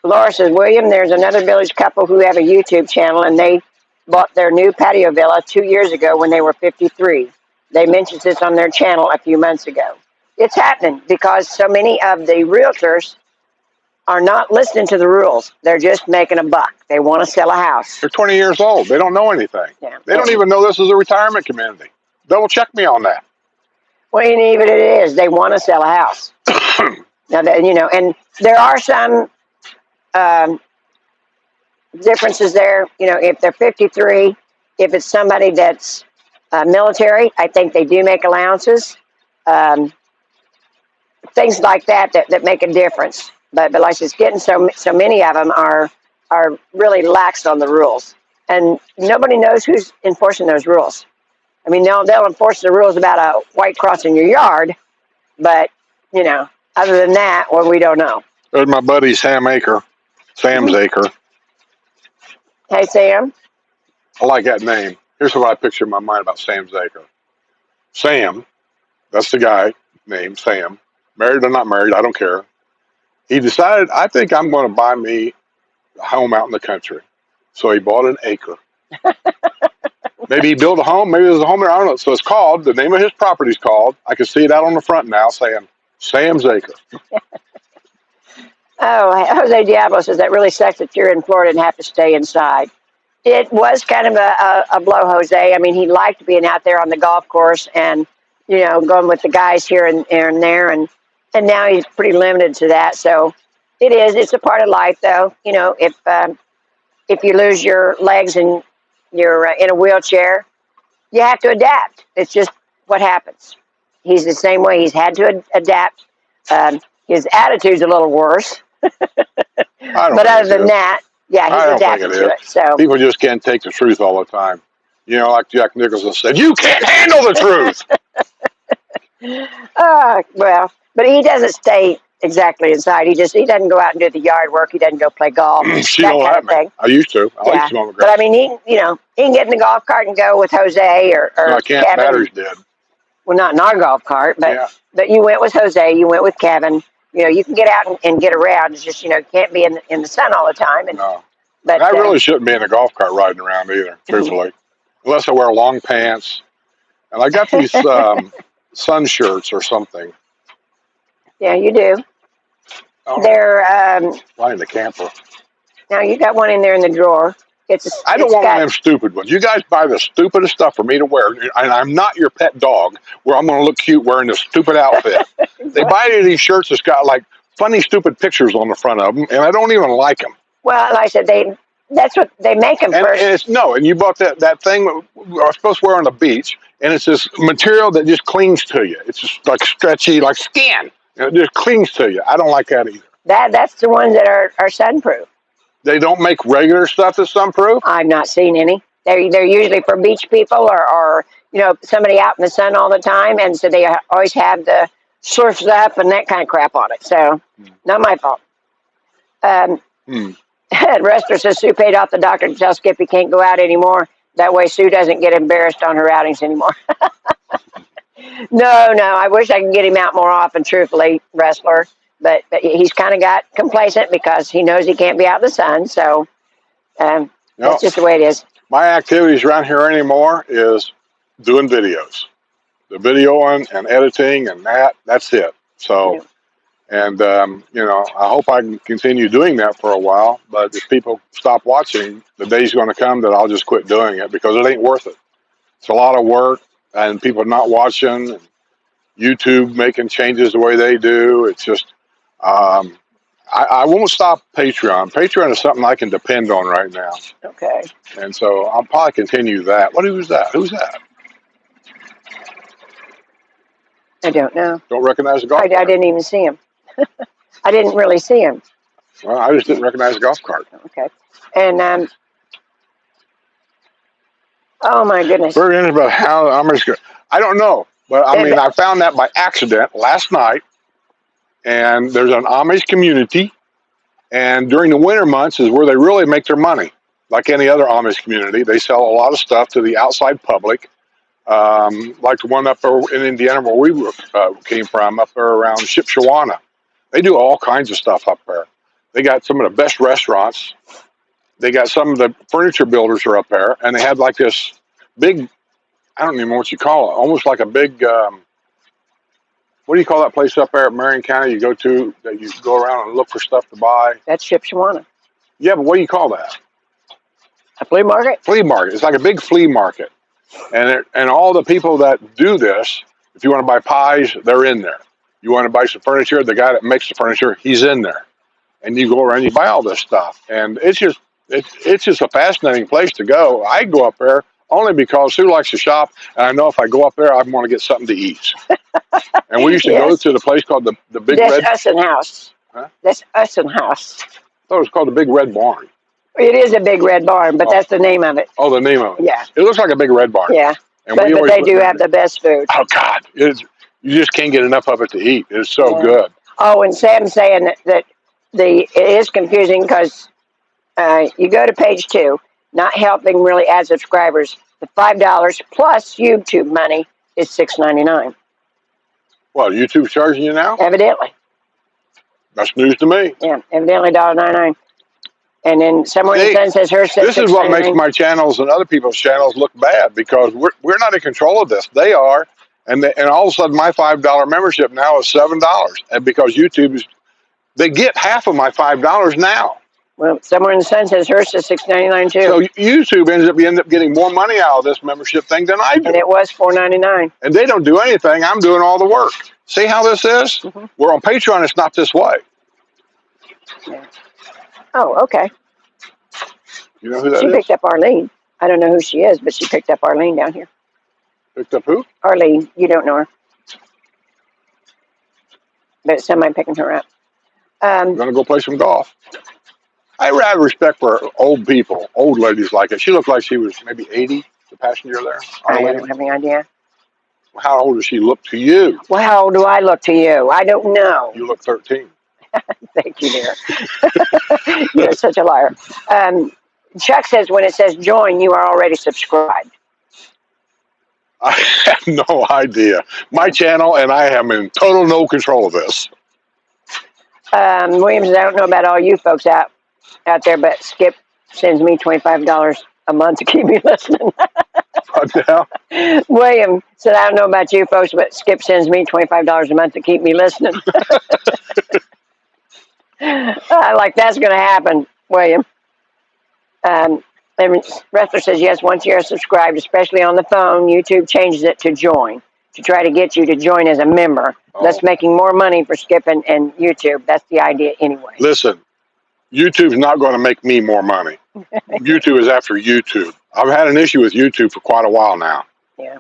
Laura says, William, there's another village couple who have a YouTube channel, and they bought their new patio villa 2 years ago when they were 53. They mentioned this on their channel a few months ago. It's happening because so many of the realtors are not listening to the rules. They're just making a buck. They want to sell a house. They're 20 years old. They don't know anything. Yeah. They don't even know this is a retirement community. Double check me on that. Well, and even it is. They want to sell a house. Now, and there are some differences there. If they're 53 if it's somebody that's military, I think they do make allowances. Things like that make a difference. But like it's getting so many of them are really lax on the rules, and nobody knows who's enforcing those rules. I mean, they'll enforce the rules about a white cross in your yard, but other than that, well, we don't know. There's my buddy Sam's Acre. Hey, Sam. I like that name. Here's what I picture in my mind about Sam's Acre. Sam, that's the guy named Sam. Married or not married, I don't care. He decided, I think I'm going to buy me a home out in the country. So he bought an acre. Maybe he built a home. Maybe there's a home there. I don't know. So it's called, the name of his property is called, I can see it out on the front now saying Sam's Acre. Oh, Jose Diablo says that really sucks that you're in Florida and have to stay inside. It was kind of a blow, Jose. I mean, he liked being out there on the golf course and, going with the guys here and there. And now he's pretty limited to that. So it's a part of life, though. If you lose your legs and you're in a wheelchair, you have to adapt. It's just what happens. He's the same way. He's had to adapt. His attitude's a little worse. But other than that, yeah, he's adapted to it. So people just can't take the truth all the time. Like Jack Nicholson said, you can't handle the truth. Well, but he doesn't stay exactly inside. He doesn't go out and do the yard work. He doesn't go play golf. That kind of thing. I used to. I like smoking grass. But I mean, he can get in the golf cart and go with Jose or no, I can't. Kevin. Battery's dead. Well, not in our golf cart, but you went with Jose. You went with Kevin. You can get out and get around. It's just, you can't be in the sun all the time. No. But I really shouldn't be in a golf cart riding around either, truthfully. Unless I wear long pants. And I got these sun shirts or something. Yeah, you do. Oh, they're right in the camper. Now you got one in there in the drawer. I don't want one of them stupid ones. You guys buy the stupidest stuff for me to wear, and I'm not your pet dog where I'm going to look cute wearing this stupid outfit. They buy these shirts that's got like funny, stupid pictures on the front of them, and I don't even like them. Well, like I said, that's what they make them first. And you bought that thing I was supposed to wear on the beach, and it's this material that just clings to you. It's just like stretchy, like skin. It just clings to you. I don't like that either. That's the ones that are sunproof. They don't make regular stuff that's sunproof? I've not seen any. They're usually for beach people or somebody out in the sun all the time, and so they always have the surfs up and that kind of crap on it. So, not my fault. Rester says Sue paid off the doctor to tell Skip he can't go out anymore. That way Sue doesn't get embarrassed on her outings anymore. No, I wish I could get him out more often, truthfully, wrestler. But he's kind of got complacent because he knows he can't be out in the sun. So that's just the way it is. My activities around here anymore is doing videos. The videoing and editing and that's it. So, and, I hope I can continue doing that for a while. But if people stop watching, the day's going to come that I'll just quit doing it because it ain't worth it. It's a lot of work and people not watching. And YouTube making changes the way they do. It's just... I won't stop Patreon. Patreon is something I can depend on right now. Okay. And so I'll probably continue that. Who's that? Who's that? I don't know. Don't recognize the golf cart? I didn't even see him. I didn't really see him. Well, I just didn't recognize the golf cart. Okay. And, oh my goodness. Very interesting about how I don't know. But I mean, I found that by accident last night. And there's an Amish community, and during the winter months is where they really make their money. Like any other Amish community, they sell a lot of stuff to the outside public, like the one up there in Indiana where we came from, up there around Shipshewana. They do all kinds of stuff up there. They got some of the best restaurants. They got some of the furniture builders are up there, and they have like this big, I don't even know what you call it, almost like a big... what do you call that place up there at Marion County you go to that you go around and look for stuff to buy? That's Shipshewana. Yeah, but what do you call that? A flea market? Flea market. It's like a big flea market. And all the people that do this, if you want to buy pies, they're in there. You want to buy some furniture, the guy that makes the furniture, he's in there. And you go around and you buy all this stuff. And it's just a fascinating place to go. I go up there only because Sue likes to shop, and I know if I go up there, I want to get something to eat. And we used to go to the place called the Big That's Red. Usson House. Huh? That's Usson House. I thought it was called the Big Red Barn. It is a big red barn, but that's the name of it. Oh, the name of it. Yeah. It looks like a big red barn. Yeah. And But they do have the best food. Oh God, you just can't get enough of it to eat. It's so good. Oh, and Sam's saying that it is confusing because you go to page 2, not helping really add subscribers. The $5 plus YouTube money is $6.99. Well, YouTube's charging you now? Evidently. That's news to me. Yeah, evidently $1.99. And then someone says hers says this is what makes my channels and other people's channels look bad, because we're not in control of this. They are, and all of a sudden my $5 membership now is $7, and because they get half of my $5 now. Well, somewhere in the sun says hers is $6.99 too. So YouTube ends up getting more money out of this membership thing than I do. And it was $4.99. And they don't do anything. I'm doing all the work. See how this is? Mm-hmm. We're on Patreon. It's not this way. Yeah. Oh, okay. You know who that is? She picked up Arlene. I don't know who she is, but she picked up Arlene down here. Picked up who? Arlene. You don't know her. But somebody picking her up. I'm going to go play some golf. I have respect for old people, old ladies like it. She looked like she was maybe 80, the passenger there. Arlene. I don't have any idea. How old does she look to you? Well, how old do I look to you? I don't know. You look 13. Thank you, dear. You're such a liar. Chuck says when it says join, you are already subscribed. I have no idea. My channel, and I am in total no control of this. Williams, I don't know about all you folks out there, but Skip sends me $25 a month to keep me listening. William said, I don't know about you folks, but Skip sends me $25 a month to keep me listening. Like that's going to happen, William. And Wrestler says, yes, once you're subscribed, especially on the phone, YouTube changes it to join, to try to get you to join as a member. That's making more money for Skip and YouTube. That's the idea anyway. Listen, YouTube's not going to make me more money. YouTube is after YouTube. I've had an issue with YouTube for quite a while now. Yeah.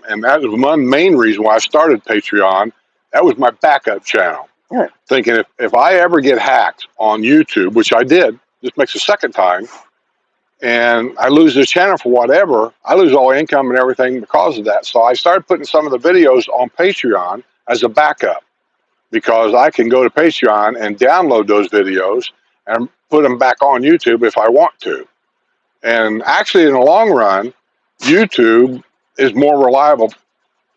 And that was one main reason why I started Patreon. That was my backup channel. Yeah. Thinking if I ever get hacked on YouTube, which I did, this makes the second time, and I lose this channel for whatever, I lose all income and everything because of that. So I started putting some of the videos on Patreon as a backup, because I can go to Patreon and download those videos and put them back on YouTube if I want to. And actually, in the long run, YouTube is more reliable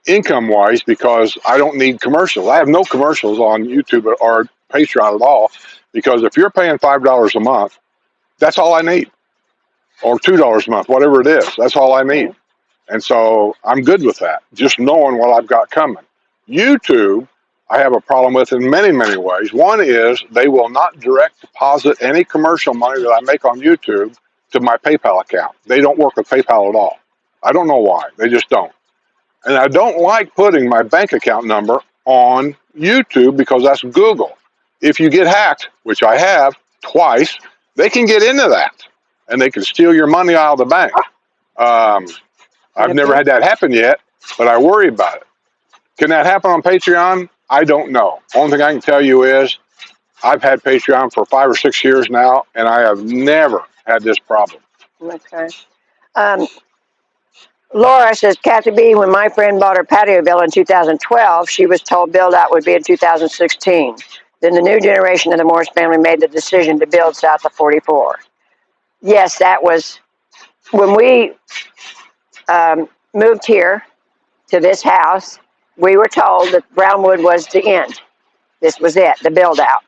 income-wise because I don't need commercials. I have no commercials on YouTube or Patreon at all, because if you're paying $5 a month, that's all I need. Or $2 a month, whatever it is, that's all I need. And so I'm good with that, just knowing what I've got coming. YouTube, I have a problem with in many, many ways. One is they will not direct deposit any commercial money that I make on YouTube to my PayPal account. They don't work with PayPal at all. I don't know why, they just don't. And I don't like putting my bank account number on YouTube because that's Google. If you get hacked, which I have twice, they can get into that and they can steal your money out of the bank. I've never had that happen yet, but I worry about it. Can that happen on Patreon? I don't know. Only thing I can tell you is I've had Patreon for 5 or 6 years now, and I have never had this problem. Okay. Laura says, Kathy B., when my friend bought her patio bill in 2012, she was told build-out would be in 2016. Then the new generation of the Morris family made the decision to build south of 44. Yes, that was when we moved here to this house. We were told that Brownwood was the end. This was it, the build-out.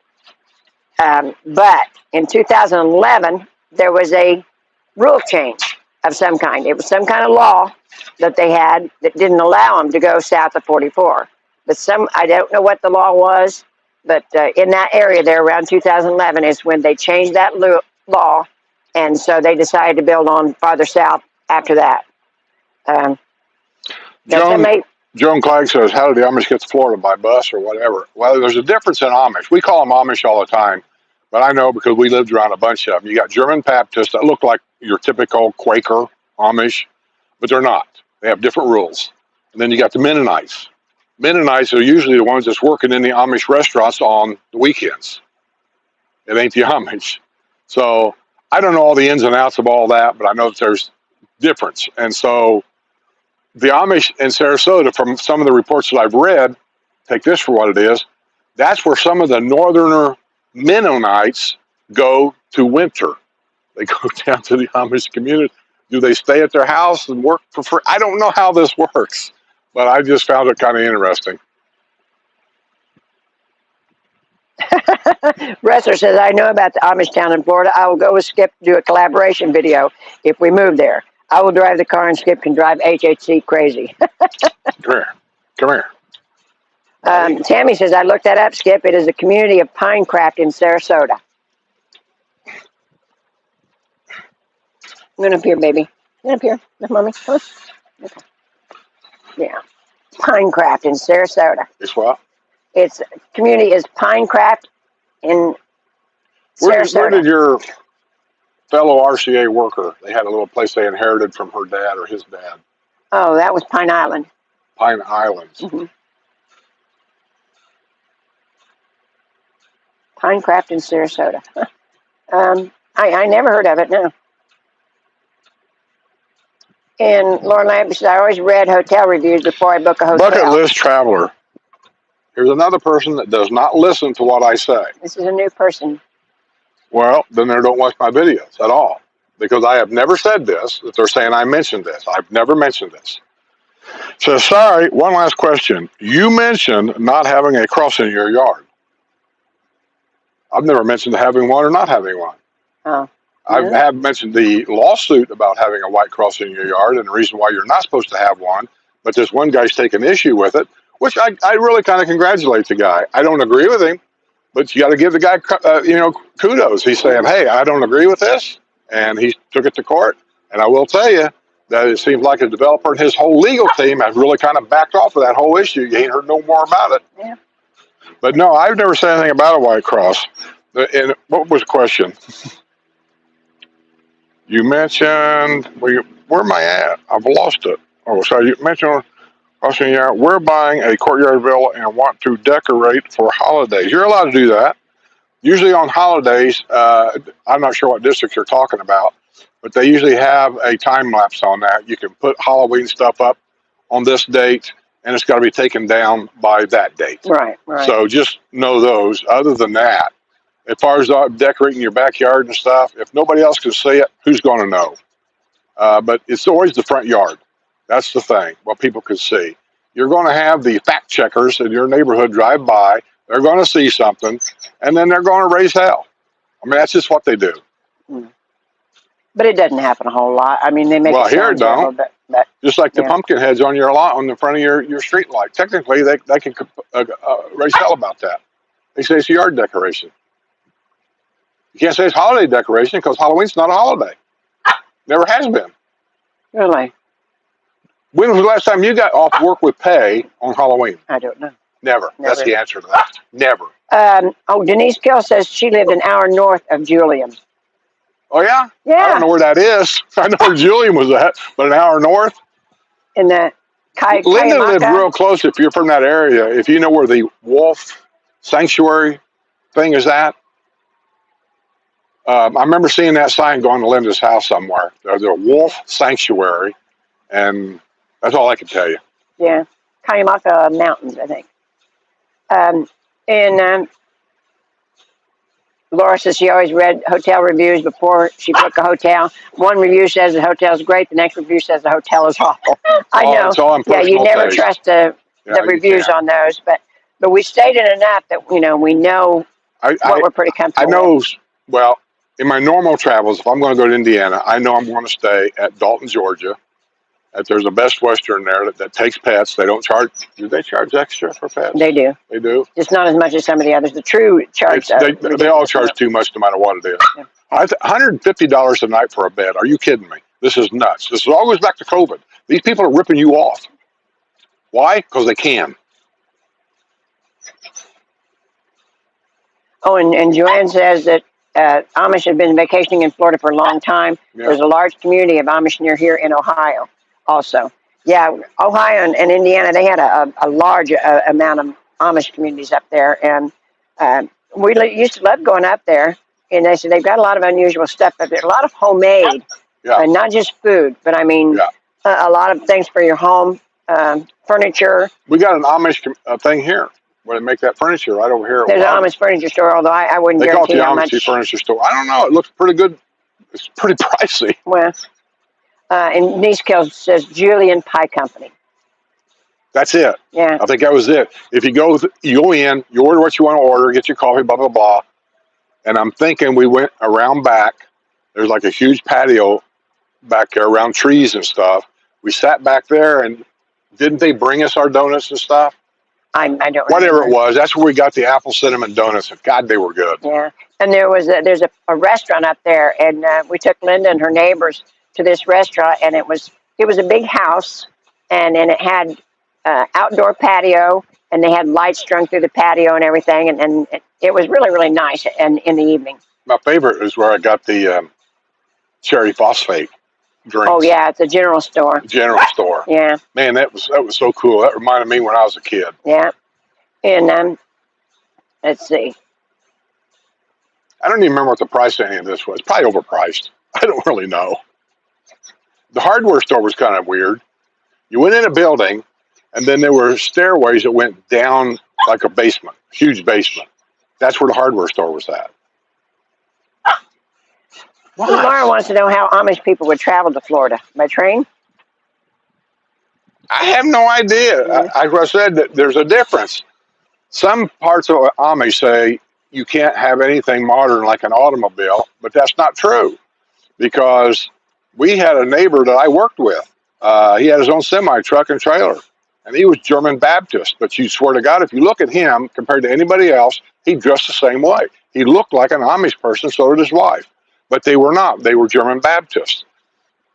But in 2011, there was a rule change of some kind. It was some kind of law that they had that didn't allow them to go south of 44. But I don't know what the law was, but in that area there around 2011 is when they changed that law, and so they decided to build on farther south after that. Joan Clegg says, how do the Amish get to Florida, by bus or whatever? Well, there's a difference in Amish. We call them Amish all the time, but I know because we lived around a bunch of them. You got German Baptists that look like your typical Quaker Amish. but they're not. They have different rules. And then you got the Mennonites. Mennonites are usually the ones that's working in the Amish restaurants on the weekends. It ain't the Amish. So I don't know all the ins and outs of all that, but I know that there's difference. And so the Amish in Sarasota, from some of the reports that I've read, take this for what it is, that's where some of the northerner Mennonites go to winter. They go down to the Amish community. Do they stay at their house and work for free? I don't know how this works, but I just found it kind of interesting. Wrestler says, I know about the Amish town in Florida. I will go with Skip to do a collaboration video if we move there. I will drive the car and Skip can drive HHC crazy. Come here. Tammy says, I looked that up, Skip. It is a community of Pinecraft in Sarasota. Come up here, baby. Come up here. No, mommy. Huh? Okay. Yeah. Pinecraft in Sarasota. It's what? Its community is Pinecraft in Sarasota. Where did your fellow RCA worker, they had a little place they inherited from her dad or his dad? Oh, that was Pine Island. Pine Islands. Mm-hmm. Pinecraft in Sarasota. I never heard of it, no. And Lauren Lamb says, I always read hotel reviews before I book a hotel. Bucket list traveler. Here's another person that does not listen to what I say. This is a new person. Well, then they don't watch my videos at all. Because I have never said this, that they're saying I mentioned this. I've never mentioned this. So, sorry, one last question. You mentioned not having a cross in your yard. I've never mentioned having one or not having one. Oh. I have mentioned the lawsuit about having a white cross in your yard and the reason why you're not supposed to have one, but this one guy's taken issue with it, which I really kind of congratulate the guy. I don't agree with him, but you got to give the guy, kudos. He's saying, hey, I don't agree with this, and he took it to court. And I will tell you that it seems like a developer and his whole legal team has really kind of backed off of that whole issue. You ain't heard no more about it. Yeah. But no, I've never said anything about a white cross. And what was the question? You mentioned, where am I at? I've lost it. Oh, so you mentioned, we're buying a courtyard villa and want to decorate for holidays. You're allowed to do that. Usually on holidays, I'm not sure what district you're talking about, but they usually have a time lapse on that. You can put Halloween stuff up on this date, and it's got to be taken down by that date. Right. So just know those. Other than that, as far as decorating your backyard and stuff, if nobody else can see it, who's going to know? But it's always the front yard. That's the thing, what people can see. You're going to have the fact checkers in your neighborhood drive by. They're going to see something, and then they're going to raise hell. I mean, that's just what they do. But it doesn't happen a whole lot. I mean, they make it here it don't. But just like the pumpkin heads on your lot, on the front of your street light. Technically, they can raise hell about that. They say it's a yard decoration. You can't say it's holiday decoration because Halloween's not a holiday. Never has been. Really? When was the last time you got off work with pay on Halloween? I don't know. Never. That's the answer to that. Never. Denise Gill says she lived an hour north of Julian. Oh, yeah? Yeah. I don't know where that is. I know where Julian was at, but an hour north? In the Linda lived real close if you're from that area. If you know where the wolf sanctuary thing is at. I remember seeing that sign going to Linda's house somewhere. There's a wolf sanctuary, and that's all I can tell you. Yeah. Kayamaka Mountains, I think. Laura says she always read hotel reviews before she booked a hotel. One review says the hotel is great. The next review says the hotel is awful. I know. It's all in personal you never taste. trust the reviews on those. But we stayed in enough that, we know what we're pretty comfortable with. Well, in my normal travels, if I'm going to go to Indiana, I know I'm going to stay at Dalton, Georgia. There's a Best Western there that takes pets. They don't charge. Do they charge extra for pets? They do. They do? Just not as much as some of the others. The True charge. They all charge too much no matter what it is. Yeah. $150 a night for a bed. Are you kidding me? This is nuts. This all goes back to COVID. These people are ripping you off. Why? Because they can. Oh, and Joanne says that Amish have been vacationing in Florida for a long time. Yeah. There's a large community of Amish near here in Ohio. also. Yeah, Ohio and Indiana, they had a large amount of Amish communities up there, and used to love going up there. And they said they've got a lot of unusual stuff up there, a lot of homemade, not just food, but I mean, a lot of things for your home, furniture. We got an Amish thing here where they make that furniture right over here. There's an Amish furniture store, although I wouldn't guarantee how much. They call it the Amish furniture store. I don't know. It looks pretty good. It's pretty pricey. Well, and Nice Kills says Julian Pie Company. That's it. Yeah. I think that was it. If you go in, you order what you want to order, get your coffee, blah, blah, blah. And I'm thinking we went around back. There's like a huge patio back there around trees and stuff. We sat back there, and didn't they bring us our donuts and stuff? I don't Whatever it was, that's where we got the apple cinnamon donuts. And God, they were good. Yeah. And there's a restaurant up there, and we took Linda and her neighbors to this restaurant, and it was a big house, and it had outdoor patio, and they had lights strung through the patio and everything, and it was really, really nice and in the evening. My favorite is where I got the cherry phosphate drinks. Oh yeah, at the general store. General store. Yeah. Man, that was so cool. That reminded me when I was a kid. Yeah. And let's see. I don't even remember what the price of any of this was. Probably overpriced. I don't really know. The hardware store was kind of weird. You went in a building, and then there were stairways that went down like a basement, huge basement. That's where the hardware store was at. Well, Laura wants to know how Amish people would travel to Florida. By train? I have no idea. Like I said, that there's a difference. Some parts of Amish say you can't have anything modern like an automobile, but that's not true, because we had a neighbor that I worked with. He had his own semi-truck and trailer, and he was German Baptist, but you swear to God, if you look at him compared to anybody else, he dressed the same way. He looked like an Amish person, so did his wife, but they were not. They were German Baptists.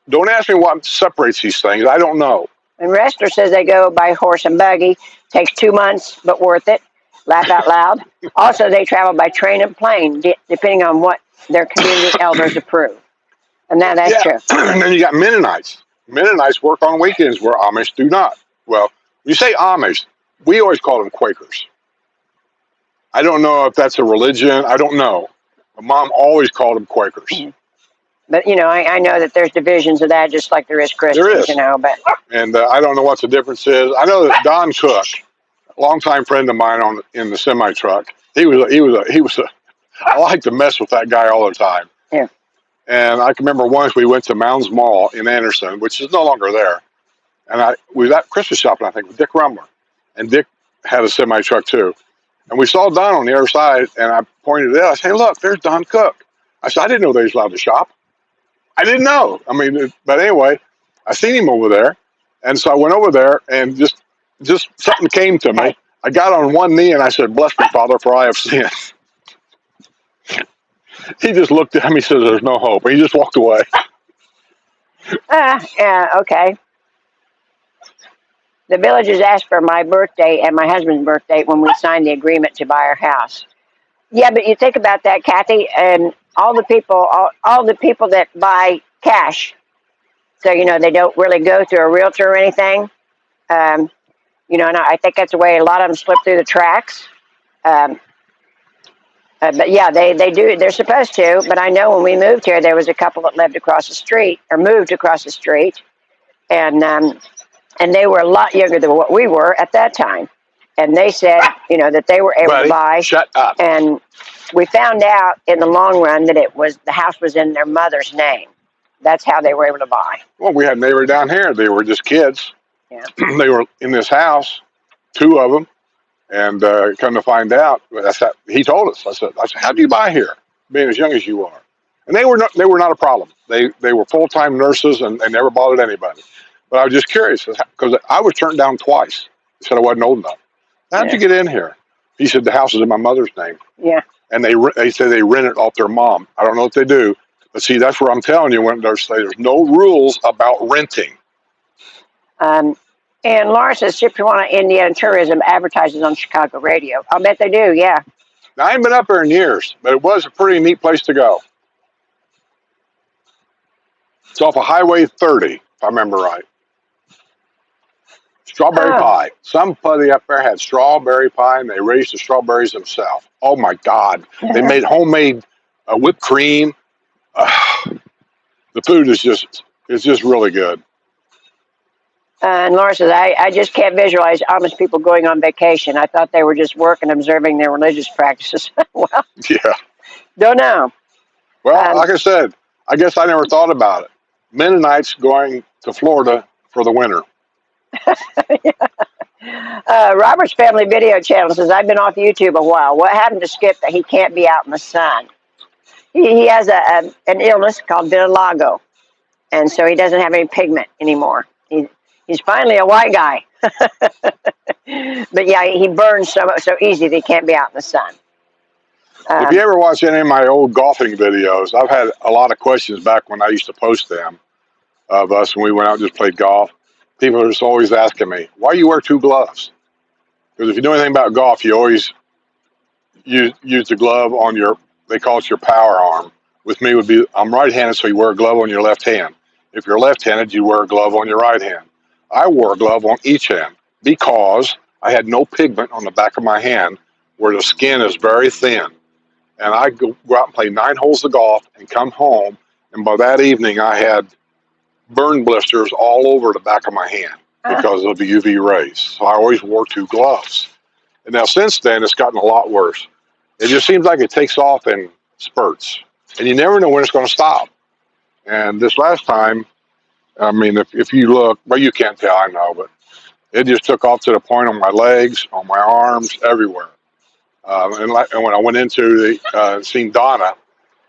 Don't ask me what separates these things. I don't know. And Rester says they go by horse and buggy. Takes 2 months, but worth it. Laugh out loud. Also, they travel by train and plane, depending on what their community elders approve. And that's true. And then you got Mennonites. Mennonites work on weekends where Amish do not. Well, you say Amish, we always call them Quakers. I don't know if that's a religion. I don't know. My mom always called them Quakers. Mm-hmm. But, I know that there's divisions of that, just like there is Christians, there is. But. And I don't know what the difference is. I know that Don Cook, a longtime friend of mine in the semi-truck, he was a, I like to mess with that guy all the time. Yeah. And I can remember once we went to Mounds Mall in Anderson, which is no longer there. And we was at Christmas shopping, I think, with Dick Rumler. And Dick had a semi-truck too. And we saw Don on the other side, and I pointed it out. I said, hey, look, there's Don Cook. I said, I didn't know they was allowed to shop. I didn't know. I mean, but anyway, I seen him over there. And so I went over there, and just something came to me. I got on one knee, and I said, bless me, Father, for I have sinned. He just looked at me and said, there's no hope. And he just walked away. Yeah, okay. The villagers asked for my birthday and my husband's birthday when we signed the agreement to buy our house. Yeah, but you think about that, Kathy, and all the people that buy cash, so, they don't really go through a realtor or anything. And I think that's the way a lot of them slip through the tracks. But yeah, they do. They're supposed to. But I know when we moved here, there was a couple that lived across the street or moved across the street, and they were a lot younger than what we were at that time. And they said, that they were able to buy. Shut up. And we found out in the long run that the house was in their mother's name. That's how they were able to buy. Well, we had a neighbor down here. They were just kids. Yeah. They were in this house, 2 of them, and come to find out, he told us. I said, how do you buy here, being as young as you are? And they were not a problem. They were full-time nurses, and they never bothered anybody. But I was just curious, because I was turned down twice. They said I wasn't old enough. How'd you get in here? He said, the house is in my mother's name. Yeah. And they said they rent it off their mom. I don't know what they do. But see, that's where I'm telling you, when there's no rules about renting. And Laura says, Chippewa Indiana Tourism advertises on Chicago radio. I'll bet they do, yeah. Now, I ain't been up there in years, but it was a pretty neat place to go. It's off of Highway 30, if I remember right. Strawberry pie. Somebody up there had strawberry pie, and they raised the strawberries themselves. Oh my God! They made homemade whipped cream. The food is just really good. And Laura says, I just can't visualize Amish people going on vacation. I thought they were just working, observing their religious practices. Well, Yeah. don't know. Well, like I said, I guess I never thought about it. Mennonites going to Florida for the winter. Robert's Family Video Channel says, I've been off YouTube a while. What happened to Skip that he can't be out in the sun? He has an illness called vitiligo, and so he doesn't have any pigment anymore. He's finally a white guy. But yeah, he burns so easy that he can't be out in the sun. If you ever watch any of my old golfing videos, I've had a lot of questions back when I used to post them of us when we went out and just played golf. People are just always asking me, why you wear two gloves? Because if you know anything about golf, you always use the glove on your, they call it your power arm. With me would be, I'm right-handed, so you wear a glove on your left hand. If you're left-handed, you wear a glove on your right hand. I wore a glove on each hand because I had no pigment on the back of my hand where the skin is very thin. And I go out and play 9 holes of golf and come home, and by that evening I had burn blisters all over the back of my hand because of the UV rays. So I always wore 2 gloves. And now since then, it's gotten a lot worse. It just seems like it takes off in spurts, and you never know when it's going to stop. And this last time, I mean, if you look, well, you can't tell, I know, but it just took off to the point on my legs, on my arms, everywhere. And when I went into seen Donna,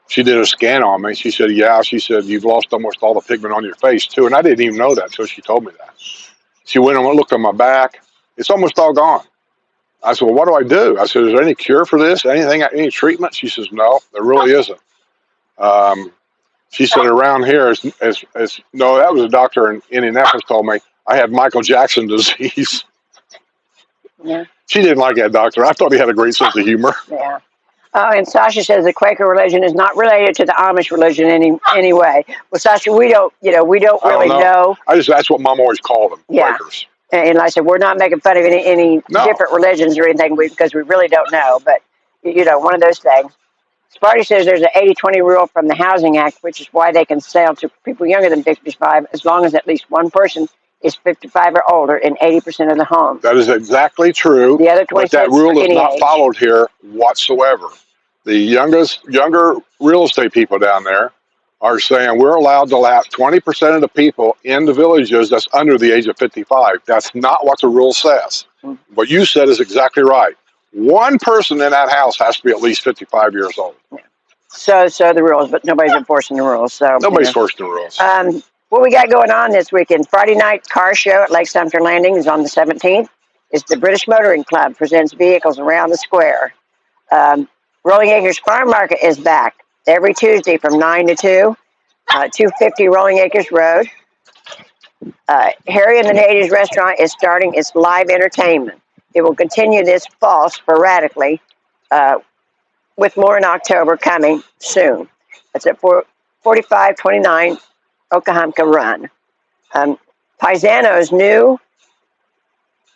she did a scan on me. She said, yeah, she said, you've lost almost all the pigment on your face too. And I didn't even know that until she told me that. She went and looked on my back. It's almost all gone. I said, well, what do I do? I said, is there any cure for this? Any treatment? She says, no, there really isn't. She said, around here, no, that was a doctor in Indianapolis told me I had Michael Jackson disease. Yeah. She didn't like that doctor. I thought he had a great sense of humor. Yeah. Oh, and Sasha says the Quaker religion is not related to the Amish religion any way. Well, Sasha, we don't really know. That's what Mom always called them, Quakers. And like I said, we're not making fun of any different religions or anything because we really don't know. But, one of those things. Sparty says there's an 80-20 rule from the Housing Act, which is why they can sell to people younger than 55 as long as at least one person is 55 or older in 80% of the homes. That is exactly true. The other 20% but that rule is not age. followed here whatsoever. The younger real estate people down there are saying we're allowed to allow 20% of the people in the villages that's under the age of 55. That's not what the rule says. What you said is exactly right. One person in that house has to be at least 55 years old. Yeah. So the rules, but nobody's enforcing the rules. So nobody's enforcing the rules. What we got going on this weekend? Friday night car show at Lake Sumter Landing is on the 17th. It's the British Motoring Club presents vehicles around the square. Rolling Acres Farm Market is back every Tuesday from 9 to 2, 250 Rolling Acres Road. Harry and the Natives Restaurant is starting its live entertainment. It will continue this fall sporadically with more in October coming soon. It's at 4529 Okahumpka Run. Paisano's new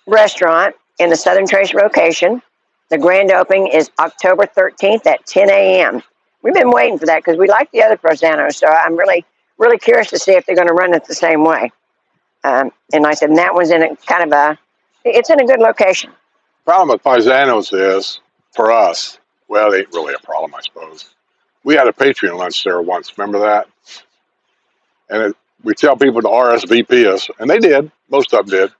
restaurant in the Southern Trace location. The grand opening is October 13th at 10 a.m. We've been waiting for that because we like the other Paisano's, so I'm really curious to see if they're going to run it the same way. And I said, and that one's in it's in a good location. The problem with Paisano's is, for us, well, it ain't really a problem, I suppose. We had a Patreon lunch there once, remember that? And we tell people to RSVP us, and they did, most of them did.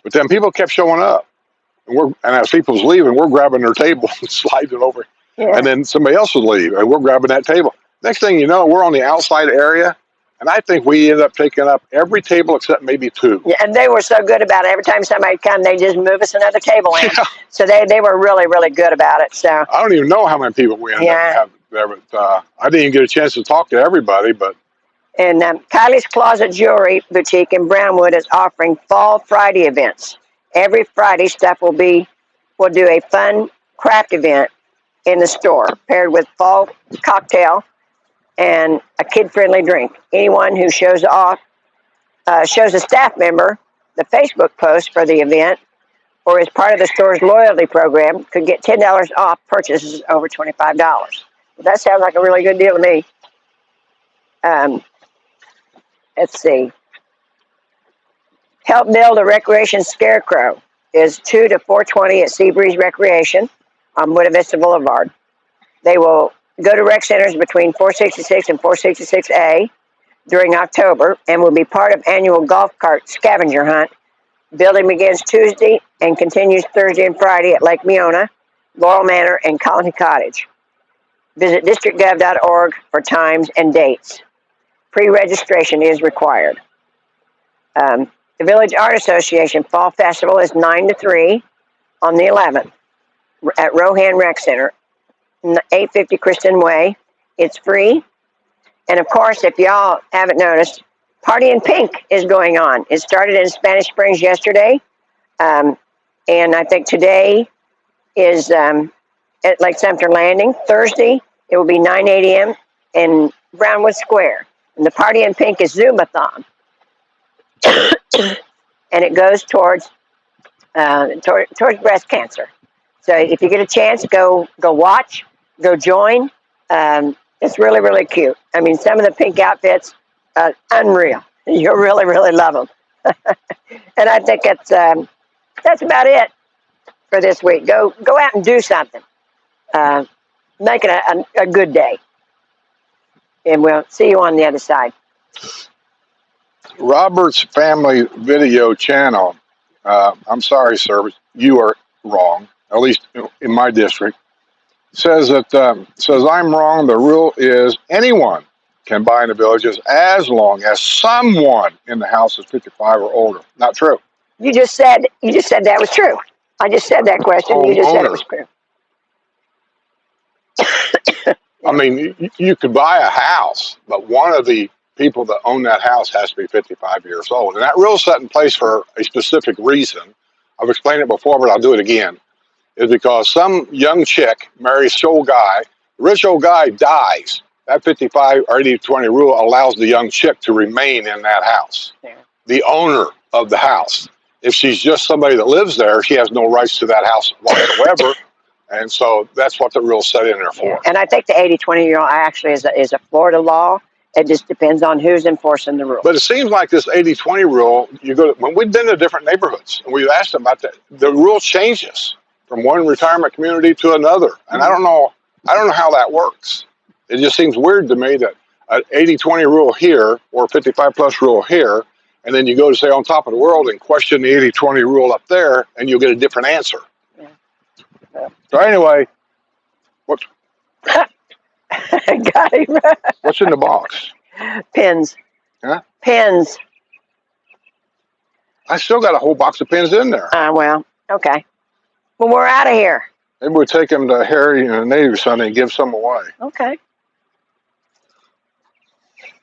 But then people kept showing up. And as people's leaving, we're grabbing their table and sliding it over. Yeah. And then somebody else would leave, and we're grabbing that table. Next thing you know, we're on the outside area, and I think we ended up taking up every table except maybe 2. Yeah, and they were so good about it. Every time somebody come, they just move us another table in. Yeah. So they were really good about it. So I don't even know how many people we ended up having there, but I didn't even get a chance to talk to everybody. But and Kylie's Closet Jewelry Boutique in Brownwood is offering Fall Friday events. Every Friday, we'll do a fun craft event in the store, paired with fall cocktail and a kid-friendly drink. Anyone who shows a staff member the Facebook post for the event or as part of the store's loyalty program could get $10 off purchases over $25. That sounds like a really good deal to me. Let's see. Help build a recreation scarecrow is 2 to 420 at Seabreeze Recreation on Buena Vista Boulevard. They will go to rec centers between 466 and 466A during October and will be part of annual golf cart scavenger hunt. Building begins Tuesday and continues Thursday and Friday at Lake Meona, Laurel Manor, and Colony Cottage. Visit districtgov.org for times and dates. Pre-registration is required. The Village Art Association Fall Festival is 9 to 3 on the 11th at Rohan Rec Center, 850 Kristen Way. It's free. And of course, if y'all haven't noticed, Party in Pink is going on. It started in Spanish Springs yesterday. And I think today is at Lake Sumter Landing. Thursday, it will be 9 a.m. in Brownwood Square. And the Party in Pink is Zoomathon. And it goes towards breast cancer. So if you get a chance, go watch, go join. It's really, really cute. I mean, some of the pink outfits, unreal. You'll really, really love them. And I think that's about it for this week. Go out and do something. Make it a good day. And we'll see you on the other side. Robert's Family Video Channel. I'm sorry, sir, you are wrong. At least in my district. Says I'm wrong. The rule is anyone can buy in the villages as long as someone in the house is 55 or older. Not true. You just said that was true. I just said that question. You just said it was true. I mean, you could buy a house, but one of the people that own that house has to be 55 years old. And that rule is set in place for a specific reason. I've explained it before, but I'll do it again. Is because some young chick marries a old guy, the rich old guy dies. That 55 or 80-20 rule allows the young chick to remain in that house. Yeah. The owner of the house. If she's just somebody that lives there, she has no rights to that house whatsoever. And so that's what the rule set in there for. Yeah. And I think the 80-20 rule actually is a Florida law. It just depends on who's enforcing the rule. But it seems like this 80-20 rule, when we've been to different neighborhoods and we've asked them about that, the rule changes from one retirement community to another. And I don't know how that works. It just seems weird to me that an 80-20 rule here or 55 plus rule here, and then you go to say on top of the world and question the 80-20 rule up there and you'll get a different answer. Yeah. Yeah. So anyway, what's got him. What's in the box? Pins. Huh? Pins. I still got a whole box of pins in there. Well, okay. Well, we're out of here. Maybe we'll take them to Harry and the Native Sunday and give some away. Okay.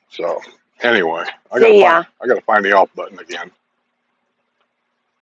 So, anyway, I got to find the off button again.